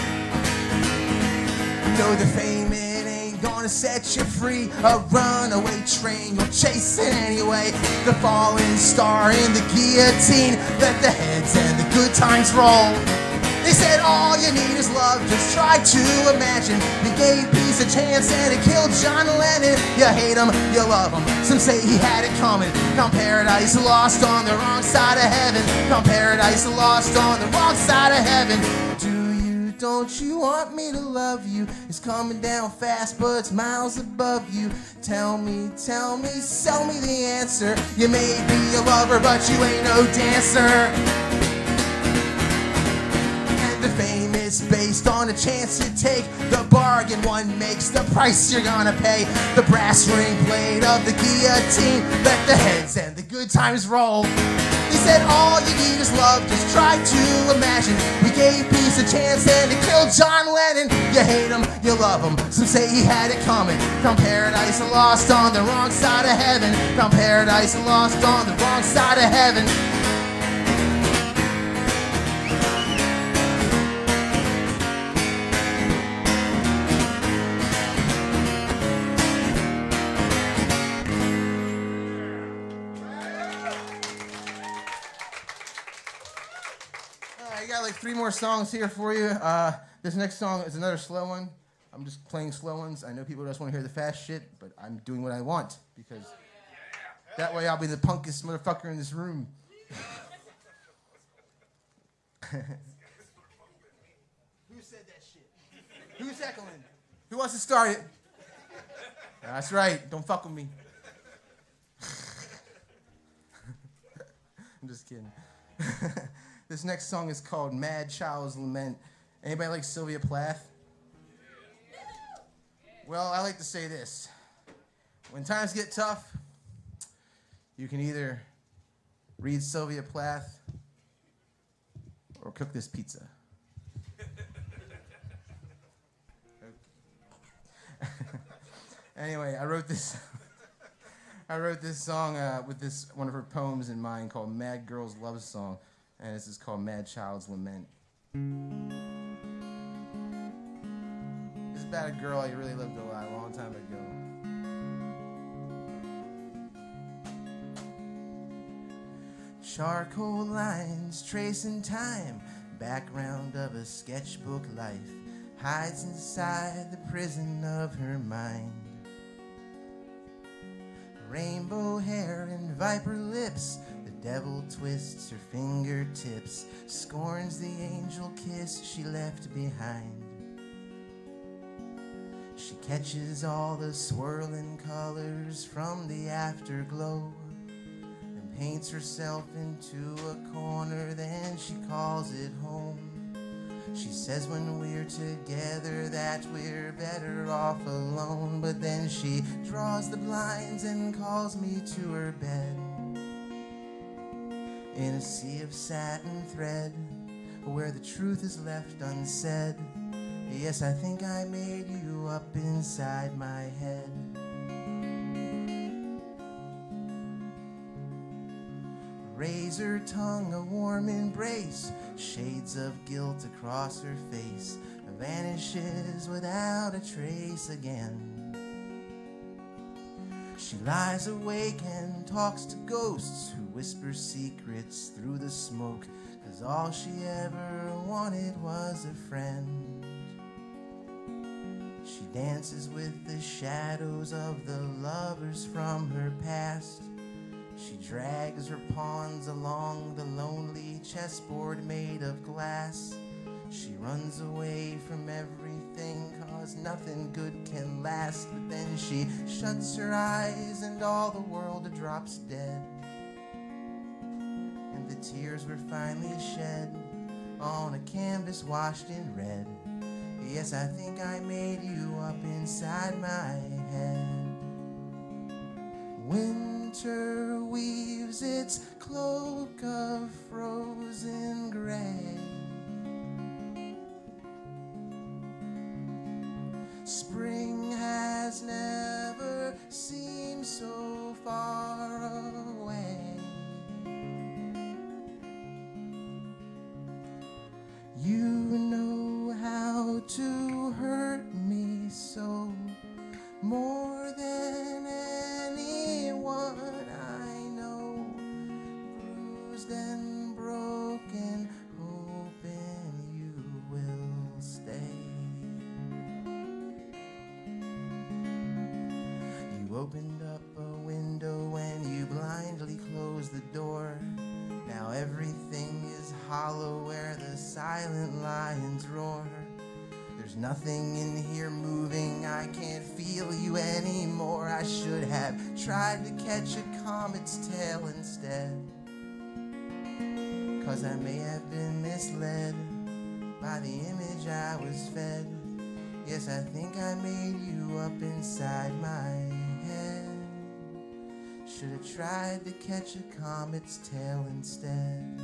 Speaker 10: Know the fame, it ain't gonna set you free. A runaway train, you'll chase it anyway. The falling star in the guillotine. Let the heads and the good times roll. They said all you need is love, just try to imagine. We gave peace a chance and it killed John Lennon. You hate him, you love him, some say he had it coming. Found paradise lost on the wrong side of heaven. Found paradise lost on the wrong side of heaven. Don't you want me to love you? It's coming down fast, but it's miles above you. Tell me, sell me the answer. You may be a lover, but you ain't no dancer. The fame is based on a chance you take. The bargain one makes, the price you're gonna pay. The brass ring blade of the guillotine. Let the heads and the good times roll. He said all you need is love, just try to imagine. We gave peace a chance and it killed John Lennon. You hate him, you love him, some say he had it coming. Found paradise lost on the wrong side of heaven. Found paradise lost on the wrong side of heaven. I got like 3 more songs here for you. This next song is another slow one. I'm just playing slow ones. I know people just want to hear the fast shit, but I'm doing what I want because that way I'll be the punkest motherfucker in this room. Who said that shit? Who's heckling? Who wants to start it? That's right. Don't fuck with me. just kidding. This next song is called Mad Child's Lament. Anybody like Sylvia Plath? Well, I like to say this. When times get tough, you can either read Sylvia Plath or cook this pizza. Anyway, I wrote this song with this one of her poems in mind called Mad Girl's Love Song, and this is called Mad Child's Lament. It's about a girl I really loved a long time ago. Charcoal lines tracing time, background of a sketchbook life, hides inside the prison of her mind. Rainbow hair and viper lips, the devil twists her fingertips, scorns the angel kiss she left behind. She catches all the swirling colors from the afterglow and paints herself into a corner, then she calls it home. She says when we're together that we're better off alone, but then she draws the blinds and calls me to her bed. In a sea of satin thread, where the truth is left unsaid, yes, I think I made you up inside my head. Razor tongue, a warm embrace, shades of guilt across her face, vanishes without a trace again. She lies awake and talks to ghosts who whisper secrets through the smoke, 'cause all she ever wanted was a friend. She dances with the shadows of the lovers from her past. She drags her pawns along the lonely chessboard made of glass. She runs away from everything, 'cause nothing good can last. But then she shuts her eyes and all the world drops dead. And the tears were finally shed on a canvas washed in red. Yes, I think I made you up inside my head. Winter weaves its cloak of frozen gray. Spring has never seemed so far away. You know how to hurt me so, more than anyone I know. Bruised and broken, hoping you will stay. You opened up a window and you blindly closed the door. Now everything is hollow where the silent lions roar. There's nothing in here moving, I can't feel you anymore. I should have tried to catch a comet's tail instead, 'cause I may have been misled by the image I was fed. Yes, I think I made you up inside my head. Should have tried to catch a comet's tail instead.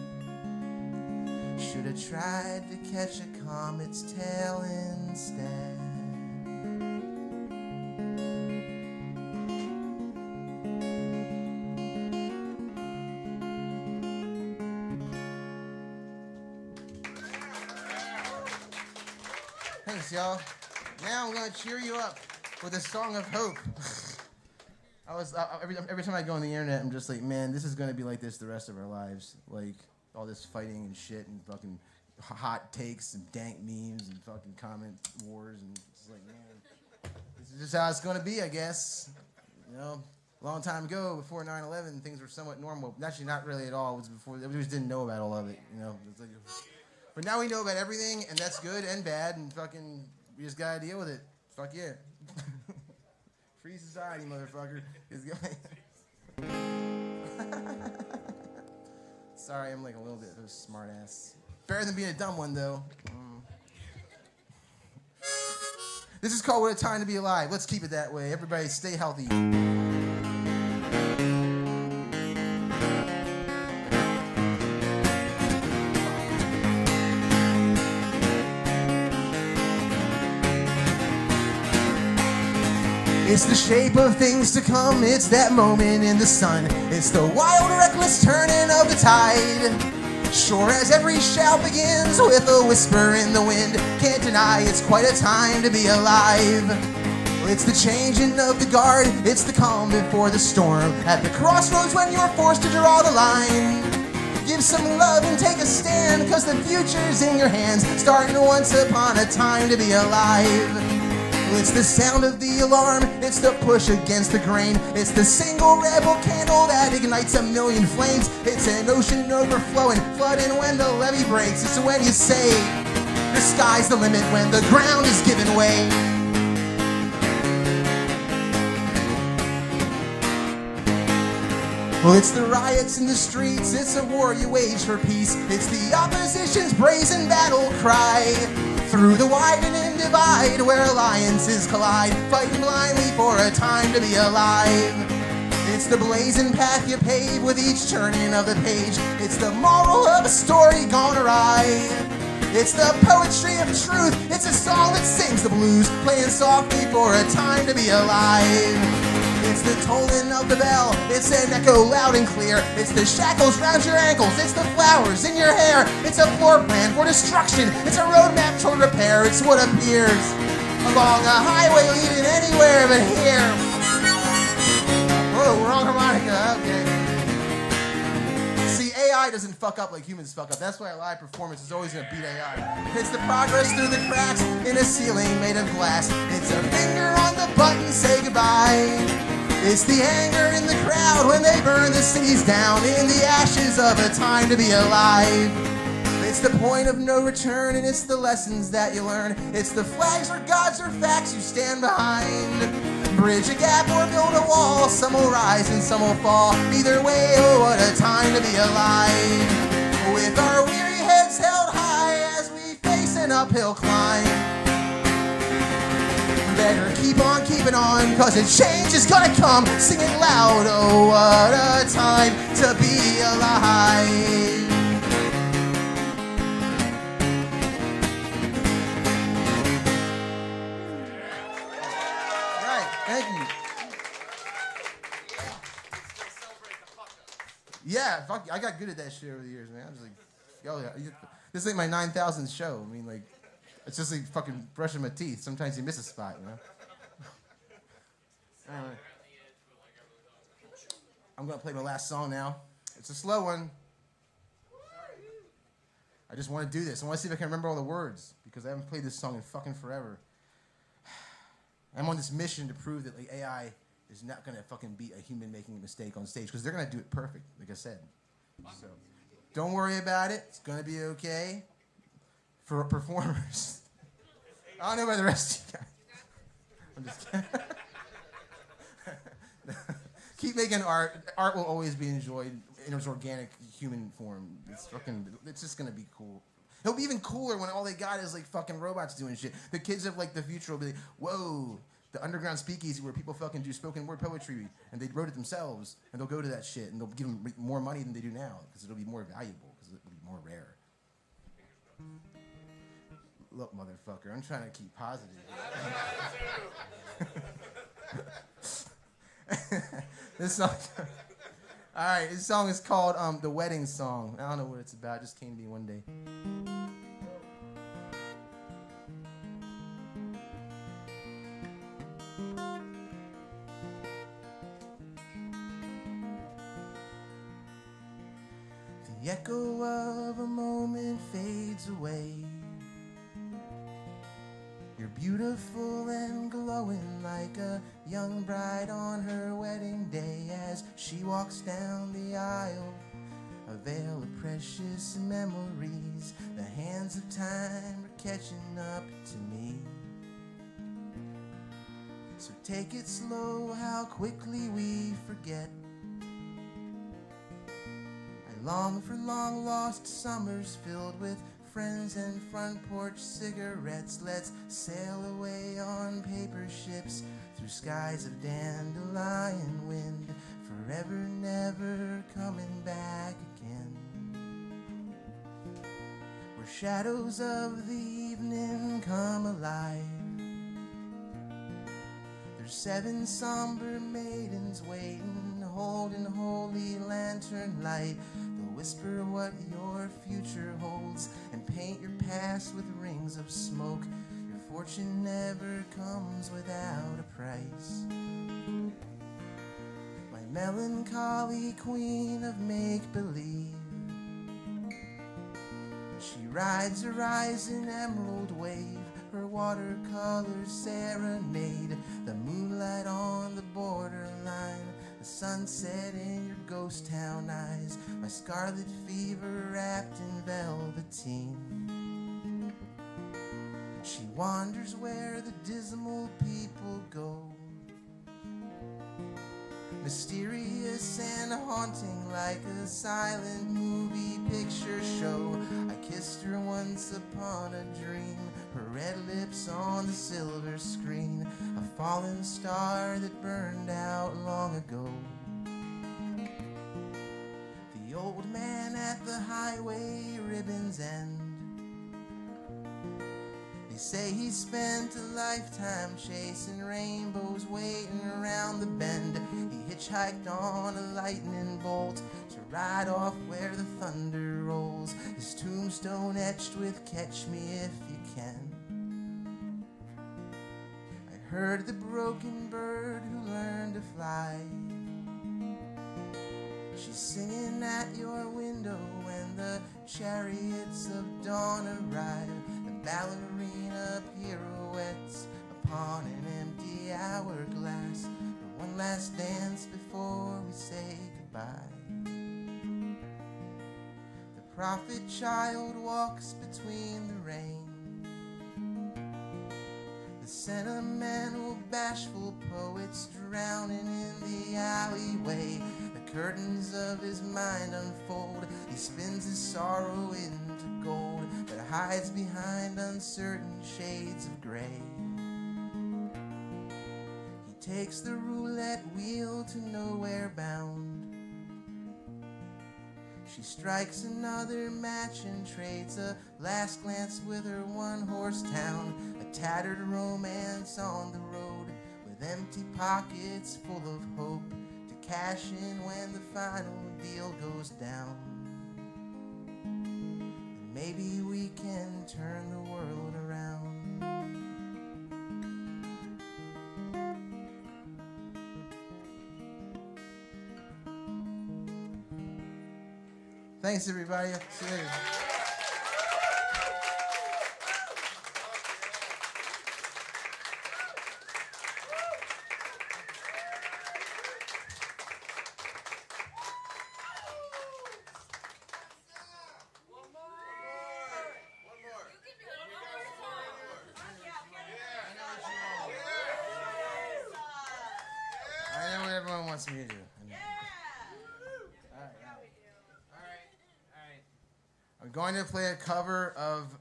Speaker 10: Should have tried to catch a comet's tail instead. Thanks, y'all. Now I'm going to cheer you up with a song of hope. Every time I go on the internet, I'm just like, man, this is going to be like this the rest of our lives. Like, all this fighting and shit and fucking hot takes and dank memes and fucking comment wars, and it's like, man, this is just how it's going to be, I guess. You know, a long time ago, before 9/11, things were somewhat normal. Actually, not really at all. It was before, we just didn't know about all of it, you know. It's like, but now we know about everything, and that's good and bad, and fucking, we just gotta deal with it. Fuck yeah. Free society, motherfucker. Sorry, I'm like a little bit of a smart ass. Better than being a dumb one, though. This is called What a Time to Be Alive. Let's keep it that way. Everybody stay healthy. It's the shape of things to come, it's that moment in the sun. It's the wild, reckless turning of the tide. Sure as every shout begins with a whisper in the wind, can't deny it's quite a time to be alive. It's the changing of the guard, it's the calm before the storm. At the crossroads when you're forced to draw the line. Give some love and take a stand, cause the future's in your hands, starting once upon a time to be alive. It's the sound of the alarm, it's the push against the grain. It's the single rebel candle that ignites a million flames. It's an ocean overflowing, flooding when the levee breaks. It's when you say, the sky's the limit, when the ground is giving way. Well, it's the riots in the streets, it's a war you wage for peace. It's the opposition's brazen battle cry. Through the widening divide where alliances collide, fighting blindly for a time to be alive. It's the blazing path you pave with each turning of the page. It's the moral of a story gone awry. It's the poetry of truth, it's a song that sings the blues, playing softly for a time to be alive. It's the tolling of the bell, it's an echo loud and clear. It's the shackles round your ankles, it's the flowers in your hair. It's a floor plan for destruction, it's a roadmap toward repair. It's what appears along a highway leading anywhere but here. Whoa, wrong harmonica, okay. See, AI doesn't fuck up like humans fuck up. That's why a live performance is always gonna beat AI. It's the progress through the cracks in a ceiling made of glass. It's a finger on the button, say goodbye. It's the anger in the crowd when they burn the cities down in the ashes of a time to be alive. It's the point of no return and it's the lessons that you learn. It's the flags or gods or facts you stand behind. Bridge a gap or build a wall, some will rise and some will fall. Either way, oh what a time to be alive. With our weary heads held high as we face an uphill climb. Better keep on keeping on, cause a change is gonna come. Sing it loud, oh what a time to be alive. Right, thank you. Yeah, fuck, I got good at that shit over the years, man. I was like, yo, this is like my 9,000th show. I mean, like, it's just like fucking brushing my teeth. Sometimes you miss a spot, you know? Anyway. I'm gonna play my last song now. It's a slow one. I just want to do this. I want to see if I can remember all the words because I haven't played this song in fucking forever. I'm on this mission to prove that like AI is not gonna fucking beat a human making a mistake on stage because they're gonna do it perfect, like I said. So don't worry about it. It's gonna be okay. For performers. I don't know about the rest of you guys. I'm just kidding. Keep making art. Art will always be enjoyed in its organic human form. It's just gonna be cool. It'll be even cooler when all they got is like fucking robots doing shit. The kids of like the future will be like, whoa, the underground speakeasy where people fucking do spoken word poetry and they wrote it themselves and they'll go to that shit and they'll give them more money than they do now because it'll be more valuable because it'll be more rare. Look, motherfucker, I'm trying to keep positive. This song, all right, this song is called The Wedding Song. I don't know what it's about, it just came to me one day. The echo of a moment fades away. You're beautiful and glowing like a young bride on her wedding day as she walks down the aisle, a veil of precious memories. The hands of time are catching up to me. So take it slow, how quickly we forget. I long for long lost summers filled with friends and front porch cigarettes. Let's sail away on paper ships through skies of dandelion wind, forever never coming back again. Where shadows of the evening come alive, there's 7 somber maidens waiting, holding holy lantern light. They'll whisper what your future holds and paint your past with rings of smoke. Your fortune never comes without a price. My melancholy queen of make-believe, she rides her eyes in emerald wave, her watercolor serenade, the moonlight on the borderline, the sunset in your ghost town eyes, my scarlet fever wrapped in velveteen. She wanders where the dismal people go, mysterious and haunting like a silent movie picture show. I kissed her once upon a dream, her red lips on the silver screen, a fallen star that burned out long ago. The old man at the highway ribbon's end, they say he spent a lifetime chasing rainbows waiting around the bend. He hitchhiked on a lightning bolt to ride off where the thunder rolls, his tombstone etched with "Catch me if you can." I heard the broken bird who learned to fly, she's singing at your window when the chariots of dawn arrive. Ballerina pirouettes upon an empty hourglass, for one last dance before we say goodbye. The prophet child walks between the rain, the sentimental bashful poet's drowning in the alleyway. The curtains of his mind unfold, he spins his sorrow into gold, but hides behind uncertain shades of gray. He takes the roulette wheel to nowhere bound, she strikes another match and trades a last glance with her one-horse town, a tattered romance on the road with empty pockets full of hope to cash in when the final deal goes down. Maybe we can turn the world around. Thanks, everybody. See you later. I know what everyone wants me to do. I'm going to play a cover of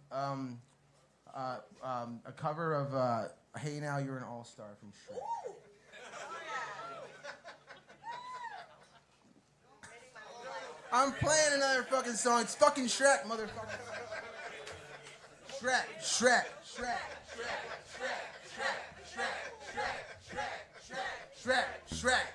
Speaker 10: "Hey Now You're an All-Star" from Shrek. I'm playing another fucking song. It's fucking Shrek, motherfucker. Shrek, Shrek, Shrek, Shrek, Shrek, Shrek, Shrek, Shrek, Shrek, Shrek, Shrek.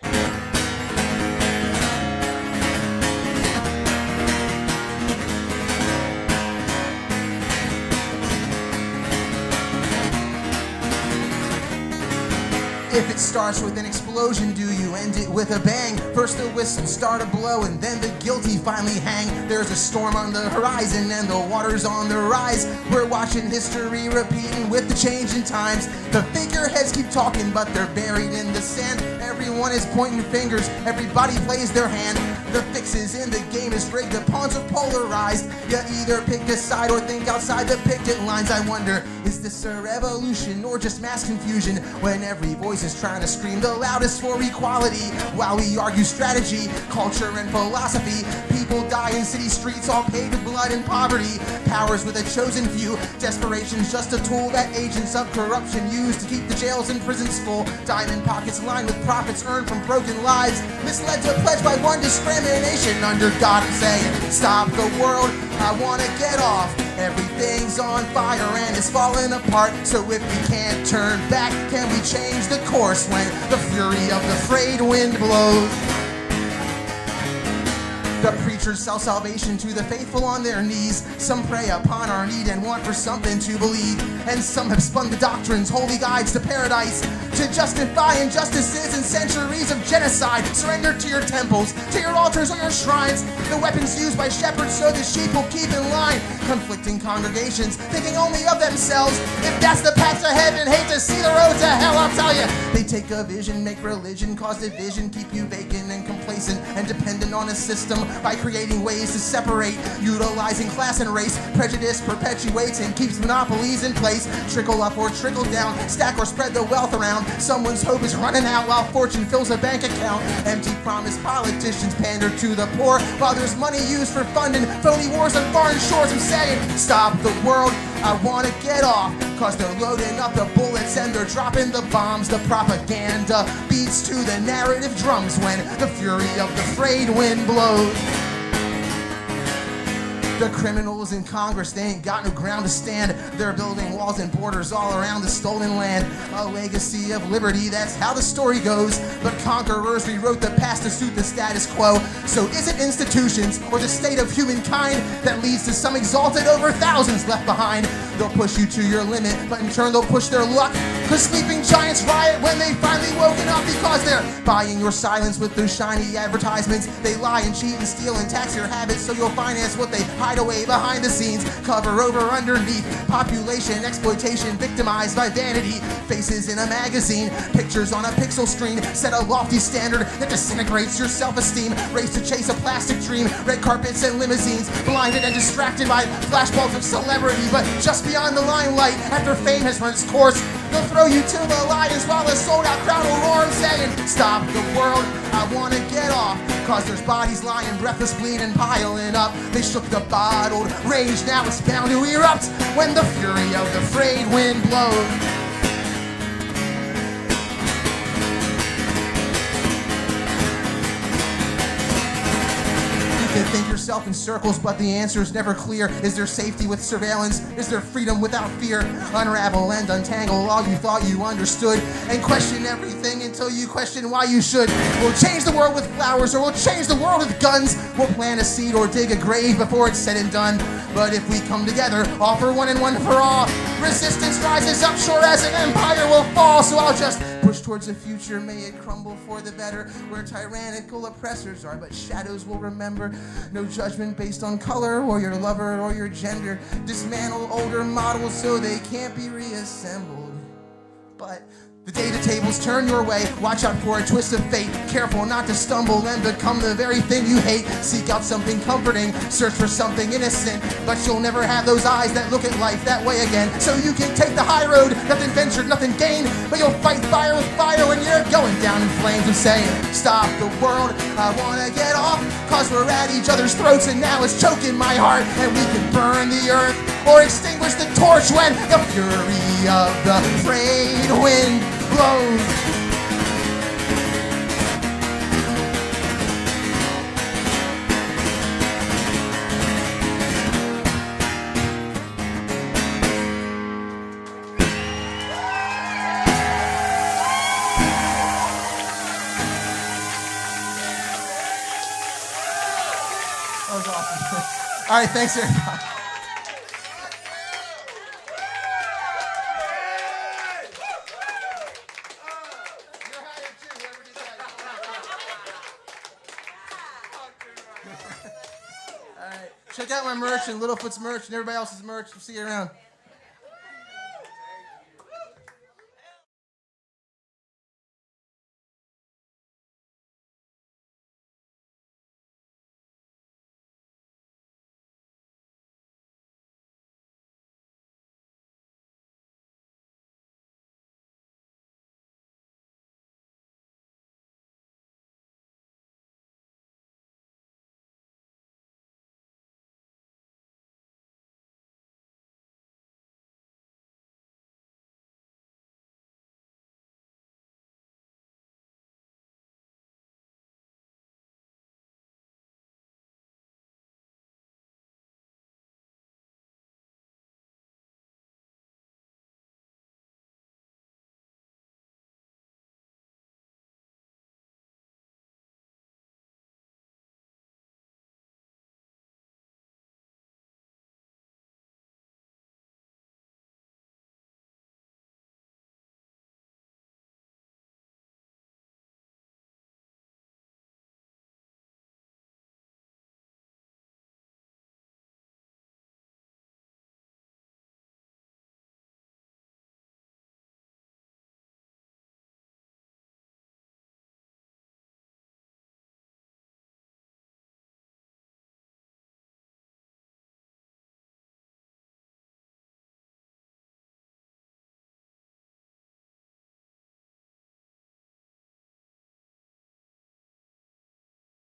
Speaker 10: If it starts with an explosion, do you end it with a bang? First the whistle start a blow and then the guilty finally hang. There's a storm on the horizon and the water's on the rise. We're watching history repeating with the change in times. The figureheads keep talking but they're buried in the sand. Everyone everyone is pointing fingers. Everybody plays their hand. The fixes in the game is rigged. The pawns are polarized. You either pick a side or think outside the picket lines. I wonder, is this a revolution or just mass confusion? When every voice is trying to scream the loudest for equality, while we argue strategy, culture, and philosophy. People die in city streets, all paid with blood and poverty. Powers with a chosen few. Desperation's just a tool that agents of corruption use to keep the jails and prisons full. Diamond pockets lined with profits earned from broken lives. Misled to pledge by one discrimination. Under God, I'm saying, stop the world. I wanna get off. Everything's on fire and it's falling apart. So if we can't turn back, can we change the course when the fury of the frayed wind blows? The preachers sell salvation to the faithful on their knees. Some prey upon our need and want for something to believe. And some have spun the doctrines, holy guides to paradise, to justify injustices and centuries of genocide. Surrender to your temples, to your altars or your shrines. The weapons used by shepherds so the sheep will keep in line. Conflicting congregations, thinking only of themselves. If that's the path to heaven, hate to see the road to hell, I'll tell you. They take a vision, make religion, cause division, keep you vacant and complacent and dependent on a system by creating ways to separate, utilizing class and race. Prejudice perpetuates and keeps monopolies in place. Trickle up or trickle down, stack or spread the wealth around. Someone's hope is running out while fortune fills a bank account. Empty promise politicians pander to the poor while there's money used for funding phony wars on foreign shores. I'm saying, stop the world, I wanna get off. Cause they're loading up the bullets and they're dropping the bombs. The propaganda beats to the narrative drums when the fury of the frayed wind blows. The criminals in Congress, they ain't got no ground to stand. They're building walls and borders all around the stolen land. A legacy of liberty, that's how the story goes. But conquerors rewrote the past to suit the status quo. So is it institutions or the state of humankind that leads to some exalted over thousands left behind? They'll push you to your limit, but in turn they'll push their luck. Cause sleeping giants riot when they finally woken up, because they're buying your silence with those shiny advertisements. They lie and cheat and steal and tax your habits so you'll finance what they hide away behind the scenes. Cover over underneath. Population exploitation victimized by vanity. Faces in a magazine. Pictures on a pixel screen. Set a lofty standard that disintegrates your self-esteem. Race to chase a plastic dream. Red carpets and limousines. Blinded and distracted by flashbulbs of celebrity. But just beyond the limelight, after fame has run its course, they'll throw you to the lions while a sold-out crowd will roar and saying, stop the world, I wanna get off. Cause there's bodies lying, breathless, bleeding, piling up. They shook the bottled rage, now it's bound to erupt when the fury of the frayed wind blows. You think yourself in circles, but the answer is never clear. Is there safety with surveillance? Is there freedom without fear? Unravel and untangle all you thought you understood, and question everything until you question why you should. We'll change the world with flowers, or we'll change the world with guns. We'll plant a seed or dig a grave before it's said and done. But if we come together, all for one and one for all, resistance rises up sure as an empire will fall. So I'll just push towards a future, may it crumble for the better, where tyrannical oppressors are but shadows will remember. No judgment based on color or your lover or your gender. Dismantle older models so they can't be reassembled. But the day the tables turn your way, watch out for a twist of fate. Careful not to stumble and become the very thing you hate. Seek out something comforting, search for something innocent, but you'll never have those eyes that look at life that way again. So you can take the high road, nothing ventured, nothing gained, but you'll fight fire with fire when you're going down in flames. And saying, stop the world, I wanna get off. Cause we're at each other's throats and now it's choking my heart. And we can burn the earth or extinguish the torch when the fury of the frayed wind blows. That was awesome. All right, thanks, everybody. All right, check out my merch and Littlefoot's merch and everybody else's merch. We'll see you around.